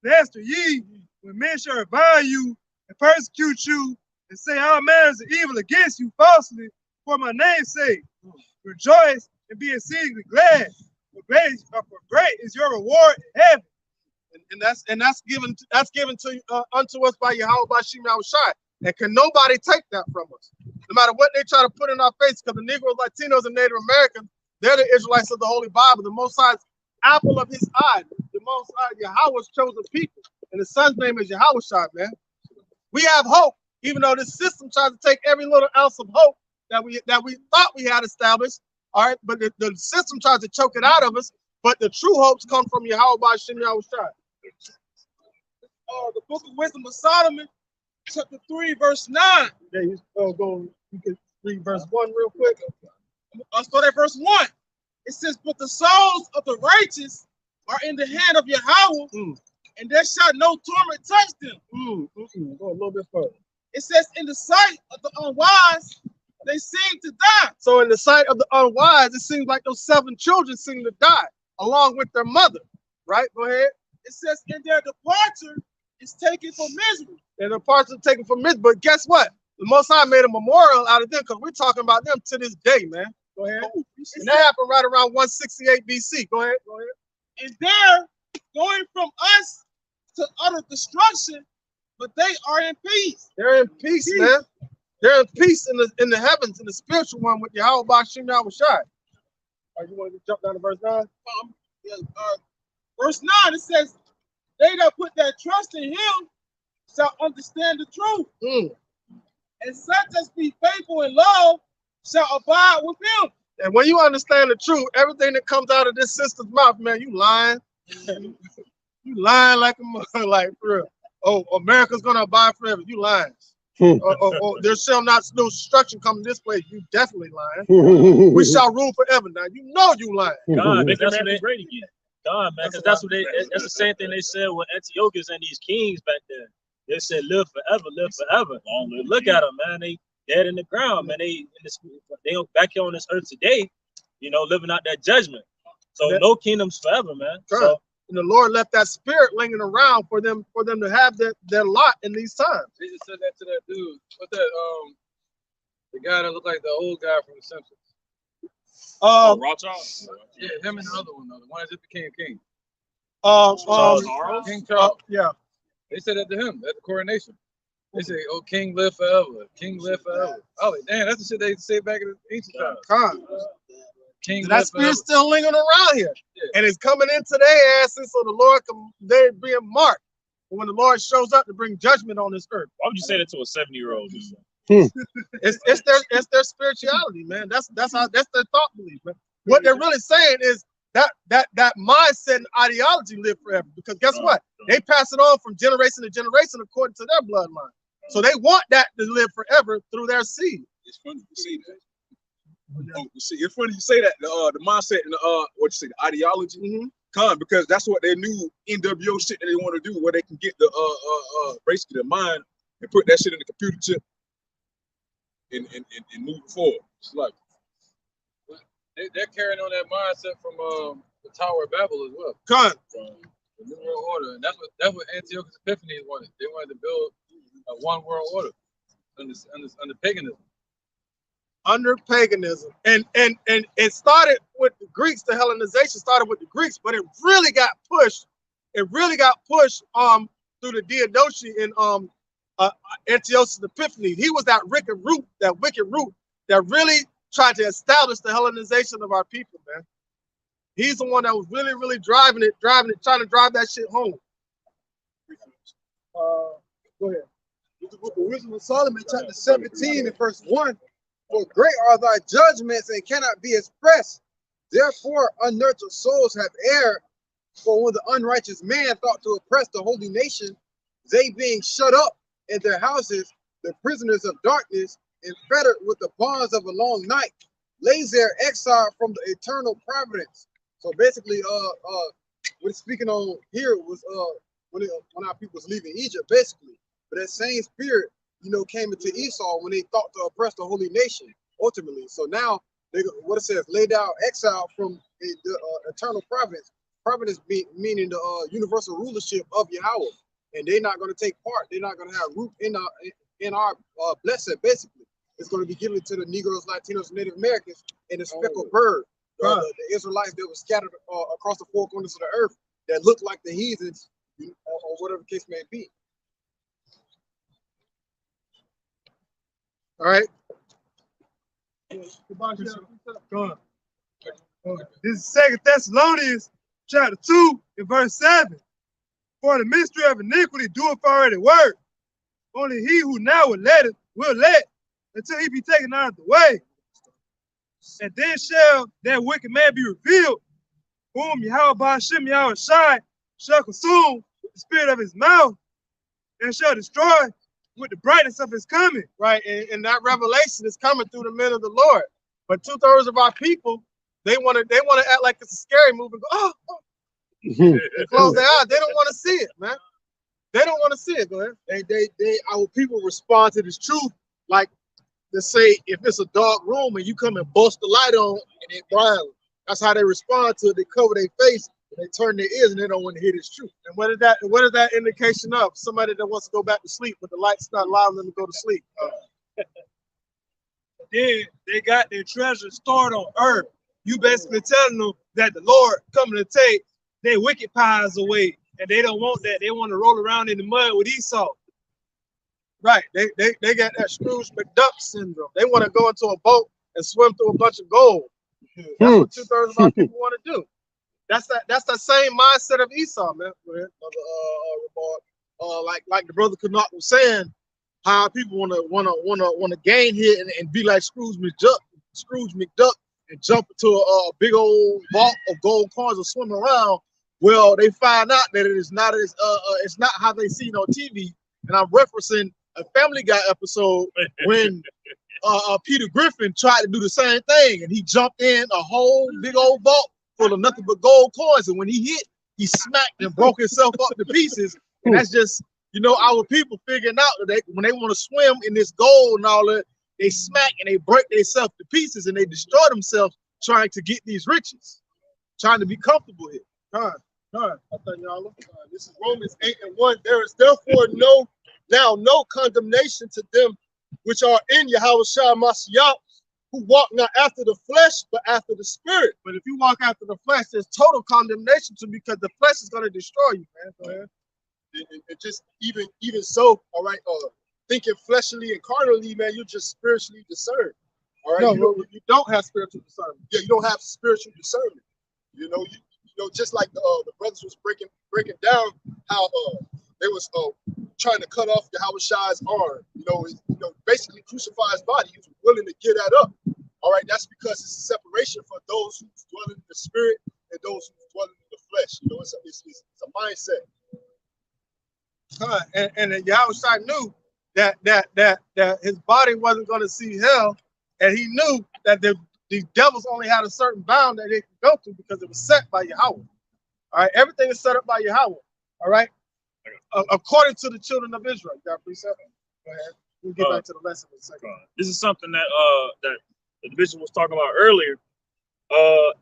Blessed are ye when men shall revile you and persecute you and say all manners of evil against you falsely for my name's sake. Rejoice and be exceedingly glad, for great is your reward in heaven. And that's given to unto us by Yahweh by Shem Shai. And can nobody take that from us? No matter what they try to put in our face, because the Negroes, Latinos, and Native Americans, they're the Israelites of the Holy Bible, the Most High's apple of his eye, the Most High Yahweh's chosen people. And the son's name is Yahweh Shai, man. We have hope, even though this system tries to take every little ounce of hope that we thought we had established. All right, but the system tries to choke it out of us. But the true hopes come from Yahweh by Shem Shai. The Book of Wisdom of Solomon, chapter 3, verse 9. Yeah, you can read verse 1 real quick. I'll start at verse 1. It says, but the souls of the righteous are in the hand of Yahweh, and there shall no torment touch them. Go a little bit further. It says, in the sight of the unwise, they seem to die. So in the sight of the unwise, it seems like those 7 children seem to die along with their mother. Right? Go ahead. It says, in their departure is taken from misery. And the parts are taken from misery. But guess what? The Most High made a memorial out of them because we're talking about them to this day, man. Go ahead. And that happened right around 168 BC. Go ahead. Go ahead. And they're going from us to utter destruction, but they are in peace. They're in peace, man. They're in peace in the heavens, in the spiritual one with Yahweh Bashim Yahweh Shai. All right, you want to jump down to verse 9? Verse 9, it says, they that put their trust in him shall understand the truth. And such as be faithful in love shall abide with him. And when you understand the truth, everything that comes out of this sister's mouth, man, you lying. You lying like a mother, like for real. Oh, America's gonna abide forever. You lying. There shall not no destruction come this place. You definitely lying. We shall rule forever. Now you know you lying. God, that's what they great again. God, man, because that's the same thing they said with Antiochus and these kings back there. They said live forever, live forever. Look at them, man. They dead in the ground, man. They back here on this earth today, you know, living out that judgment. So no kingdoms forever, man. So and the Lord left that spirit lingering around for them to have their lot in these times. They just said that to that dude. What's that? The guy that looked like the old guy from The Simpsons. Rothschild? Yeah, him and the other one, though, the one that just became king. Charles? King Charles. Yeah. They said that to him at the coronation. They say, "Oh, King live forever. King live forever." Oh, damn, that's the shit they say back in the ancient times. King that spirit's still lingering around here, and it's coming into their asses, so the Lord they're being marked. But when the Lord shows up to bring judgment on this earth, why would you say that to a 70-year-old? It's their spirituality, man. That's their thought belief, man. What they're really saying is that mindset and ideology live forever. Because guess what? They pass it on from generation to generation according to their bloodline. So they want that to live forever through their seed. It's funny you say that. It's funny you say that. The mindset and what you say, the ideology, because that's what their new NWO shit that they want to do, where they can get the basically the mind and put that shit in the computer chip and move it forward. It's like they're carrying on that mindset from the Tower of Babel as well. The New World Order, and that's what Antiochus Epiphanes wanted. They wanted to build a one world order under paganism. Under paganism, and it started with the Greeks. The Hellenization started with the Greeks, but it really got pushed. It really got pushed through the Diadochi and Antiochus Epiphanes. He was that wicked root that really tried to establish the Hellenization of our people, man. He's the one that was really driving it, trying to drive that shit home. Go ahead. With the book of Wisdom of Solomon, chapter 17 and verse 1. For great are thy judgments and cannot be expressed. Therefore, unnurtured souls have erred. For when the unrighteous man thought to oppress the holy nation, they being shut up in their houses, the prisoners of darkness, and fettered with the bonds of a long night, lays their exile from the eternal providence. So basically, what it's speaking on here was when our people was leaving Egypt, basically. But that same spirit, came into Esau when they thought to oppress the holy nation, ultimately. So now, what it says, lay down exile from the eternal providence. Providence meaning the universal rulership of Yahweh. And they're not going to take part. They're not going to have root in our blessing, basically. It's going to be given to the Negroes, Latinos, and Native Americans, and the speckled bird. The Israelites that were scattered across the four corners of the earth that looked like the heathens, or whatever the case may be. All right. This is 2 Thessalonians chapter 2 and verse 7. For the mystery of iniquity doeth already work. Only he who now will let until he be taken out of the way. And then shall that wicked man be revealed, whom Yahweh Ba'ashem Yahweh Shai shall consume with the spirit of his mouth, and shall destroy with the brightness of his coming. Right, and that revelation is coming through the men of the Lord. But 2/3 of our people, they want to act like it's a scary movie. Go, and close their eyes. They don't want to see it, man. They don't want to see it. Go ahead. Our people respond to this truth like, let's say, if it's a dark room and you come and bust the light on and it bright. That's how they respond to it. They cover their face and they turn their ears and they don't want to hear this truth. And what is that indication of? Somebody that wants to go back to sleep, but the light's not allowing them to go to sleep. Then they got their treasure stored on earth. You basically telling them that the Lord coming to take their wicked pies away, and they don't want that. They want to roll around in the mud with Esau. Right. They got that Scrooge McDuck syndrome. They want to go into a boat and swim through a bunch of gold. That's what 2/3 of our people want to do. That's the same mindset of Esau, man. Like the brother Canuck was saying, how people want to gain here and be like Scrooge McDuck and jump into a big old vault of gold coins and swim around. Well, they find out that it's not how they see it on TV. And I'm referencing a Family Guy episode when Peter Griffin tried to do the same thing, and he jumped in a whole big old vault full of nothing but gold coins. And when he hit, he smacked and broke himself up to pieces. And that's just, our people figuring out that when they want to swim in this gold and all that, they smack and they break themselves to pieces and they destroy themselves trying to get these riches, trying to be comfortable here. This is Romans 8:1. There is therefore no condemnation to them which are in Yahweh Shai Mashiach, who walk not after the flesh, but after the spirit. But if you walk after the flesh, there's total condemnation to, because the flesh is going to destroy you, man. Go ahead. And just even so, all right, thinking fleshly and carnally, man, you're just spiritually discerned. All right, no, you don't have spiritual discernment. Yeah, you don't have spiritual discernment. Just like the brothers was breaking down how they was trying to cut off Yahweh Shai's arm. Basically crucify his body. He was willing to give that up. All right, that's because it's a separation for those who dwell in the spirit and those who dwell in the flesh. It's a mindset. And Yahweh Shai knew that his body wasn't going to see hell, and he knew that the devils only had a certain bound that they could go to because it was set by Yahweh. All right, everything is set up by Yahweh. All right, according to the children of Israel. You got a precept? Go ahead. We'll get back to the lesson in a second. This is something that the bishop was talking about earlier.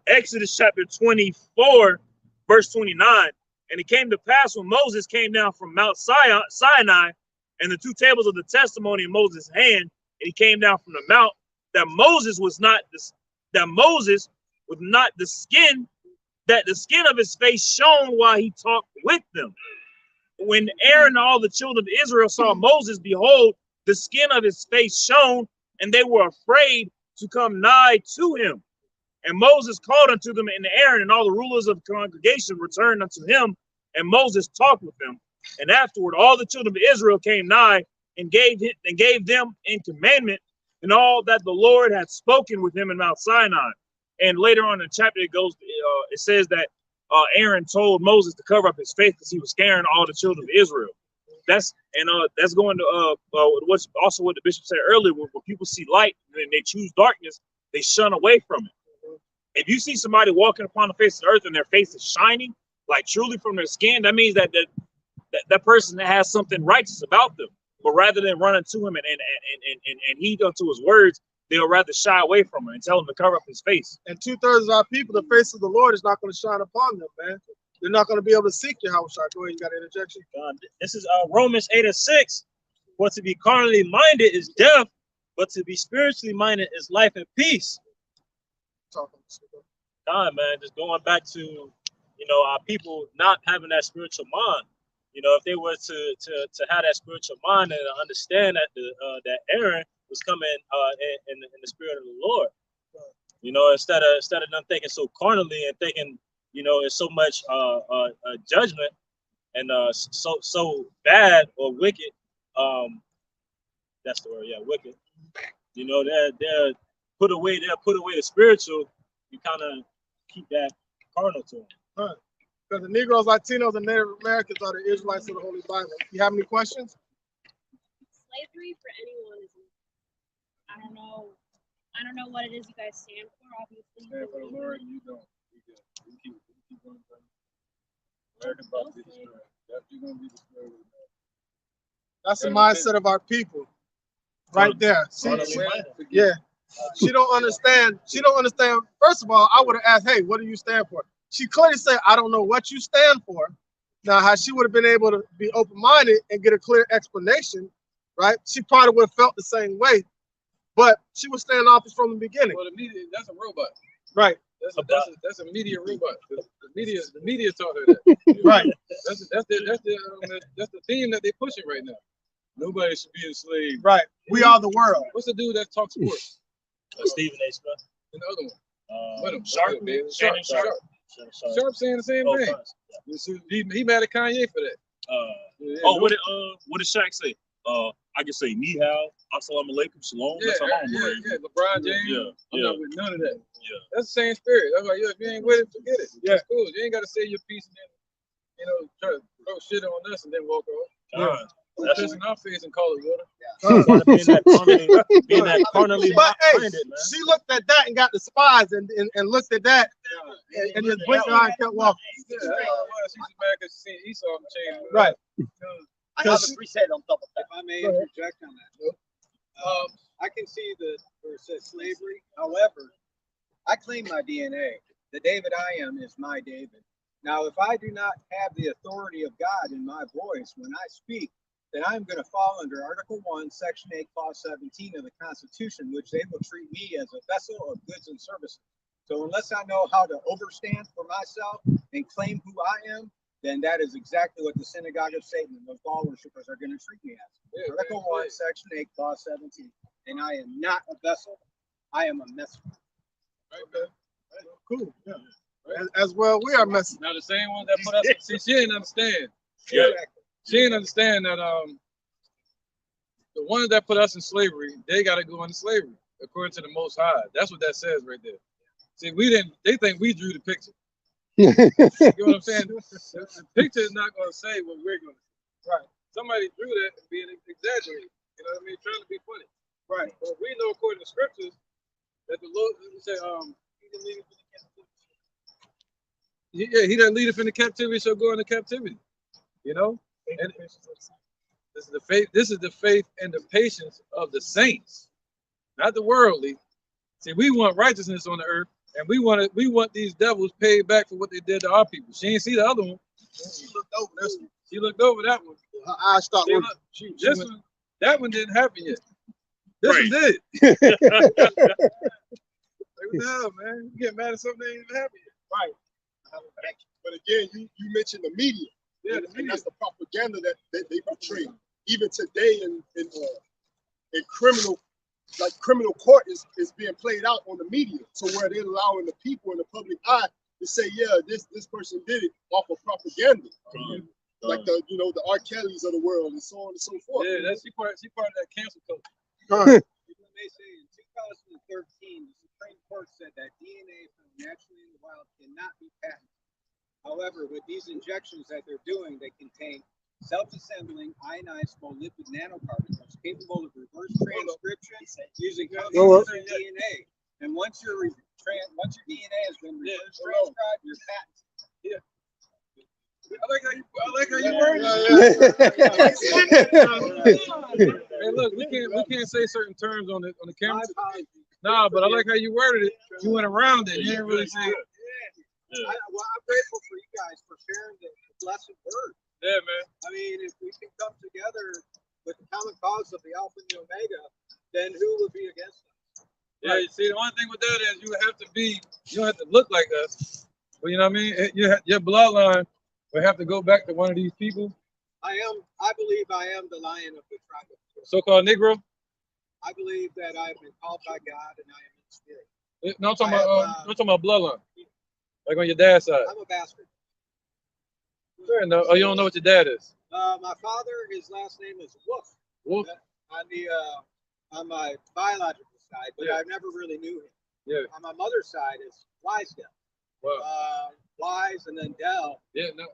Exodus chapter 24, verse 29, and And it came to pass when Moses came down from Mount Sinai, and the 2 tables of the testimony in Moses' hand, and he came down from the mount, that Moses was not the skin, that the skin of his face shone while he talked with them. When Aaron and all the children of Israel saw Moses, behold, the skin of his face shone, and they were afraid to come nigh to him. And Moses called unto them, and Aaron and all the rulers of the congregation returned unto him, and Moses talked with them. And afterward, all the children of Israel came nigh and gave them in commandment and all that the Lord had spoken with him in Mount Sinai. And later on in the chapter, it says that Aaron told Moses to cover up his face because he was scaring all the children of Israel. That's going to what's also what the bishop said earlier. When people see light and they choose darkness, they shun away from it. If you see somebody walking upon the face of the earth and their face is shining, like truly from their skin, that means that person has something righteous about them. But rather than running to him and heed unto his words, they'll rather shy away from him and tell him to cover up his face. And 2/3 of our people, the face of the Lord is not going to shine upon them, man. They're not going to be able to seek Yahweh. Go ahead, you got an interjection? This is Romans 8:6. For to be carnally minded is death, but to be spiritually minded is life and peace. God, man, just going back to, our people not having that spiritual mind. If they were to have that spiritual mind and understand that that Aaron was coming in the spirit of the Lord, instead of them thinking so carnally and thinking, it's so much judgment and so bad or wicked. That's the word, yeah, wicked. They'll put away the spiritual. You kind of keep that carnal to them. Right. Because the Negroes, Latinos, and Native Americans are the Israelites of the Holy Bible. You have any questions? Slavery for anyone is, I don't know what it is you guys stand for, obviously. Stand for the Lord, and you don't. You keep on American about to be destroyed. Definitely going to be destroyed. That's the mindset of our people, right there. Yeah. She don't understand. She don't understand. First of all, I would have asked, hey, what do you stand for? She clearly said, I don't know what you stand for. Now, how she would have been able to be open-minded and get a clear explanation, right? She probably would have felt the same way, but she was standoffish from the beginning. Well, the media, that's a robot. Right. That's a media robot. The media taught her that. Right. That's the theme that they're pushing right now. Nobody should be enslaved. Right. We are the world. What's the dude that talks sports? Stephen A. Smith. And the other one. Sharp. Sharp saying the same thing. He mad at Kanye for that. What did Shaq say? I can say ni hao, assalamu alaikum, shalom. Yeah, that's how I'm yeah. LeBron James. I'm not with none of that. Yeah. That's the same spirit. That's like, if you ain't with it, forget it. Yeah. That's cool. You ain't got to say your piece and then, try to throw shit on us and then walk off. That's just in our face and call it water. Being that carnally but hey, minded, man. she looked at that and got the spies and looked at that and just blinked her eye and kept walking. Yeah, she's mad because she seen Esau change. Right. I have a preset on top of that. If I may interject on that. I can see where it says slavery. However, I claim my DNA. The David I am is my David. Now, if I do not have the authority of God in my voice when I speak, then I'm going to fall under Article 1, Section 8, Clause 17 of the Constitution, which they will treat me as a vessel of goods and services. So unless I know how to overstand for myself and claim who I am, then that is exactly what the synagogue of Satan and those ball worshippers are going to treat me as. Article 1, Section 8, Clause 17. And I am not a vessel. I am a messenger. Okay. Cool. Yeah. As well, we are messing. Now the same one that put us. See, she didn't understand. Yeah. She didn't understand that the ones that put us in slavery, they got to go into slavery according to the Most High. That's what that says right there. See, we didn't. They think we drew the picture. You know what I'm saying? The picture is not going to say what we're going to say. Right. Somebody drew that and being exaggerated. You know what I mean? Trying to be funny. Right. But we know according to scriptures that the Lord said, he that leadeth into captivity shall go into captivity. You know? And this is the faith. This is the faith and the patience of the saints, not the worldly. See, we want righteousness on the earth, and we want these devils paid back for what they did to our people. She ain't see the other one. She looked over this one. She looked over that one. Her eyes stopped See, working. look, this one, that one didn't happen yet. This one did. Like, what the hell, man? You get mad at something that ain't even happened yet. Right. But again, you mentioned the media. Yeah, and that's the propaganda that they portray. Even today in criminal court is being played out on the media. So where they're allowing the people in the public eye to say, yeah, this person did it off of propaganda. Like the R. Kellys of the world and so on and so forth. Yeah, she part of that cancel culture. They say in 2013, the Supreme Court said that DNA found naturally in the wild cannot be patented. However, with these injections that they're doing, they contain self-assembling ionized small lipid nanoparticles capable of reverse transcription using DNA. And once your DNA has been reverse transcribed, you're patented. Yeah. I like how you worded it. Hey, look, we can't say certain terms on the camera. Nah, but I like how you worded it. You went around it. You didn't really say it. I'm grateful for you guys for sharing the blessed word. Yeah, man. I mean, if we can come together with the common cause of the Alpha and the Omega, then who would be against us? Yeah, you see, the only thing with that is you don't have to look like us. But you know what I mean? Your bloodline will have to go back to one of these people. I believe I am the lion of the tribe of Judah. So-called Negro? I believe that I've been called by God and I am in spirit. No, I'm talking about bloodline. Like on your dad's side. I'm a bastard. Fair enough. Oh, you don't know what your dad is? My father, his last name is Wolf. Wolf? On my biological side, but I never really knew him. Yeah. On my mother's side is Wisedell. Wow. Wise and then Dell. Yeah. No.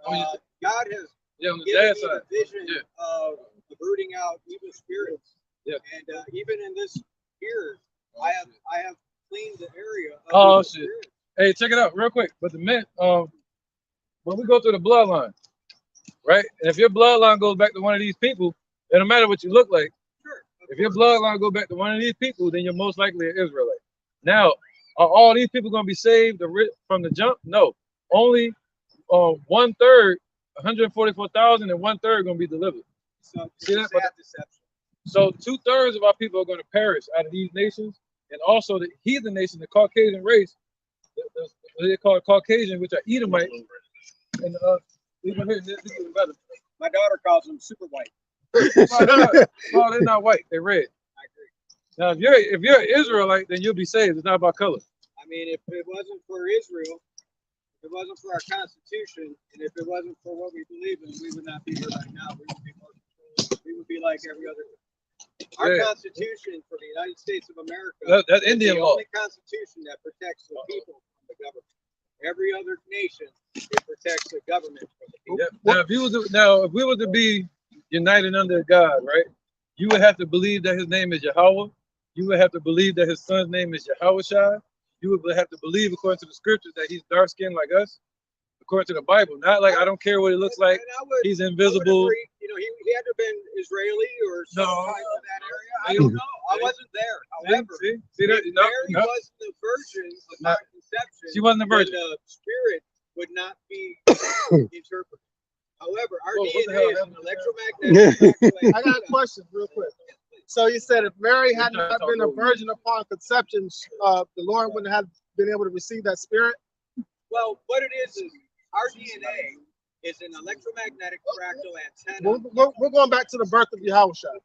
God has on the given dad's me side. the vision of rooting out evil spirits. Yeah. And even in this here, I have cleaned the area of Oh evil shit. spirits. Hey, check it out real quick. But the men, when we go through the bloodline, right? And if your bloodline goes back to one of these people, it don't matter what you look like. Sure. If your bloodline go back to one of these people, then you're most likely an Israelite. Now, are all these people going to be saved from the jump? No. Only 1/3, 144,000, and 1/3 going to be delivered. So, see that? Deception. So 2/3 of our people are going to perish out of these nations, and also the heathen nation, the Caucasian race. They call it Caucasian, which are Edomite. And even here, this is better. My daughter calls them super white. No, they're not white. They're red. I agree. Now, if you're an Israelite, then you'll be saved. It's not about color. I mean, if it wasn't for Israel, if it wasn't for our Constitution, and if it wasn't for what we believe in, we would not be here right now. We would be like every other. Our Constitution for the United States of America that's Indian the law. only Constitution that protects the people from the government. Every other nation, it protects the government from the people. Yeah. If we were to be united under God, right? You would have to believe that His name is Yahweh. You would have to believe that His Son's name is Yahushua. You would have to believe, according to the scriptures, that He's dark skinned like us. According to the Bible, not like I don't care what He looks like. He's invisible. You know, he had to have been Israeli or some type of that area. I don't know. I wasn't there. However, see that? if Mary wasn't the virgin of my conception, she wasn't the virgin. then the spirit would not be interpreted. However, our DNA is an electromagnetic. I got a question real quick. So you said if Mary had not been a virgin upon conception, the Lord wouldn't have been able to receive that spirit? Well, what it is our DNA is an electromagnetic fractal antenna. We're going back to the birth of Yahushua.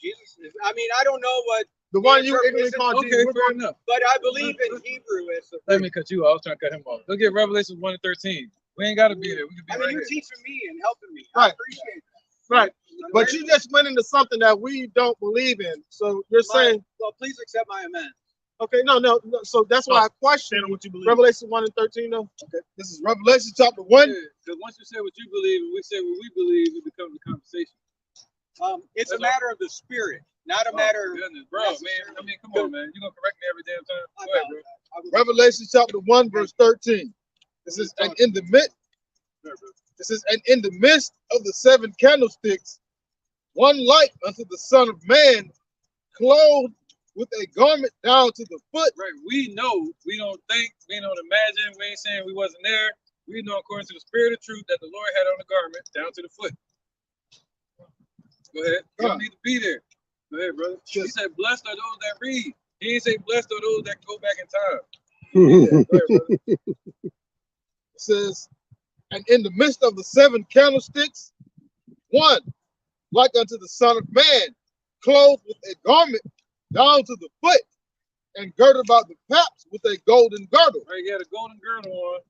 Jesus is, I mean, I don't know what the one you ignorantly called okay, Jesus. fair enough. But I believe in Hebrew as the. Let me cut you off. I was trying to cut him off. Look at Revelation 1:13. We ain't got to be there. We can be I mean, right you're here. teaching me and helping me. Right. I appreciate that. Right. But you just went into something that we don't believe in. So you're saying. Well, please accept my amendment. Okay, no. So that's why I question what you believe. Revelation 1:13, though. Okay. This is Revelation chapter 1. Because once you say what you believe and we say what we believe, it becomes a conversation. It's a matter of the spirit, not a matter of. Goodness, bro, man. I mean, come on, man. You're going to correct me every damn time. Go ahead, bro. Revelation chapter 1, verse 13. This is and in the midst of the 7 candlesticks, one light unto the Son of Man, clothed with a garment down to the foot. Right. We know. We don't think. We don't imagine. We ain't saying we wasn't there. We know according to the spirit of truth that the Lord had on the garment down to the foot. Go ahead. You don't need to be there. Go ahead, brother. He said, blessed are those that read. He didn't say blessed are those that go back in time. Yeah, go ahead, brother. It says, and in the midst of the 7 candlesticks, one like unto the Son of Man, clothed with a garment down to the foot, and girded about the paps with a golden girdle. Right, he had a golden girdle on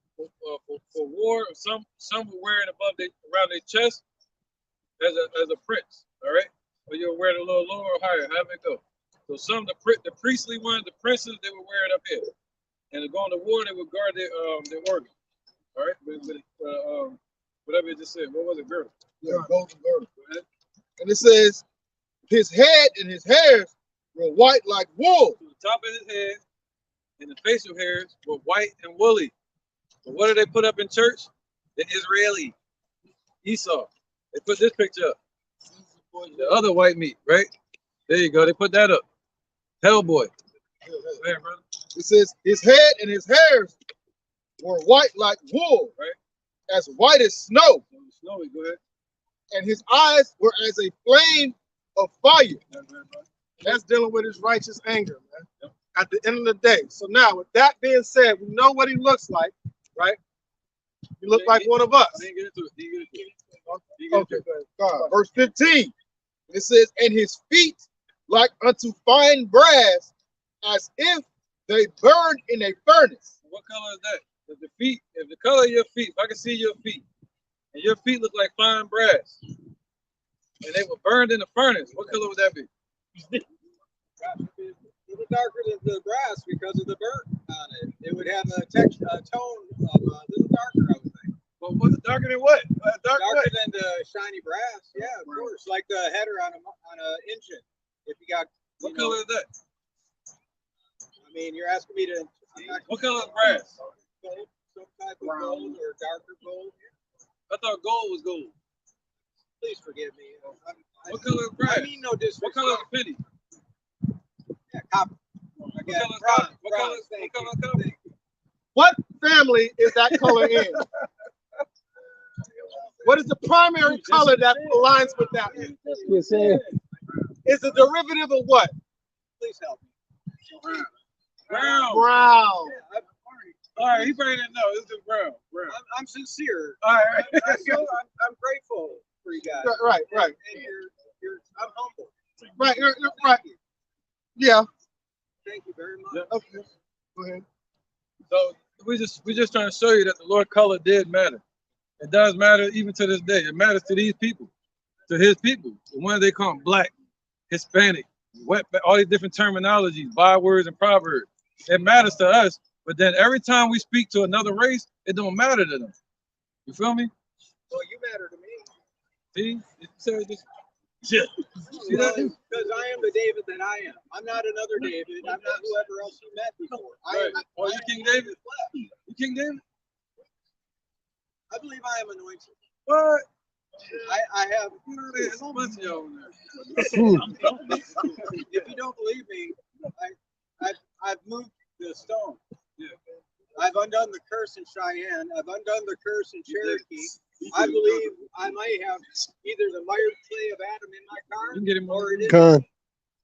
for war. Some were wearing around their chest as a prince. All right, or you'll wear it a little lower or higher. Have it go. So some the priestly ones, the princes, they would wear it up here, and to go on to war, they would guard their organs. All right, with whatever it just said. What was it, girdle? Yeah, golden girdle. And it says, his head and his hairs were white like wool. So the top of his head and the facial hairs were white and woolly. But what do they put up in church? The Israeli, Esau. They put this picture up. The other white meat, right? There you go. They put that up. Hellboy. There, brother. It says his head and his hairs were white like wool, right? As white as snow. Snowy, go ahead. And his eyes were as a flame of fire. That's dealing with his righteous anger, man. Yep. At the end of the day. So now, with that being said, we know what he looks like, right? He looked like one of us. Okay, God. Verse 15. It says, and his feet like unto fine brass, as if they burned in a furnace. What color is that? If the color of your feet, if I can see your feet, and your feet look like fine brass, and they were burned in a furnace, what color would that be? A little darker than the brass because of the burn on it. It would have a texture, a tone of a little darker, I would think. Well, what's darker than what? Darker than the shiny brass. Yeah, of course. Like the header on a engine. If you got. What color is that? I mean, you're asking me to. What color is brass? Gold, some type of gold or darker gold. I thought gold was gold. Please forgive me. What color is brass? I mean no disrespect. What color is a penny? Yeah, copper. Again, what color is copper? What family is that color in? What is the primary color that aligns with that? It's a derivative of what? Please help me. Brown. Brown. All right, he probably didn't know. It's just brown. I'm sincere. All right. I'm grateful for you guys. Right. And I'm humble. Right. Right. Yeah. Thank you very much. Okay. Go ahead. So we're just trying to show you that the Lord color did matter. It does matter even to this day. It matters to these people, to his people. The ones they call them black, Hispanic, all these different terminologies, bywords and proverbs. It matters to us, but then every time we speak to another race, it don't matter to them. You feel me? Well, you matter to me. See? You said this. Because I am the David that I am. I'm not another David. I'm not whoever else you met before. Right. Oh, you King David? You King David? I believe I am anointed. What? I have. There's a bunch of y'all in there. If you don't believe me, I've moved the stone. Yeah. I've undone the curse in Cheyenne. I've undone the curse in Cherokee. I believe I might have either the mired clay of Adam in my car, or it is.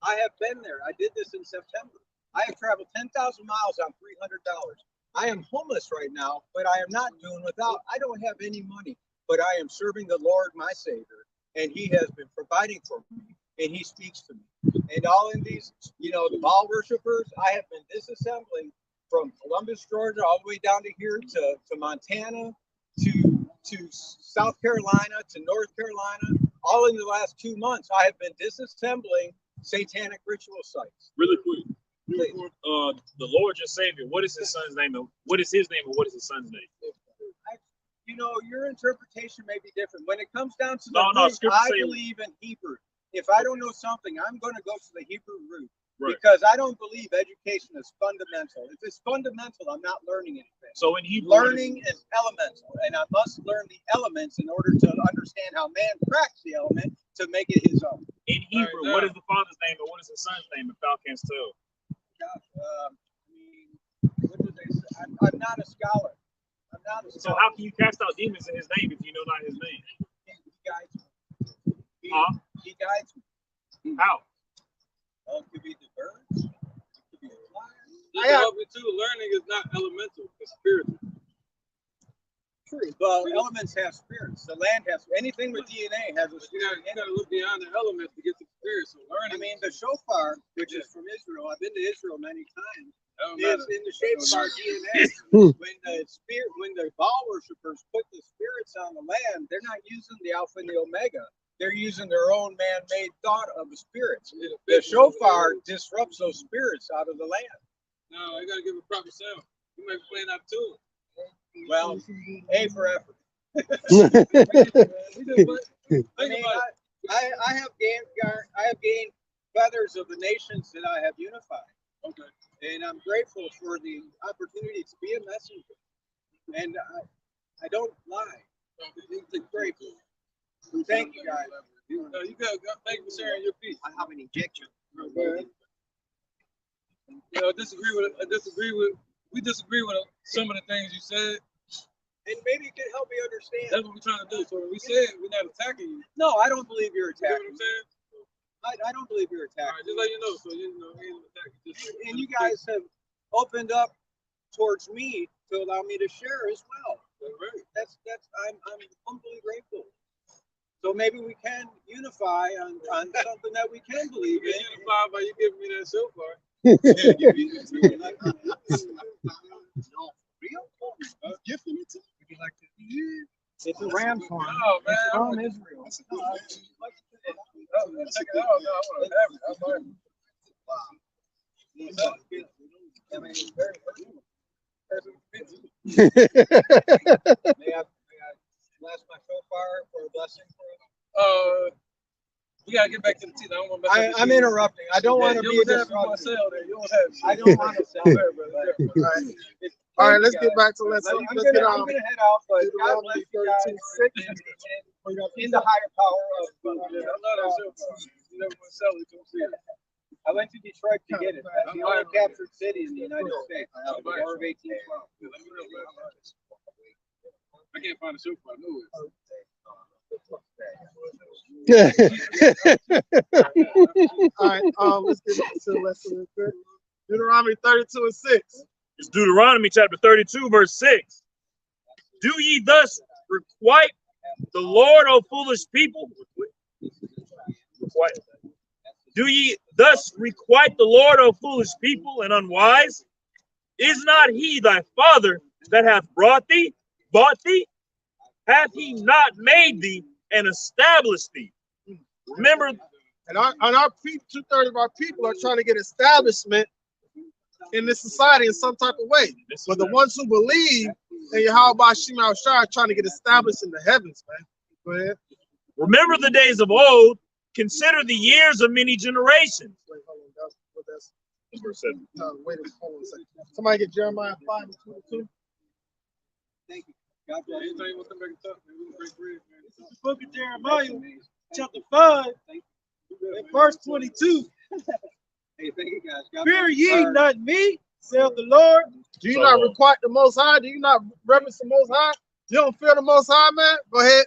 I have been there. I did this in September. I have traveled 10,000 miles on $300. I am homeless right now, but I am not doing without. I don't have any money, but I am serving the Lord, my Savior, and He has been providing for me, and He speaks to me. And all in these, the Baal worshipers, I have been disassembling from Columbus, Georgia, all the way down to here to Montana, to South Carolina, to North Carolina. All in the last 2 months, I have been disassembling satanic ritual sites. Really quick. The Lord your Savior, what is his son's name? And what is his name and what is his son's name? Your interpretation may be different. When it comes down to I believe in Hebrew. If I don't know something, I'm going to go to the Hebrew root. Right. Because I don't believe education is fundamental. If it's fundamental, I'm not learning anything. So in Hebrew, learning is elemental, and I must learn the elements in order to understand how man cracks the element to make it his own. In Hebrew, what is the father's name and what is his son's name? If thou canst tell. What do they say? I'm not a scholar. I'm not a So how can you cast out demons in his name if you know not his name? He guides me. How? It could be the birds. It could be the flies. Just to help you too, learning is not elemental, it's spiritual. True. Well, elements have spirits. The land has anything with DNA has a spirit. You gotta look beyond the elements to get the spirit. So learning. I mean, the shofar, which is from Israel, I've been to Israel many times, is matter. in the shape of our DNA. When the Baal worshippers put the spirits on the land, they're not using the Alpha and the Omega. They're using their own man-made thought of the spirits. The shofar disrupts those spirits out of the land. No, I gotta give it proper sound. You might be playing out too. Well, A for effort. I mean, I have gained feathers of the nations that I have unified. Okay. And I'm grateful for the opportunity to be a messenger. And I don't lie. I'm grateful. Thank you, guys. You got thank you for sharing your piece. I have an injection. You know, we disagree with some of the things you said. And maybe you can help me understand. That's what we're trying to do. So when we say it, we're not attacking you. No, I don't believe you're You know attacking. what I'm saying? I don't believe you're All right, attacking. just let you know. So you know, we ain't attacking. Just And you guys have opened up towards me to allow me to share as well. right. That's I'm humbly grateful. So maybe we can unify on something that we can believe You in. can unify by you giving me that so far. Gifting it to you. Would you like to? It's a ram's horn. Oh man, It's from Israel. check it out. No, I want to have it. I might. I mean, it's very May I bless my shofar for a blessing for We gotta get back to the teeth. I don't want to. I'm interrupting. I don't want to be a disruptor. I don't want to sell there. All right, let's get back to let's I'm get gonna on. head out, but God bless you guys. 32:6. In the higher power of I went to Detroit to get it. That's the only captured city in the United States. The War of 1812. I can't find a shoe for I knew All right, let's get back to the lesson real quick. Deuteronomy 32:6. It's Deuteronomy chapter 32, verse 6. Do ye thus requite the Lord, O foolish people? Do ye thus requite the Lord, O foolish people, and unwise? Is not he thy father that hath bought thee? Hath he not made thee and established thee? Remember, And our people, 2/3 of our people are trying to get establishment in this society in some type of way. But the ones who believe in Yahweh Shema Shai are trying to get established in the heavens, man. Go ahead. remember the days of old, consider the years of many generations. Wait, hold on. That's Verse 7. wait, hold on a second. Somebody get Jeremiah 5:22. Thank you. God bless you. Anytime you want to come back and talk, man, we can break bread, man. This is the book of Jeremiah, chapter 5, and verse 22. Hey, thank you guys. God Fear bless ye you. not me, saith the Lord. Do you not requite the Most High? Do you not reverence the Most High? You don't fear the Most High, man? Go ahead.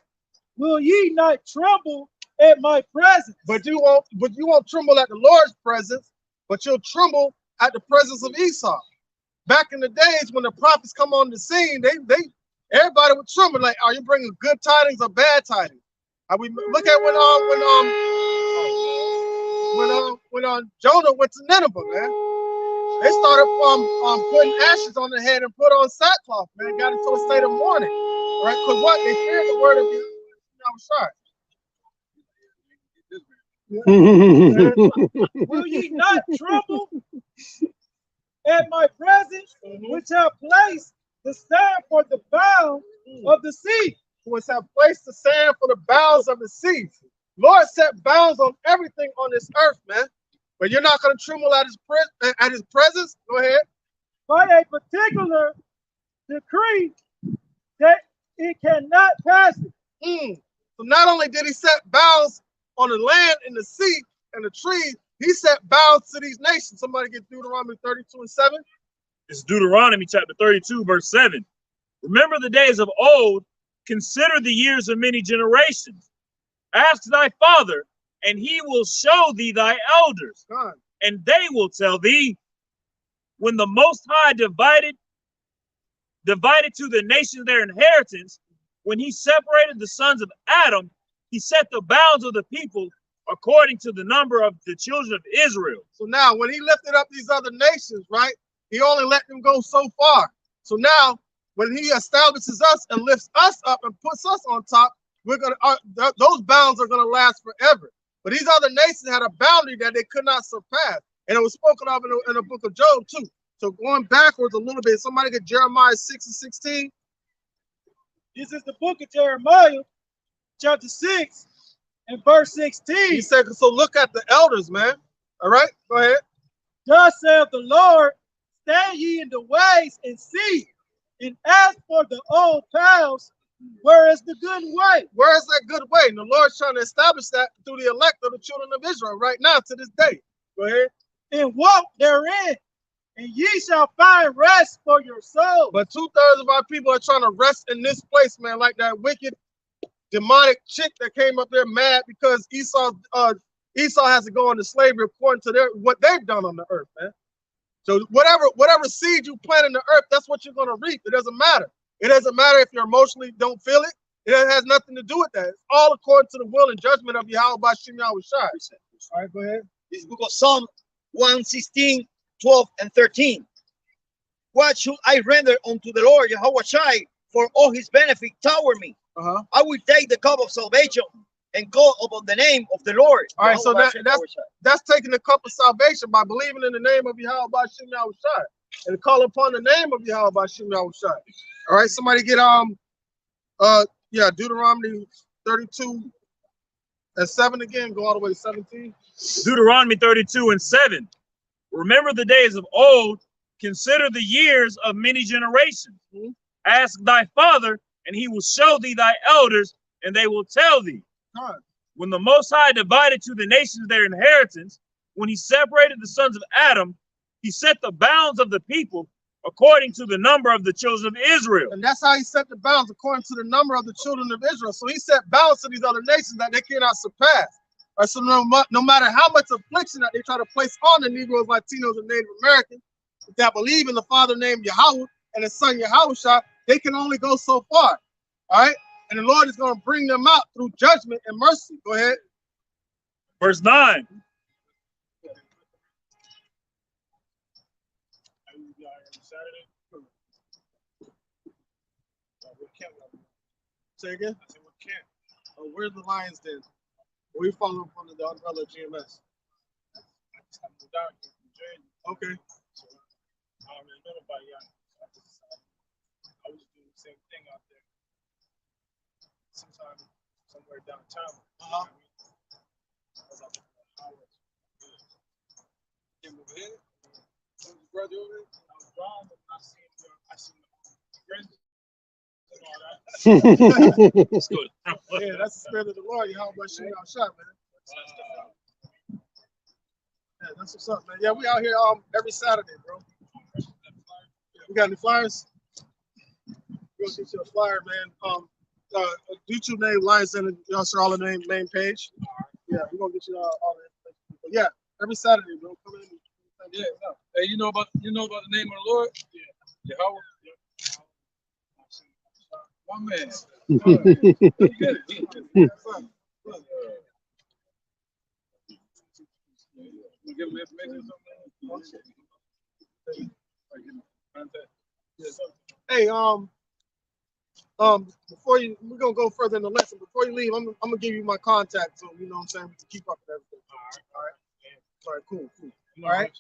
Will ye not tremble at my presence? But you won't tremble at the Lord's presence, but you'll tremble at the presence of Esau. Back in the days when the prophets come on the scene, everybody would tremble. Like, are you bringing good tidings or bad tidings? We look at when Jonah went to Nineveh, man. They started putting ashes on their head and put on sackcloth, man. Got into a state of mourning, right? Because what? They feared the word of Will ye not tremble at my presence, which have placed the sand for the bound of the sea? Which have placed the sand for the bounds of the sea. Lord set bounds on everything on this earth, man. But you're not going to tremble at his presence? Go ahead. By a particular decree that it cannot pass it. So not only did he set bounds on the land and the sea and the trees, he set bounds to these nations. Somebody get Deuteronomy 32:7. It's Deuteronomy chapter 32, verse 7. Remember the days of old, consider the years of many generations. Ask thy father, and he will show thee thy elders, and they will tell thee, when the Most High divided to the nations their inheritance, when he separated the sons of Adam, he set the bounds of the people according to the number of the children of Israel. So now when he lifted up these other nations, right, he only let them go so far. So now when he establishes us and lifts us up and puts us on top, we're gonna those bounds are gonna last forever. But these other nations had a boundary that they could not surpass, and it was spoken of in the book of Job too. So going backwards a little bit, somebody get Jeremiah 6:16. This is the book of Jeremiah, chapter 6 and verse 16. He said, so look at the elders, man. All right, go ahead. Thus saith the Lord, stand ye in the ways and see, and ask for the old paths, where is the good way? Where is that good way? And the Lord's trying to establish that through the elect of the children of Israel right now to this day. Go ahead. And walk therein, and ye shall find rest for your soul. But 2/3 of our people are trying to rest in this place, man, like that wicked demonic chick that came up there mad because Esau has to go into slavery according to what they've done on the earth, man. So whatever seed you plant in the earth, that's what you're gonna reap. It doesn't matter. It doesn't matter if you emotionally don't feel it. It has nothing to do with that. It's all according to the will and judgment of Yahweh Bashim Yahushai. All right, go ahead. This book of Psalm 116, 12, and 13. What should I render unto the Lord Yahweh Shai for all his benefit toward me? I will take the cup of salvation and call upon the name of the Lord. All right, so that's taking the cup of salvation by believing in the name of Yahweh Bashim Yahushai and call upon the name of Yahweh Bashim Yahushai. All right, somebody get Deuteronomy 32:7 again. Go all the way to 17. Deuteronomy 32:7. Remember the days of old, consider the years of many generations. Ask thy father, and he will show thee thy elders, and they will tell thee. When the Most High divided to the nations their inheritance, when he separated the sons of Adam, he set the bounds of the people according to the number of the children of Israel. And that's how he set the bounds, according to the number of the children of Israel. So he set bounds to these other nations that they cannot surpass. All right, so no matter how much affliction that they try to place on the Negroes, Latinos, and Native Americans that believe in the Father named Yahweh and his son Yahushua, they can only go so far. All right? And the Lord is going to bring them out through judgment and mercy. Go ahead. Verse 9. Say again? Oh, where's the Lions Den? We follow up under the umbrella of GMS. Okay. So I don't really know nobody out there. I was doing the same thing out there. Sometime somewhere downtown. I was out there for hours. Came over here. Brother over here. I was wrong, but I seen friends. That's good. Yeah, that's the spirit of the Lord. How much you got shot, man. Yeah, that's what's up, man. Yeah, we out here every Saturday, bro. Yeah, we got any flyers? We'll get you a flyer, man. YouTube name Lions Den, y'all see all the main page. Yeah, we're gonna get you all the information. But yeah, every Saturday, bro. Come in. Yeah. Hey, you know about the name of the Lord? Yeah. Yahweh. My man. You get it. You give him information or something? Hey, before we're gonna go further in the lesson. Before you leave, I'm gonna give you my contact, so you know what I'm saying, to keep up with everything. All right, cool. All right.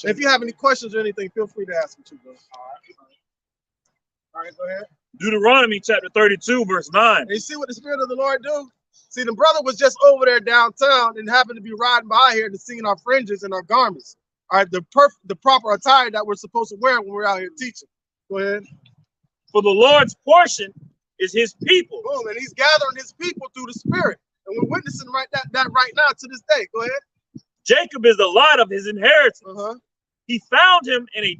If you have any questions or anything, feel free to ask me too, bro. All right, go ahead. Deuteronomy chapter 32, verse 9. And you see what the Spirit of the Lord do? See, the brother was just over there downtown and happened to be riding by here to seeing our fringes and our garments. All right, the proper attire that we're supposed to wear when we're out here teaching. Go ahead. For the Lord's portion is his people. Boom, and he's gathering his people through the Spirit. And we're witnessing that right now to this day. Go ahead. Jacob is the lot of his inheritance. He found him in a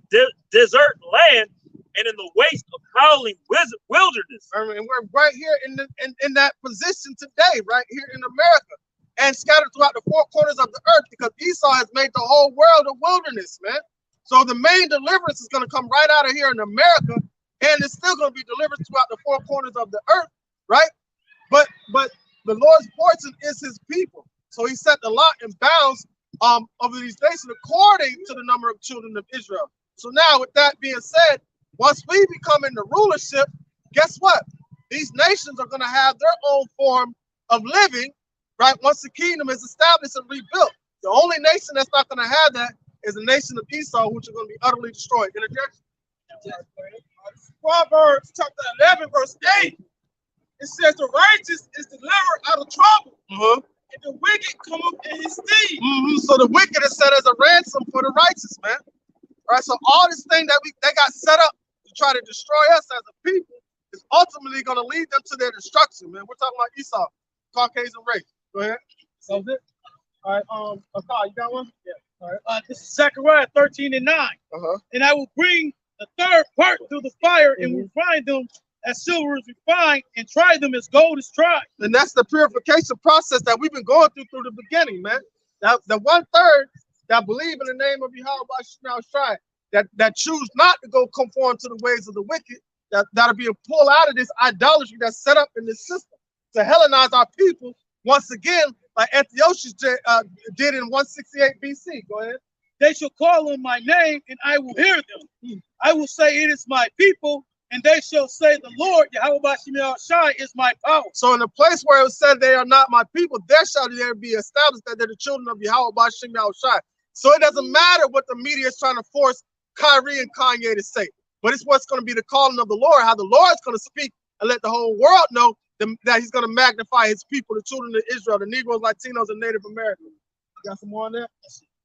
desert land and in the waste of howling wilderness. And we're right here in that position today, right here in America, and scattered throughout the four corners of the earth, because Esau has made the whole world a wilderness, man. So the main deliverance is going to come right out of here in America, and it's still going to be delivered throughout the four corners of the earth, right? But the Lord's portion is his people. So he set the lot and bounds over these nations according to the number of children of Israel. So now, with that being said, once we become in the rulership, guess what? These nations are going to have their own form of living, right? Once the kingdom is established and rebuilt. The only nation that's not going to have that is the nation of Esau, which are going to be utterly destroyed. Interjection? Proverbs chapter 11, verse 8. It says the righteous is delivered out of trouble, and the wicked come up in his stead. So the wicked is set as a ransom for the righteous, man. All right, so all this thing that they got set up to try to destroy us as a people is ultimately going to lead them to their destruction, man. We're talking about Esau, Caucasian race. Go ahead. That was it. All right, Akal, you got one? Yeah. All right. This is Zechariah 13:9. And I will bring the third part through the fire and will refine them as silver is refined and try them as gold is tried. And that's the purification process that we've been going through the beginning, man. The 1/3 that believe in the name of Yahweh that choose not to go conform to the ways of the wicked, that are being pulled out of this idolatry that's set up in this system to Hellenize our people once again, like Antiochus did in 168 BC. Go ahead. They shall call on my name, and I will hear them. I will say, it is my people, and they shall say, the Lord, Yahweh Shai, is my power. So in the place where it said they are not my people, there shall there be established that they're the children of Yahweh Shai. So it doesn't matter what the media is trying to force Kyrie and Kanye to say, but it's what's going to be the calling of the Lord, how the Lord's going to speak and let the whole world know that he's going to magnify his people, the children of Israel, the Negroes, Latinos, and Native Americans. You got some more on that?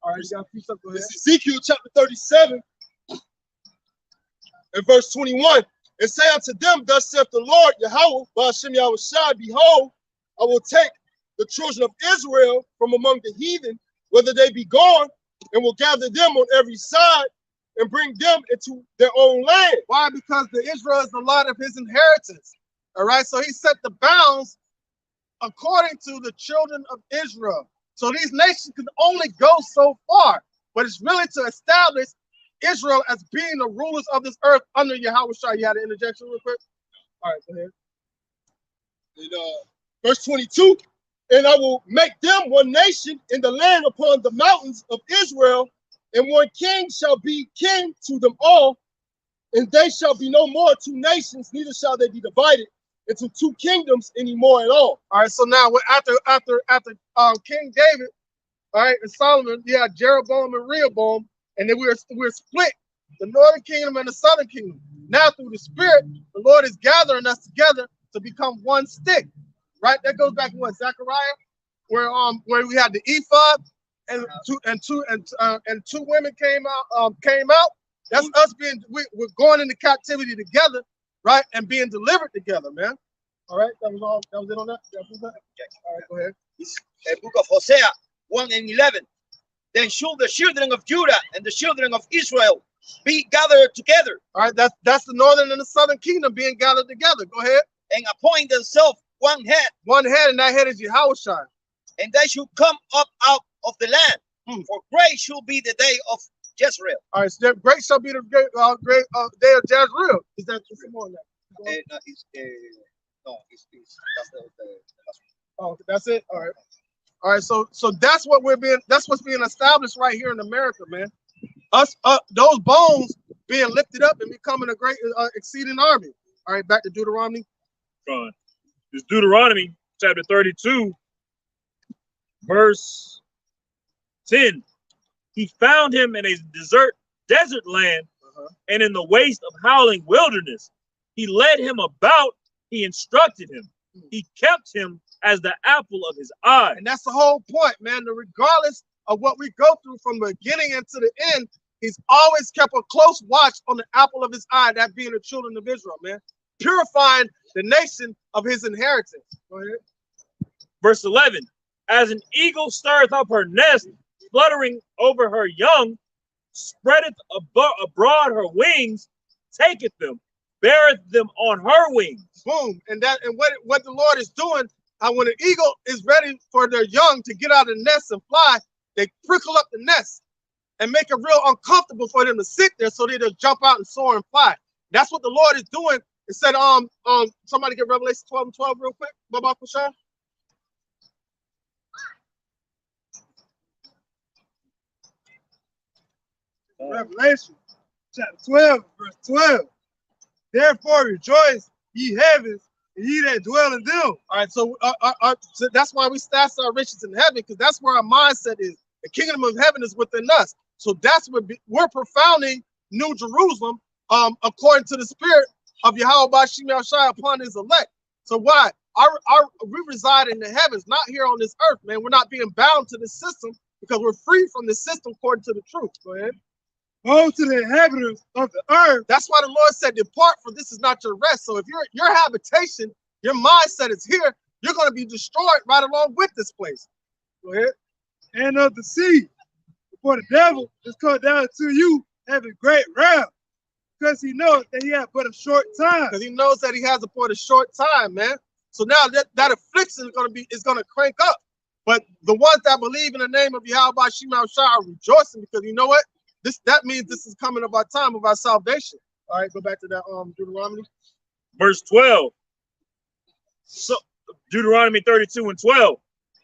All right, you got a few stuff. Go ahead. Ezekiel chapter 37 and verse 21. And say unto them, thus saith the Lord, Yahweh, Ba'ashem Yahweh Shai, behold, I will take the children of Israel from among the heathen, whether they be gone, and will gather them on every side and bring them into their own land. Why? Because the Israel is the lot of his inheritance. All right, so he set the bounds according to the children of Israel. So these nations can only go so far, but it's really to establish Israel as being the rulers of this earth under Yahweh Shai. You had an interjection real quick? All right, go ahead. In verse 22, and I will make them one nation in the land upon the mountains of Israel, and one king shall be king to them all, and they shall be no more two nations, neither shall they be divided into two kingdoms anymore at all. All right, so now after King David, all right, and Solomon, you had Jeroboam and Rehoboam, and then we're split, the northern kingdom and the southern kingdom. Now through the Spirit, the Lord is gathering us together to become one stick. Right? That goes back to what, Zechariah, where we had the ephod and two women came out. That's us we're going into captivity together, right? And being delivered together, man. All right, that was it on that. All right, go ahead. It's the book of Hosea 1:11. Then should the children of Judah and the children of Israel be gathered together. All right, that's the northern and the southern kingdom being gathered together. Go ahead. And appoint themselves one head. One head, and that head is Yahweh Shai. And they should come up out of the land. For great shall be the day of Jezreel. All right, so great shall be the great day of Jezreel. Is that some more on that? That's oh, that's it. All right. All right, so that's what's being established right here in America, man. Those bones being lifted up and becoming a great exceeding army. All right, back to Deuteronomy. Fine. It's Deuteronomy chapter 32, verse 10. He found him in a desert land and in the waste of howling wilderness. He led him about. He instructed him. He kept him as the apple of his eye. And that's the whole point, man. Regardless of what we go through from the beginning and to the end, he's always kept a close watch on the apple of his eye, that being the children of Israel, man. Purifying the nation of his inheritance. Go ahead. Verse 11. As an eagle stirreth up her nest, fluttering over her young, spreadeth abroad her wings, taketh them, beareth them on her wings. Boom. And what the Lord is doing, when an eagle is ready for their young to get out of the nest and fly, they prickle up the nest and make it real uncomfortable for them to sit there so they'll jump out and soar and fly. That's what the Lord is doing. It said, somebody get Revelation 12:12 real quick. Baba Kushar. Revelation chapter 12, verse 12. Therefore rejoice, ye heavens, and ye that dwell in them. All right, so that's why we stash our riches in heaven, because that's where our mindset is. The kingdom of heaven is within us. So that's what we're profounding New Jerusalem, according to the spirit of Yahweh Bashim Yahshai upon his elect. So why? We reside in the heavens, not here on this earth, man. We're not being bound to the system because we're free from the system according to the truth. Go ahead. Woe to the inhabitants of the earth. That's why the Lord said, depart, for this is not your rest. So if your habitation, your mindset is here, you're going to be destroyed right along with this place. Go ahead. And of the sea, for the devil is come down to you having great wrath, because he knows that he has but a short time. Because he knows that he has it for a short time, man. So now that affliction is going to crank up. But the ones that believe in the name of Yahweh Bashim Yahshai are rejoicing, because you know what? That means this is coming of our time of our salvation. All right, go back to that Deuteronomy. Verse 12. So Deuteronomy 32:12.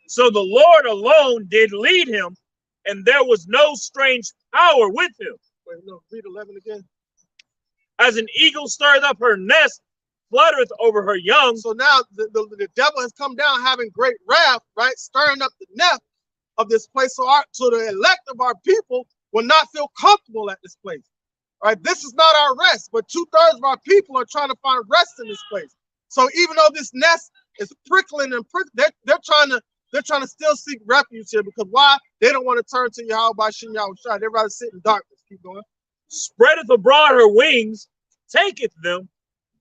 So the Lord alone did lead him, and there was no strange power with him. Wait, no, read 11 again. As an eagle stirred up her nest, fluttereth over her young. So now the devil has come down having great wrath, right? Stirring up the nest of this place. So the elect of our people will not feel comfortable at this place. All right, this is not our rest, but 2/3 of our people are trying to find rest in this place. So even though this nest is prickling and they're trying to still seek refuge here, because why? They don't want to turn to Yahweh Bashim Yahshai. They'd rather sit in darkness. Keep going. Spreadeth abroad her wings, taketh them,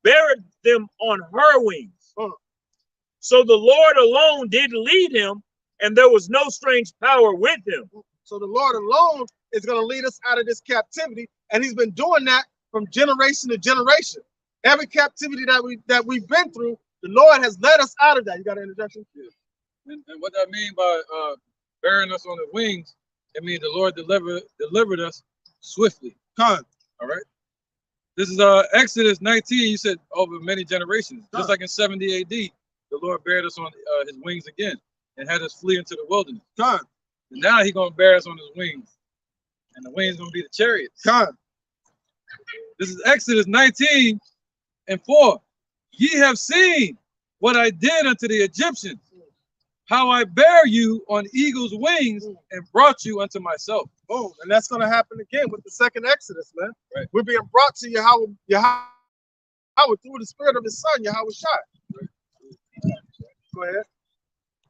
beareth them on her wings. So the Lord alone did lead him, and there was no strange power with him. So the Lord alone is going to lead us out of this captivity, and he's been doing that from generation to generation. Every captivity that we've been through, the Lord has led us out of that. You got an interjection? Yeah. And what that mean by bearing us on the wings, it means the Lord delivered us swiftly. Come. All right. This is Exodus 19. You said over many generations, just like in 70 AD, the Lord bared us on his wings again and had us flee into the wilderness. Come. And now he's gonna bear us on his wings, and the wings gonna be the chariots. Come. This is Exodus 19:4. Ye have seen what I did unto the Egyptians, how I bear you on eagle's wings and brought you unto myself. Boom. And that's going to happen again with the second Exodus, man. Right. We're being brought to Yahweh through the spirit of his son, Yahweh Shai. Right. Go ahead.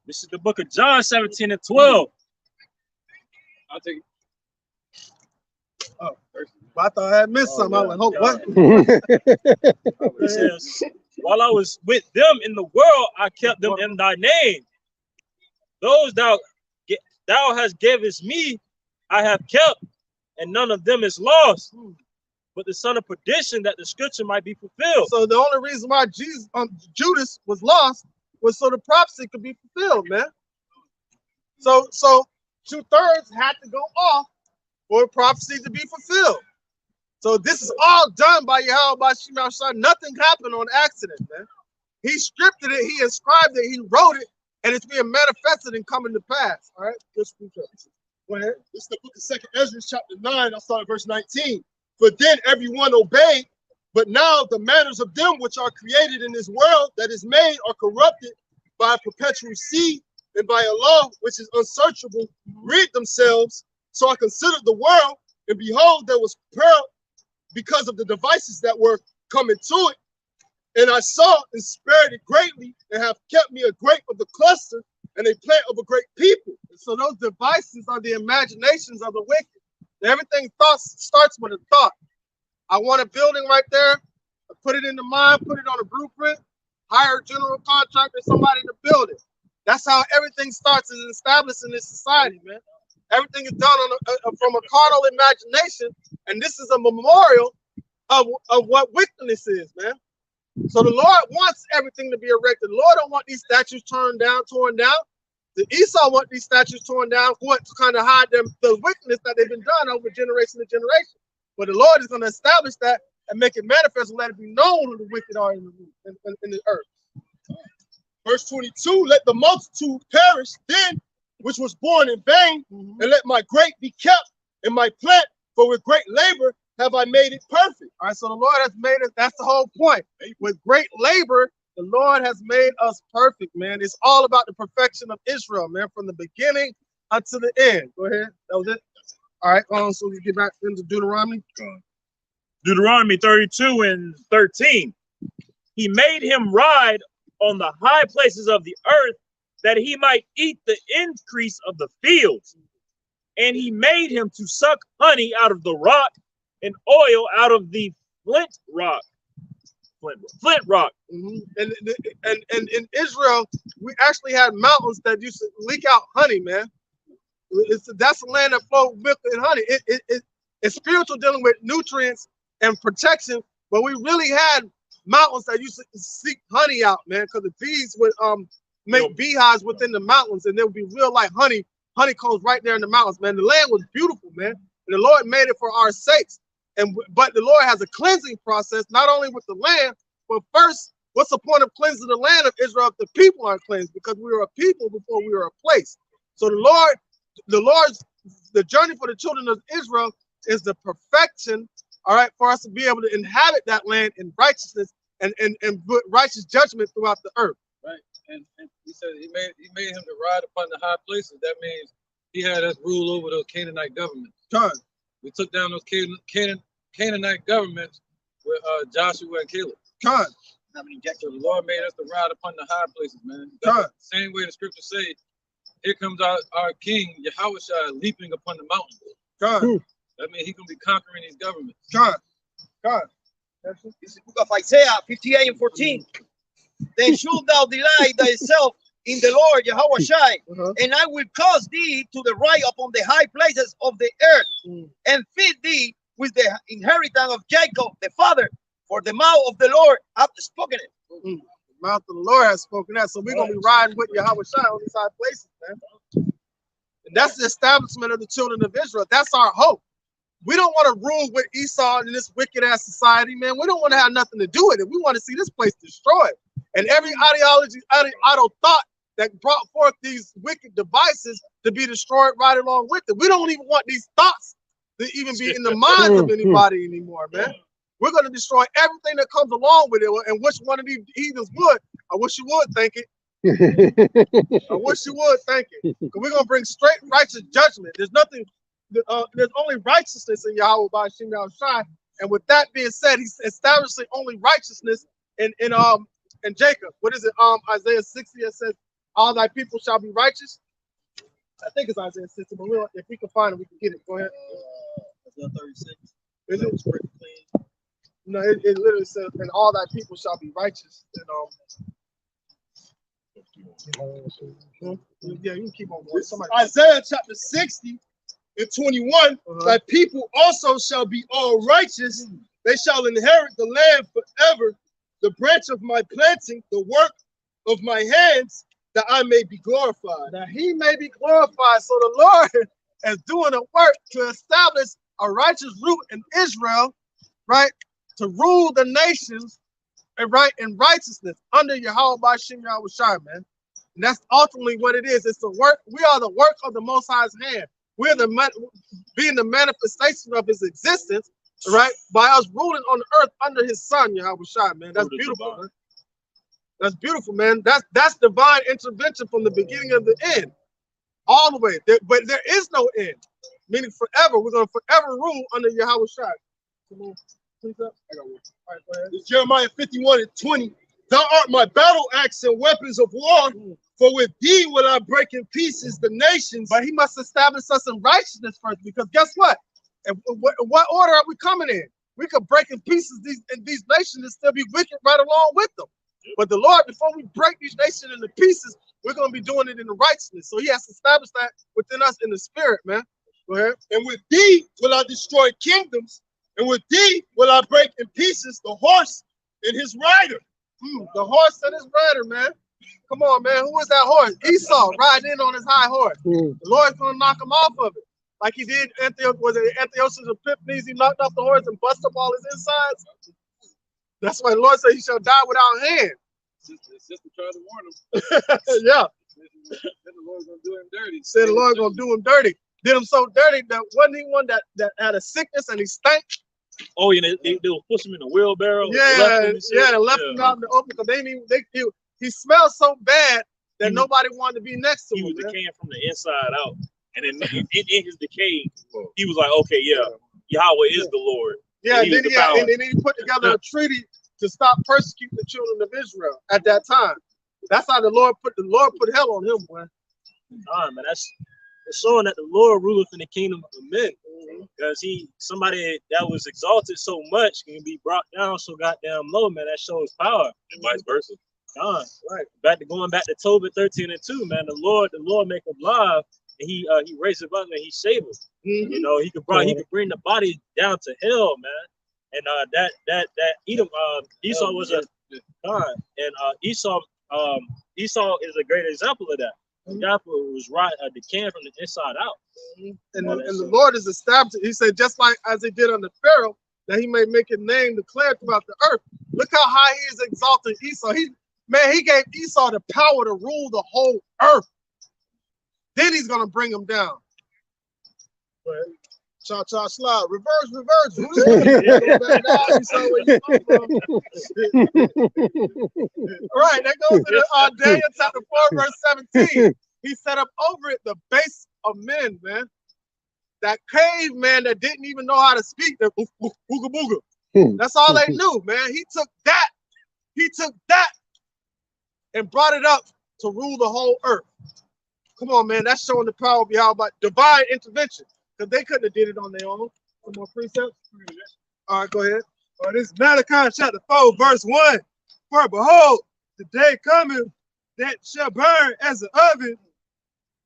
This is the book of John 17:12. I'll take it. Oh, I thought I had missed something. I was like, what? It says, while I was with them in the world, I kept them in thy name. Those thou hast givest me, I have kept, and none of them is lost. But the son of perdition, that the scripture might be fulfilled. So the only reason why Judas was lost was so the prophecy could be fulfilled, man. So 2/3 had to go off for prophecy to be fulfilled. So this is all done by Yahweh Bashim Yahshai. Nothing happened on accident, man. He scripted it, he inscribed it, he wrote it, and it's being manifested and coming to pass. All right, just go ahead. This is the book of 2nd Ezra, chapter 9. I'll start at verse 19. For then everyone obeyed, but now the manners of them which are created in this world that is made are corrupted by a perpetual seed and by a law which is unsearchable, rid themselves. So I considered the world, and behold, there was peril because of the devices that were coming to it. And I saw and spared it greatly, and have kept me a grape of the cluster and a plant of a great people. So those devices are the imaginations of the wicked. Everything starts with a thought. I want a building right there. I put it in the mind, put it on a blueprint, hire a general contractor, somebody to build it. That's how everything starts and is established in this society, man. Everything is done from a carnal imagination, and this is a memorial of what wickedness is, man. So the Lord wants everything to be erected. The Lord don't want these statues torn down. The Esau want these statues torn down for what? To kind of hide them the wickedness that they've been done over generation to generation. But the Lord is going to establish that and make it manifest and let it be known who the wicked are in the earth. Verse 22, let the multitude perish then, which was born in vain, and let my grape be kept and my plant, for with great labor have I made it perfect. All right, so the Lord has made it. That's the whole point. With great labor, the Lord has made us perfect, man. It's all about the perfection of Israel, man, from the beginning until the end. Go ahead. That was it. All right, so we get back into Deuteronomy. Deuteronomy 32 and 13. He made him ride on the high places of the earth, that he might eat the increase of the fields. And he made him to suck honey out of the rock and oil out of the flint rock. And in Israel, we actually had mountains that used to leak out honey, man. That's a land that flowed milk and honey. It's spiritual, dealing with nutrients and protection, but we really had mountains that used to seek honey out, man, because the bees would make beehives within the mountains, and there would be real like honeycombs right there in the mountains, man. The land was beautiful, man. And the Lord made it for our sakes. But the Lord has a cleansing process, not only with the land, but first, what's the point of cleansing the land of Israel if the people aren't cleansed? Because we were a people before we were a place. So the journey for the children of Israel is the perfection, all right, for us to be able to inhabit that land in righteousness and righteous judgment throughout the earth. Right. And he said he made him to ride upon the high places. That means he had us rule over those Canaanite governments. We took down those Canaanite governments with Joshua and Caleb. So the Lord made us to ride upon the high places, man. Same way the scriptures say, here comes our king, Yahushua, leaping upon the mountains. That means he's going to be conquering these governments. It's the book of Isaiah 58 and 14. Then shalt thou delight thyself in the Lord, Yahushua, and I will cause thee to the ride upon the high places of the earth, and feed thee with the inheritance of Jacob, the father, for the mouth of the Lord hath spoken it. The mouth of the Lord has spoken that. So we're going to be riding with Yahushua on these high places, man. And that's the establishment of the children of Israel. That's our hope. We don't want to rule with Esau in this wicked ass society, man. We don't want to have nothing to do with it. We want to see this place destroyed. And every ideology, idle thought that brought forth these wicked devices to be destroyed right along with it. We don't even want these thoughts to even be in the minds of anybody anymore, man. We're going to destroy everything that comes along with it. And which one of these heathens would? I wish you would think it. I wish you would think it. Because we're going to bring straight righteous judgment. There's nothing, there's only righteousness in Yahweh by Shem Yahushai. And with that being said, he's establishing only righteousness in Jacob. What is it? Isaiah 60, it says, all thy people shall be righteous. I think it's Isaiah 60, but if we can find it, we can get it. Go ahead. Isaiah 36. Is it? No, it literally says, and all thy people shall be righteous. And yeah, you can keep on going. Isaiah chapter 60 and 21, thy people also shall be all righteous. They shall inherit the land forever, the branch of my planting, the work of my hands, that I may be glorified. That he may be glorified. So the Lord is doing a work to establish a righteous root in Israel, right? To rule the nations, and right in righteousness under Yahweh by Shem Yahushai, man. And that's ultimately what it is. It's the work. We are the work of the Most High's hand. We're being the manifestation of his existence, right? By us ruling on the earth under his son, Yahushai, man. That's beautiful, man. That's beautiful, man. That's divine intervention from the beginning of the end, all the way. But there is no end, meaning forever. We're going to forever rule under Yahushai. Come on, please up. I got one. All right, go ahead. It's Jeremiah 51 and 20. Thou art my battle axe and weapons of war. For with thee will I break in pieces the nations. But he must establish us in righteousness first, because guess what? And what order are we coming in? We could break in pieces these nations and still be wicked right along with them. But the Lord, before we break these nations into pieces, we're going to be doing it in the righteousness. So he has to establish that within us in the spirit, man. Go ahead. And with thee will I destroy kingdoms, And with thee will I break in pieces the horse and his rider. The horse and his rider, man. Come on, man. Who is that horse? Esau riding in on his high horse. The Lord's gonna knock him off of it. Like he did Antiochus Epiphanes, he knocked off the horse and busted up all his insides. That's why the Lord said he shall die without hand. Sister tried to warn him. Yeah. Said the Lord's gonna do him dirty. Said the Lord's gonna do him dirty. Did him so dirty that wasn't he one that had a sickness and he stank? Oh, yeah, they will push him in a wheelbarrow. Yeah, they left him out in the open because they didn't even, he smelled so bad that nobody wanted to be next to him. He was decaying from the inside out. And then in his decay, he was like, okay, yeah, Yahweh is the Lord. Yeah, and then he put together a treaty to stop persecuting the children of Israel at that time. That's how the Lord put hell on him, boy. Man, that's showing that the Lord ruleth in the kingdom of men. Because somebody that was exalted so much can be brought down so goddamn low, man. That shows power. And vice versa. Right. Going back to Tobit 13:2, man. The Lord make him live, and he raised him up and he saved him. You know, he could bring the body down to hell, man. And that Edom, Esau was a God, and Esau is a great example of that. Example was decaying from the inside out. And the Lord is established. He said, just like as he did under Pharaoh, that he may make his name declared throughout the earth. Look how high he is exalted Esau. He gave Esau the power to rule the whole earth. Then he's gonna bring him down. Cha-cha slide. Reverse. All right, that goes to Daniel chapter 4, verse 17. He set up over it the base of men, man. That caveman that didn't even know how to speak, that booga booga. That's all they knew, man. He took that and brought it up to rule the whole earth. Come on, man. That's showing the power of Yahweh, divine intervention. Because they couldn't have did it on their own. Some more precepts. All right, go ahead. This is Malachi chapter 4, verse 1. For behold, the day cometh that shall burn as an oven,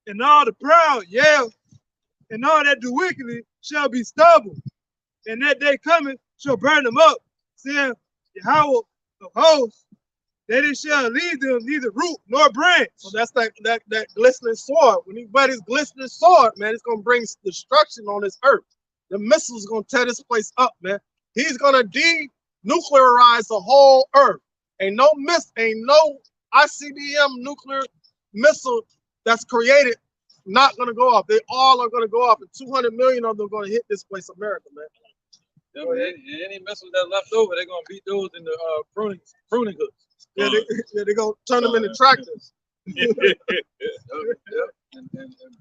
and all the proud, and all that do wickedly shall be stubble. And that day cometh shall burn them up, saying Yahweh of hosts, that it shall leave them neither root nor branch. So that's that glistening sword. When he wet his glistening sword, man, it's gonna bring destruction on this earth. The missiles gonna tear this place up, man. He's gonna denuclearize the whole earth. Ain't no ICBM nuclear missile that's created not gonna go off. They all are gonna go off, and 200 million of them are gonna hit this place, America, man. Yeah, any missiles that left over, they're gonna beat those in the pruning hooks. Yeah, they're gonna turn them into tractors. And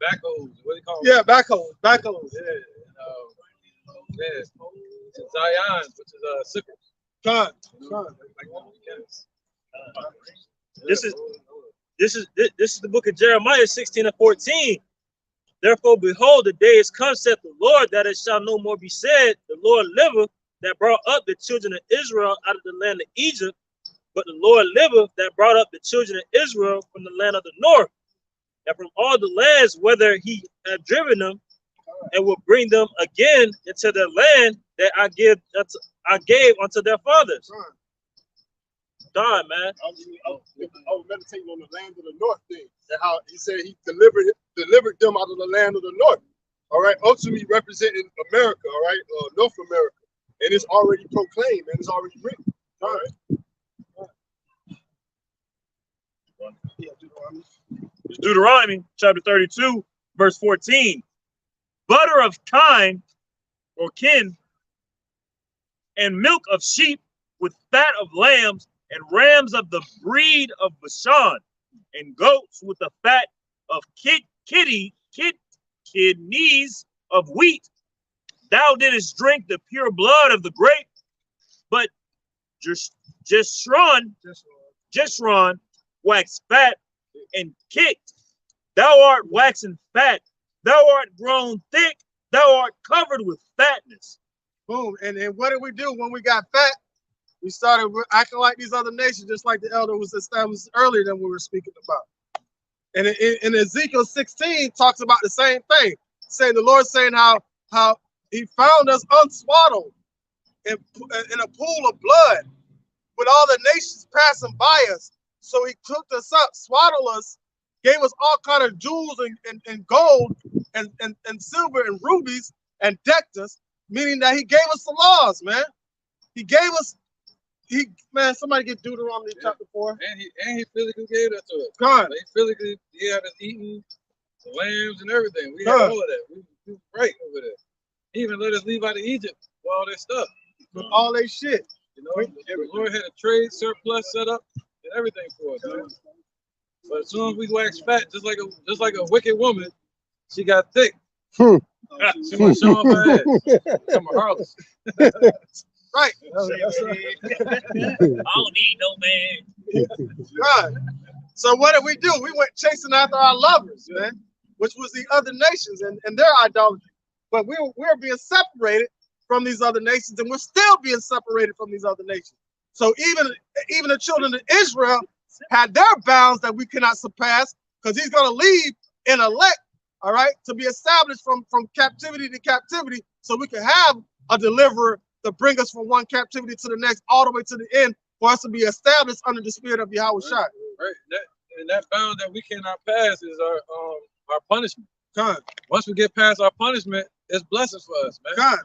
backhoes. What do you call them? Yeah, backhoes. Yeah. Zions, which is sickles. This is the book of Jeremiah 16:14. Therefore, behold, the day is come, saith the Lord, that it shall no more be said, the Lord liveth, that brought up the children of Israel out of the land of Egypt, but the Lord liveth, that brought up the children of Israel from the land of the north, and from all the lands whither he had driven them, and will bring them again into their land that I gave unto their fathers. God, man. I was meditating on the land of the north thing, and how he said he delivered them out of the land of the north. All right, ultimately representing America, all right, North America, and it's already proclaimed and it's already written. All right. It's Deuteronomy chapter 32, verse 14. Butter of kine or kin, and milk of sheep with fat of lambs, and rams of the breed of Bashan, and goats with the fat of kidneys of wheat. Thou didst drink the pure blood of the grape, but Jeshurun waxed fat and kicked. Thou art waxen fat. Thou art grown thick. Thou art covered with fatness. Boom. And what did we do when we got fat? We started acting like these other nations, just like the elder was established earlier than we were speaking about. And in Ezekiel 16 talks about the same thing, saying the Lord saying how he found us unswaddled in a pool of blood with all the nations passing by us. So he cooked us up, swaddled us, gave us all kind of jewels and gold and silver and rubies and decked us, meaning that he gave us the laws, man. He gave us, man, somebody get Deuteronomy chapter 4. And he physically gave that to us. God. He physically, he had us eating the lambs and everything. We had all of that. We was right over there. He even let us leave out of Egypt with all that stuff. With all that shit. You know, the Lord had a trade surplus set up and everything for us, man. But as soon as we wax fat, just like a wicked woman, she got thick. She want to show off her ass. Come on, Harless. Right. I don't need no man. God. So what did we do? We went chasing after our lovers, man, which was the other nations and their idolatry. But we're being separated from these other nations, and we're still being separated from these other nations. So even the children of Israel had their bounds that we cannot surpass, because he's going to leave an elect, all right, to be established from captivity to captivity, so we can have a deliverer to bring us from one captivity to the next, all the way to the end, for us to be established under the spirit of Yahweh Shai. Right. That bound that we cannot pass is our punishment. God. Once we get past our punishment, it's blessings for us, man. God.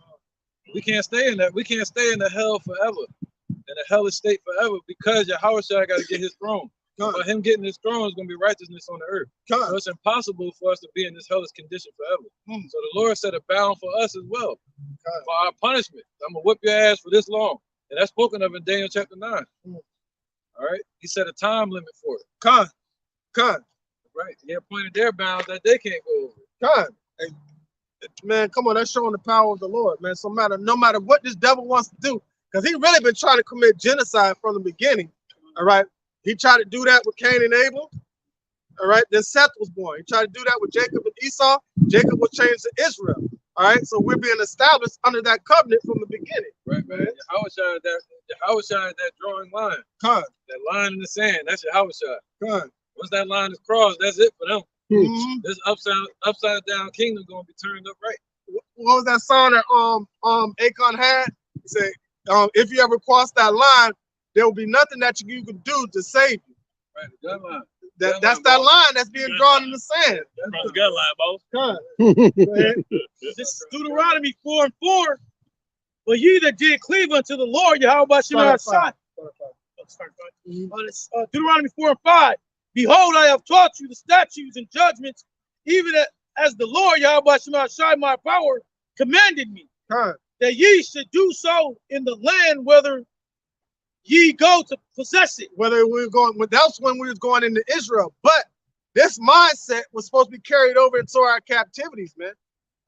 We can't stay in that. We can't stay in the hell forever, in the hellish state forever, because Yahweh Shai got to get his throne. By him getting his throne is going to be righteousness on the earth. So it's impossible for us to be in this hellish condition forever. So the Lord set a bound for us as well, for our punishment. I'm going to whip your ass for this long. And that's spoken of in Daniel chapter 9. All right? He set a time limit for it. Right. He appointed their bounds that they can't go over. Hey, man, come on, that's showing the power of the Lord, man. So no matter what this devil wants to do, because he really been trying to commit genocide from the beginning. All right. He tried to do that with Cain and Abel. All right. Then Seth was born. He tried to do that with Jacob and Esau. Jacob was changed to Israel. All right. So we're being established under that covenant from the beginning. Right, man. Yahweh Shai is that drawing line. That line in the sand. That's Yahweh Shai. Once that line is crossed, that's it for them. This upside down kingdom gonna be turned up right. What was that song that Akon had? He said, if you ever cross that line, there will be nothing that you can do to save you. Right, the gun line. That's that line that's being drawn in the sand. That's the gun line, both. This is Deuteronomy 4:4. But ye that did cleave unto the Lord, Yahweh Shai. Deuteronomy 4:5. Behold, I have taught you the statutes and judgments, even as the Lord Yahweh Shai, my power, commanded me, that ye should do so in the land whether ye go to possess it. Whether we were going, that's when we was going into Israel. But this mindset was supposed to be carried over into our captivities, man.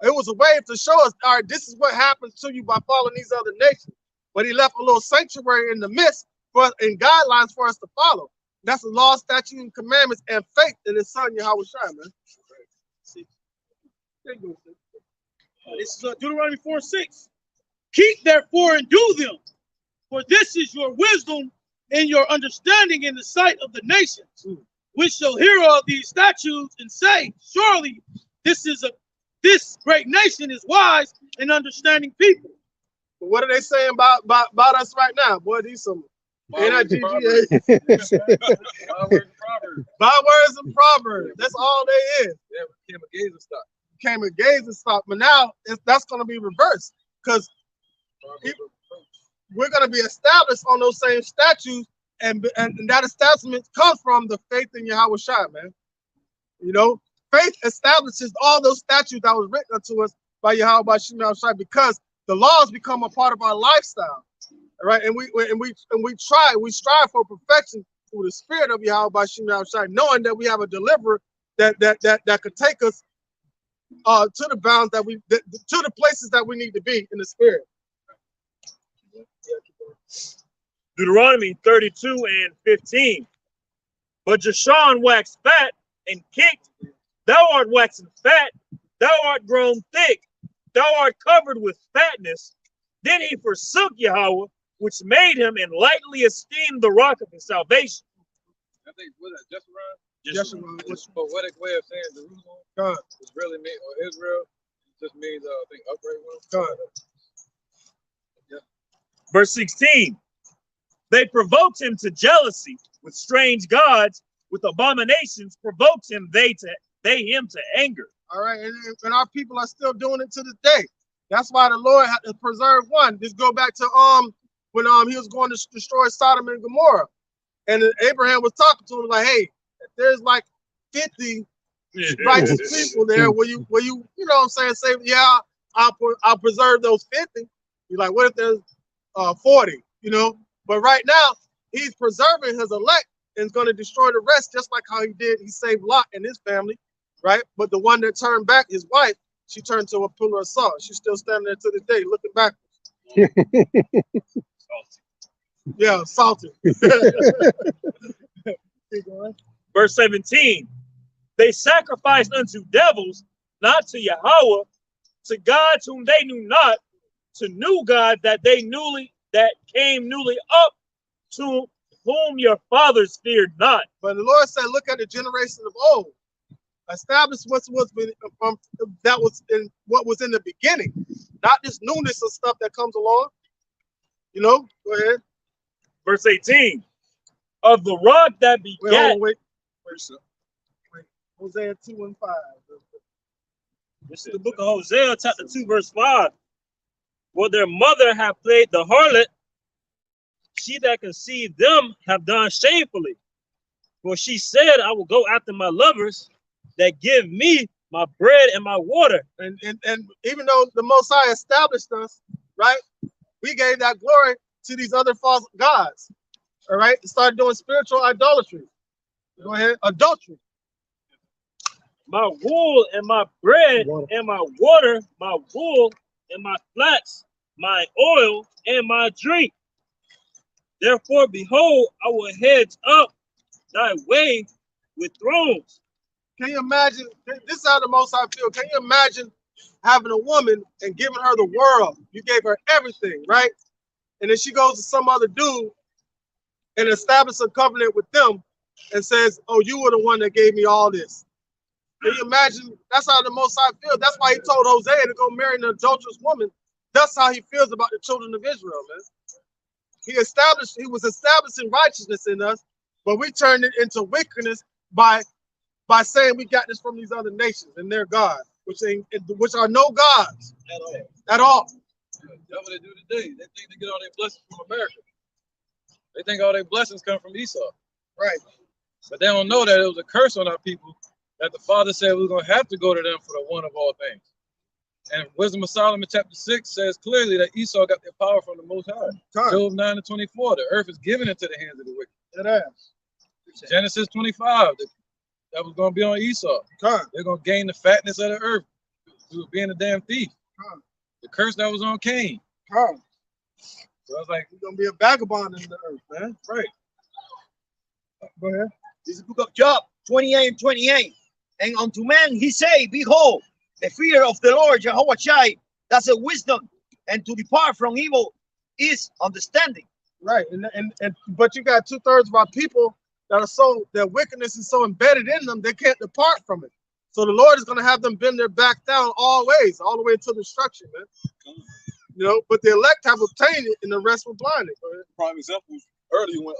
It was a way to show us, all right, this is what happens to you by following these other nations. But he left a little sanctuary in the midst for us, and guidelines for us to follow. That's the law, statutes, and commandments, and faith in his son, Yahweh Shai, man. This is Deuteronomy 4:6. Keep therefore and do them, for this is your wisdom and your understanding in the sight of the nations, which shall hear all these statutes and say, surely this great nation is wise and understanding people. But what are they saying about us right now? Boy, these some N-I-G-G-A. Bywords and proverbs. That's all they is. Yeah, became a gaze and stop. Became a gaze and stop. But now that's going to be reversed, because we're going to be established on those same statutes, and that establishment comes from the faith in Yahweh Shai, man. You know, faith establishes all those statutes that was written unto us by Yahweh Shai, because the laws become a part of our lifestyle. All right, and we strive for perfection through the spirit of Yahweh Shai, knowing that we have a deliverer that could take us to the bounds to the places that we need to be in the spirit. Deuteronomy 32:15. But Jashan waxed fat and kicked. Thou art waxen fat. Thou art grown thick. Thou art covered with fatness. Then he forsook Yahweh, which made him, and lightly esteemed the rock of his salvation. I think, what is that, Jeshurun? It's a poetic way of saying Jerusalem. It's really mean, or Israel. It just means, I think, upright one. Verse 16. They provoked him to jealousy with strange gods, with abominations provoked him him to anger. All right, and our people are still doing it to this day. That's why the Lord had to preserve one. Just go back to when he was going to destroy Sodom and Gomorrah, and Abraham was talking to him like, "Hey, if there's like 50 righteous people there, will you you know what I'm saying? Say, yeah, I'll preserve those 50. You're like, what if there's 40? You know, but right now he's preserving his elect and is going to destroy the rest, just like how he did. He saved Lot and his family, right? But the one that turned back, his wife, she turned to a pillar of salt. She's still standing there to this day, looking back. Yeah, salty. Verse 17. They sacrificed unto devils, not to Yahweh, to gods whom they knew not, to new gods that came newly up, to whom your fathers feared not. But the Lord said, look at the generation of old. Establish what was in the beginning, not this newness of stuff that comes along. You know, go ahead. Verse 18. Of the rock that begat. Wait. Hosea 2 and 5. This is the book of Hosea, chapter 2, verse 5. Will their mother have played the harlot? She that conceived them have done shamefully. For she said, I will go after my lovers that give me my bread and my water. And even though the Most High established us, right, we gave that glory to these other false gods. All right, started doing spiritual idolatry. Go ahead, adultery. My wool and my bread and my water, my wool and my flax, my oil and my drink. Therefore, behold, I will hedge up thy way with thrones. Can you imagine? This is how the Most High feel. Can you imagine having a woman and giving her the world? You gave her everything, right? And then she goes to some other dude and establishes a covenant with them and says, oh, you were the one that gave me all this. Can you imagine? That's how the Most High feels. That's why he told Hosea to go marry an adulterous woman. That's how he feels about the children of Israel, man. He was establishing righteousness in us, but we turned it into wickedness by saying we got this from these other nations and their gods, which are no gods at all. That's what they do today. They think they get all their blessings from America. They think all their blessings come from Esau. Right. But they don't know that it was a curse on our people, that the Father said we we're going to have to go to them for the one of all things. And Wisdom of Solomon chapter 6 says clearly that Esau got their power from the Most High. Job 9 and 24, the earth is given into the hands of the wicked. It is. Genesis 25, that was going to be on Esau. They're going to gain the fatness of the earth through being a damn thief. The curse that was on Cain. So I was like, you're going to be a vagabond in the earth, man. Right. Go ahead. This is the book of Job 28 and 28. And unto man he say, behold, the fear of the Lord Jehovah Shai, that's a wisdom, and to depart from evil is understanding. Right, but you got 2/3 of our people that are their wickedness is so embedded in them they can't depart from it. So the Lord is going to have them bend their back down always, all the way to destruction, man. You know, but the elect have obtained it, and the rest were blinded. Prime example earlier when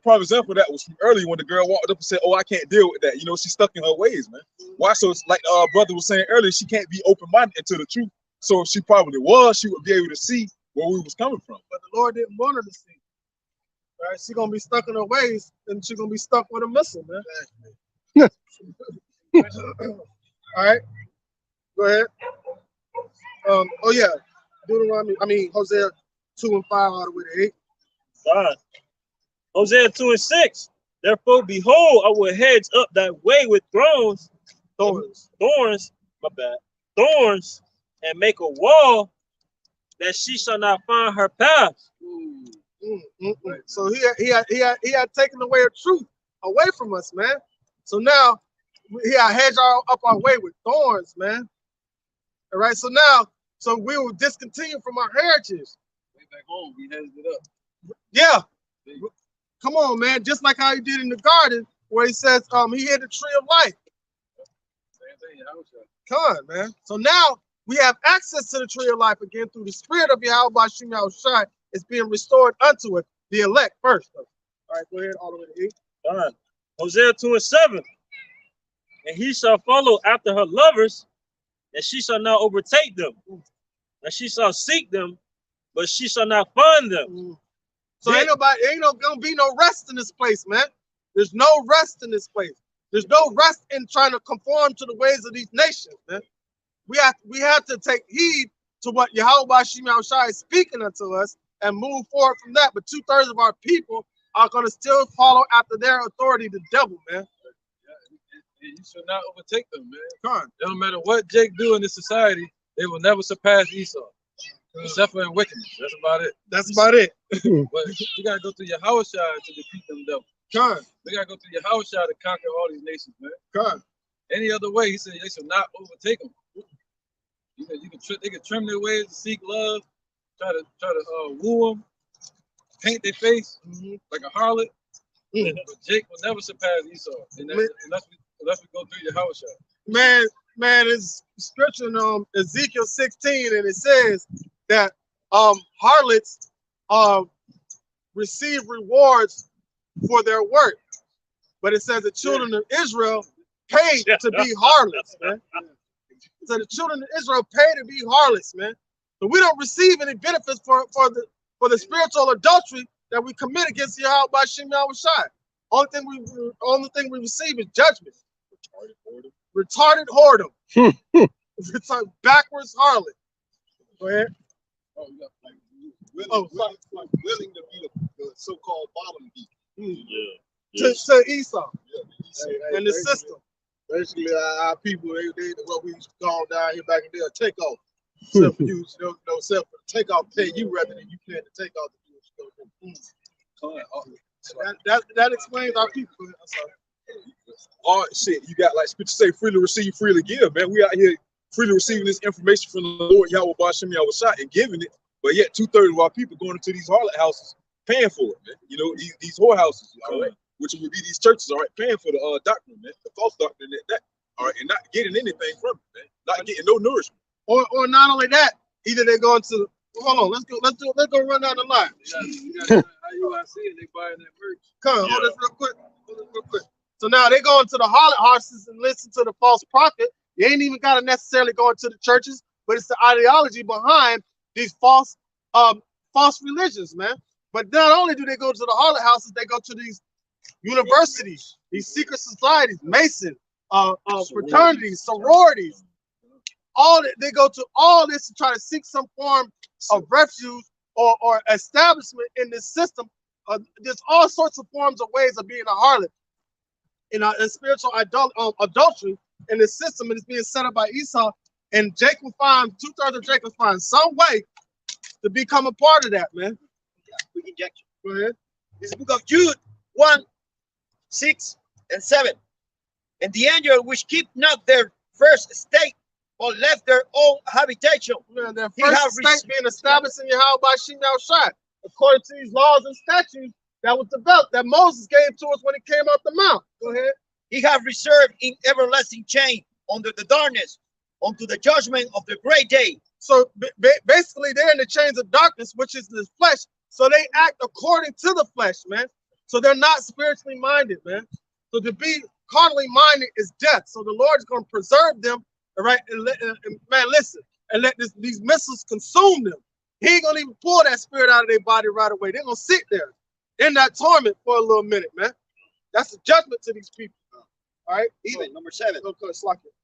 prime example that was from earlier when the girl walked up and said, oh, I can't deal with that. You know, she's stuck in her ways, man. Why? So it's like brother was saying earlier, she can't be open-minded into the truth. So if she probably was, she would be able to see where we was coming from. But the Lord didn't want her to see. Right? She's gonna be stuck in her ways, and she's gonna be stuck with a missile, man. All right. Go ahead. Oh yeah. Hosea 2 and 5 all the way to 8. 5. Hosea 2 and 6. Therefore, behold, I will hedge up that way with thorns, and make a wall that she shall not find her path. So he had taken away a truth away from us, man. So now he had hedged up our way with thorns, man. All right. So we will discontinue from our heritage. Way back home, we hedged it up. Yeah. Come on, man. Just like how he did in the garden, where he says he hid the tree of life. Same thing. Come on, man. So now we have access to the tree of life again through the spirit of Yahweh Bashim Yahushai is being restored unto us, the elect first. All right, go ahead, all the way to 8. Fine. Hosea 2:7. And he shall follow after her lovers, and she shall not overtake them. And she shall seek them, but she shall not find them. So ain't gonna be no rest in this place, man. There's no rest in this place. There's no rest in trying to conform to the ways of these nations, man. We have to take heed to what Yahweh Bashim Yahushai is speaking unto us and move forward from that. But 2/3 of our people are gonna still follow after their authority, the devil, man. You should not overtake them, man. It don't matter what Jake do in this society, they will never surpass Esau. Except for in wickedness. That's about it. That's about it. But you gotta go through Yahushua to defeat them devils. They gotta go through Yahushua to conquer all these nations, man. Any other way, he said they should not overtake them. They can trim their ways to seek love, try to woo them, paint their face like a harlot. But Jake will never surpass Esau unless we go through Yahushua. Man, it's scripture in Ezekiel 16, and it says that harlots receive rewards for their work. But it says the children of Israel paid to be harlots, man. So the children of Israel pay to be harlots, man. So we don't receive any benefits for the spiritual adultery that we commit against Yahweh Bashim Yahushai. Only thing we receive is judgment. Retarded whoredom. Retarded backwards harlot. Go ahead. Willing to be the so-called bottom beat. To Esau. And the system. Basically, our people, they what we call down here back in there, take off. Self-use, take off pay you rather than you paying to take off the That explains our people. I'm sorry. Oh shit, you got like scripture say freely receive, freely give, man. We out here freely receiving this information from the Lord Yahweh Bashim Yahushai and giving it, but yet 2/3 of our people going into these harlot houses paying for it, man. You know, these whorehouses, all right, which would be these churches, all right, paying for the doctrine, man, the false doctrine, that all right, and not getting anything from it, man, not getting no nourishment. Or not only that, either they're going to let's go run down the line. You got IUIC and they buying that merch. Come on, hold this real quick. So now they go into the harlot houses and listen to the false prophet. You ain't even got to necessarily go into the churches, but it's the ideology behind these false religions, man. But not only do they go to the harlot houses, they go to these universities, these secret societies, Mason, fraternities, sororities. They go to all this to try to seek some form of refuge or establishment in this system. There's all sorts of forms of ways of being a harlot in a spiritual adultery in the system, and it's being set up by Esau. And Jake will find 2/3 of Jake will find some way to become a part of that, man. We inject you. Go ahead. This is the book of Jude 1:6 and 7. And the angel which keep not their first estate, or left their own habitation. Man, their first state being established in Yahweh Bashim Yahushai, according to these laws and statutes that was developed, that Moses gave to us when he came off the mount. Go ahead. He have reserved in everlasting chain under the darkness, unto the judgment of the great day. So basically, they're in the chains of darkness, which is the flesh. So they act according to the flesh, man. So they're not spiritually minded, man. So to be carnally minded is death. So the Lord is going to preserve them, all right? And man, listen, and let these missiles consume them. He ain't going to even pull that spirit out of their body right away. They're going to sit there in that torment for a little minute, man. That's a judgment to these people. All right? Even number 7. Okay, it's like it.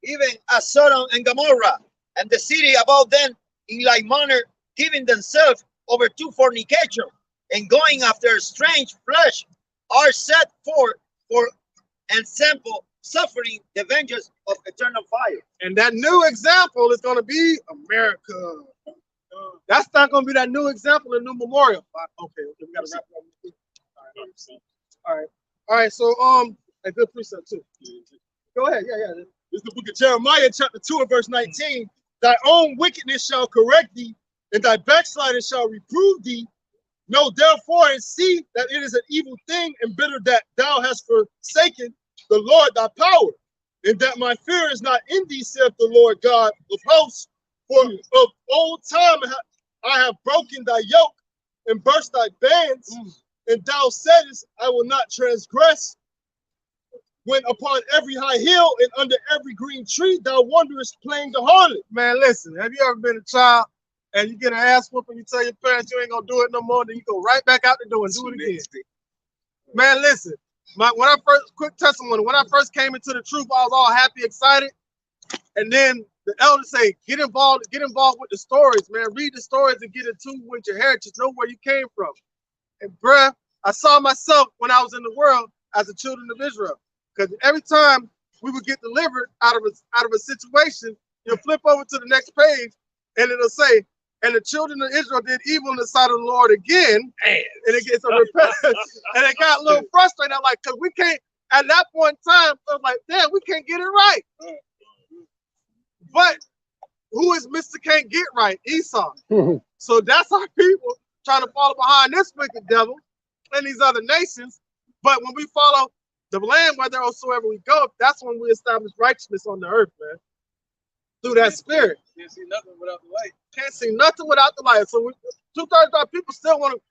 Even as Sodom and Gomorrah and the city about them in like manner, giving themselves over to fornication and going after strange flesh, are set forth for example, suffering the vengeance of eternal fire. And that new example is going to be America. That's not going to be that new example, the new memorial. Okay, we got to wrap it up. All right. So a good precept too. Go ahead. Yeah. This is the book of Jeremiah, chapter 2 and verse 19. Thy own wickedness shall correct thee, and thy backsliding shall reprove thee. Know therefore and see that it is an evil thing and bitter that thou hast forsaken the Lord thy power. and that my fear is not in thee, saith the Lord God of hosts. For of old time I have broken thy yoke and burst thy bands, and thou saidest, I will not transgress. When upon every high hill and under every green tree thou wanderest playing the harlot. Man, listen, have you ever been a child and you get an ass whooping, you tell your parents you ain't gonna do it no more, then you go right back out the door and do it again? Man, listen, quick testimony, when I first came into the truth, I was all happy, excited. And then the elders say, get involved with the stories, man. Read the stories and get in tune with your heritage, know where you came from. And bruh, I saw myself when I was in the world as the children of Israel. Because every time we would get delivered out of a situation, you'll flip over to the next page and it'll say, and the children of Israel did evil in the sight of the Lord again. And it gets a repentance. And it got a little frustrated. I'm like, because we can't, at that point in time, I was like, damn, we can't get it right. But who is Mr. Can't Get Right? Esau. So that's our people trying to follow behind this wicked devil and these other nations. But when we follow the land, wheresoever we go, that's when we establish righteousness on the earth, man. Through that spirit. Can't see nothing without the light. Can't see nothing without the light. So 2/3 of our people still want to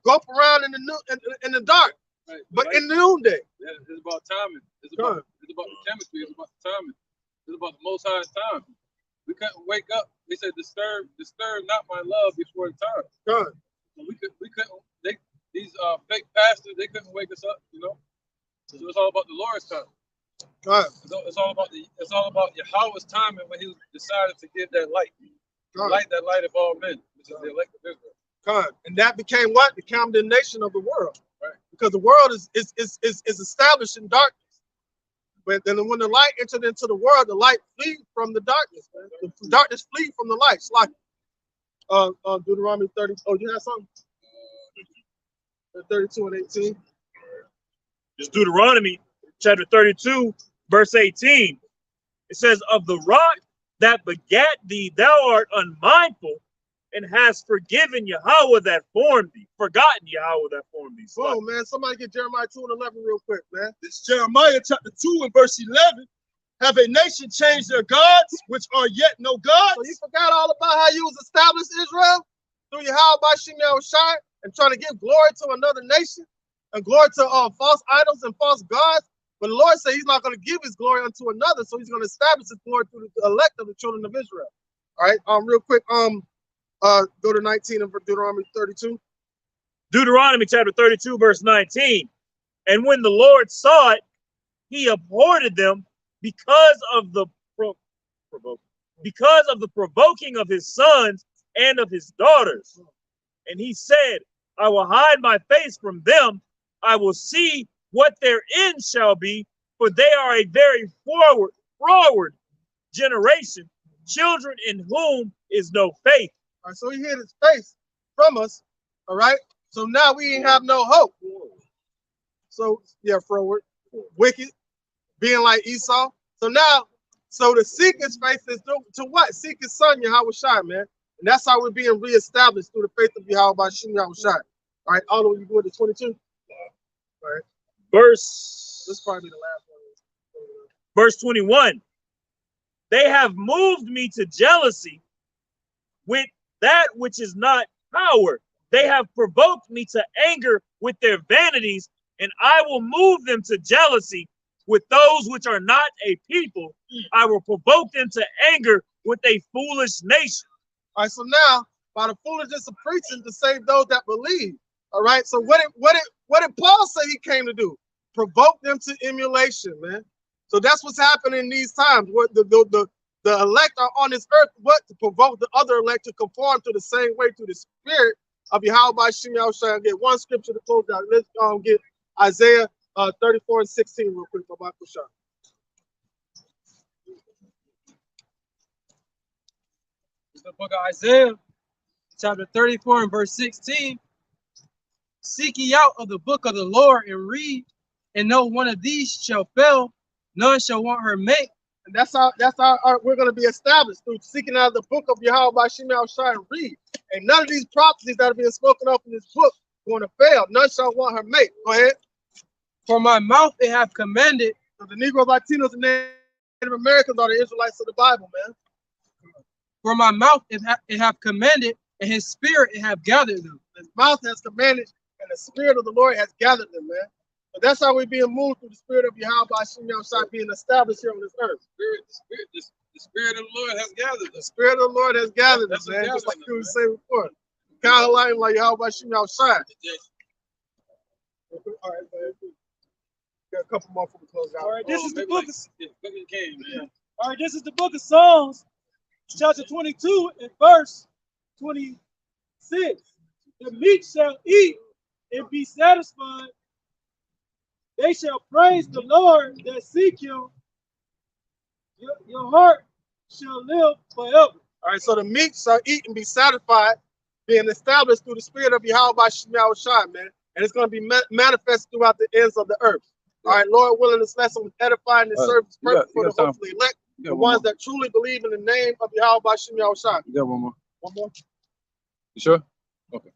go up around in the dark, right, but in the noonday. Yeah, it's about timing. It's about the chemistry. It's about the timing. It's about the Most High's time. We couldn't wake up. They said, disturb not my love before the time. God. So we couldn't. These fake pastors, they couldn't wake us up. You know. So it's all about the Lord's time. God. It's all about Yahweh's timing when He decided to give that light, light of all men, which is the elect of Israel. God. And that became what? The condemnation of the world. Right. Because the world is established in darkness. But then when the light entered into the world, the light flee from the darkness. Man. The darkness flee from the light. It's like Deuteronomy 30. Oh, you have something? 32 and 18. It's Deuteronomy chapter 32, verse 18. It says, of the rock that begat thee, thou art unmindful, and hast forgiven Yahweh that formed thee, forgotten Yahweh that formed thee. Oh, man, somebody get Jeremiah 2 and 11 real quick, man. It's Jeremiah chapter 2 and verse 11. Have a nation changed their gods, which are yet no gods? So you forgot all about how you was established Israel through Yahweh by Shem Yahushai and trying to give glory to another nation and glory to false idols and false gods. But the Lord said He's not going to give His glory unto another, so He's going to establish His glory through the elect of the children of Israel. All right, real quick, go to 19 of Deuteronomy 32. Deuteronomy chapter 32, verse 19. And when the Lord saw it, He abhorred them because of the provoking of His sons and of His daughters. And He said, I will hide my face from them. I will see what their end shall be, for they are a very froward generation, children in whom is no faith. All right, so He hid His face from us. All right, so now we ain't have no hope. So yeah, froward, wicked, being like Esau. So now, the seeker's faith is to what? Seek His Son Yahushua, man, and that's how we're being reestablished through the faith of Yahweh by Shem Yahushua. All right, all the way you go to 22. All right, this is probably the last one. Verse 21. They have moved me to jealousy with that which is not power. They have provoked me to anger with their vanities, and I will move them to jealousy with those which are not a people. I will provoke them to anger with a foolish nation. All right, so now, by the foolishness of preaching to save those that believe. All right, so what did Paul say he came to do? Provoke them to emulation, man. So that's what's happening in these times. What the elect are on this earth, what to provoke the other elect to conform to the same way through the spirit of Yahweh by Shem Yahushua. Get one scripture to close out. Let's get Isaiah 34 and 16 real quick. It's the book of Isaiah, chapter 34 and verse 16. Seek ye out of the book of the Lord and read, and no one of these shall fail, none shall want her mate. And that's how we're going to be established, through seeking out of the book of Yahweh by Shem Yahushua and read. And none of these prophecies that are being spoken of in this book are going to fail. None shall want her mate. Go ahead. For my mouth it hath commanded, So the Negro, Latinos, and Native Americans are the Israelites of the Bible, man. For my mouth it have commanded, and his spirit it have gathered them. His mouth has commanded, and the spirit of the Lord has gathered them, man. But that's how we're being moved through the spirit of Yahweh Hashem Yahushua being established here on this earth. The spirit of the Lord has gathered The us. spirit of the Lord has gathered us, That's man. Just like gathering you were us, saying before. Kind of like Yahweh Hashem Yahushua. All right, man. Got a couple more before we close out. All right, this is the book of man. All right, this is the book of Psalms, chapter 22 and verse 26. The meek shall eat and be satisfied. They shall praise the Lord that seek him. Your heart shall live forever. All right, so the meek shall eat and be satisfied, being established through the spirit of Yahweh Hashem Yahushua, man. And it's going to be manifest throughout the ends of the earth. All right, Lord willing, this lesson was edifying and serve its purpose for the hopefully elect, the ones that truly believe in the name of Yahweh Hashem Yahushua. You got one more. One more? You sure? Okay.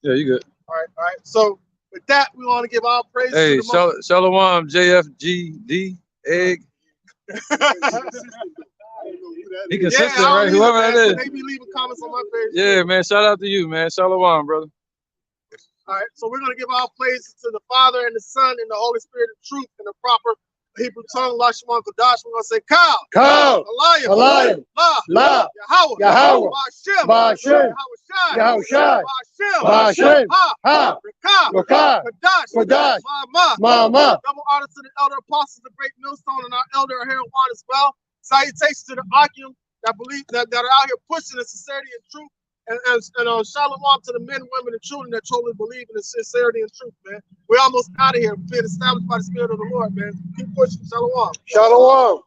Yeah, you good. All right. So with that, we want to give all praise Hey, to the Most. Shalom, JFGD, Egg. He consistent, I don't right? either, Whoever man. that is. They be leaving comments on my page. Yeah, man. Shout out to you, man. Shalom, brother. All right, so we're going to give all praises to the Father and the Son and the Holy Spirit of truth in the proper Hebrew tongue, Lashman Kodash. We're going to say, Kal, Kal, Alayim, La, Yahweh, Yahweh, Ba'ashem, Ba'ashem, Yahushai, Yahushai, Ba'ashem, Ba'ashem, Ha, Rakah, Kodash, Mama. Double honor to the elder apostles, the great millstone, and our elder here one as well. Salutations to the Akim that believe that are out here pushing the sincerity and truth. And shalom to the men, women, and children that truly believe in the sincerity and truth, man. We're almost out of here, being established by the Spirit of the Lord, man. Keep pushing. Shalom. Shalom.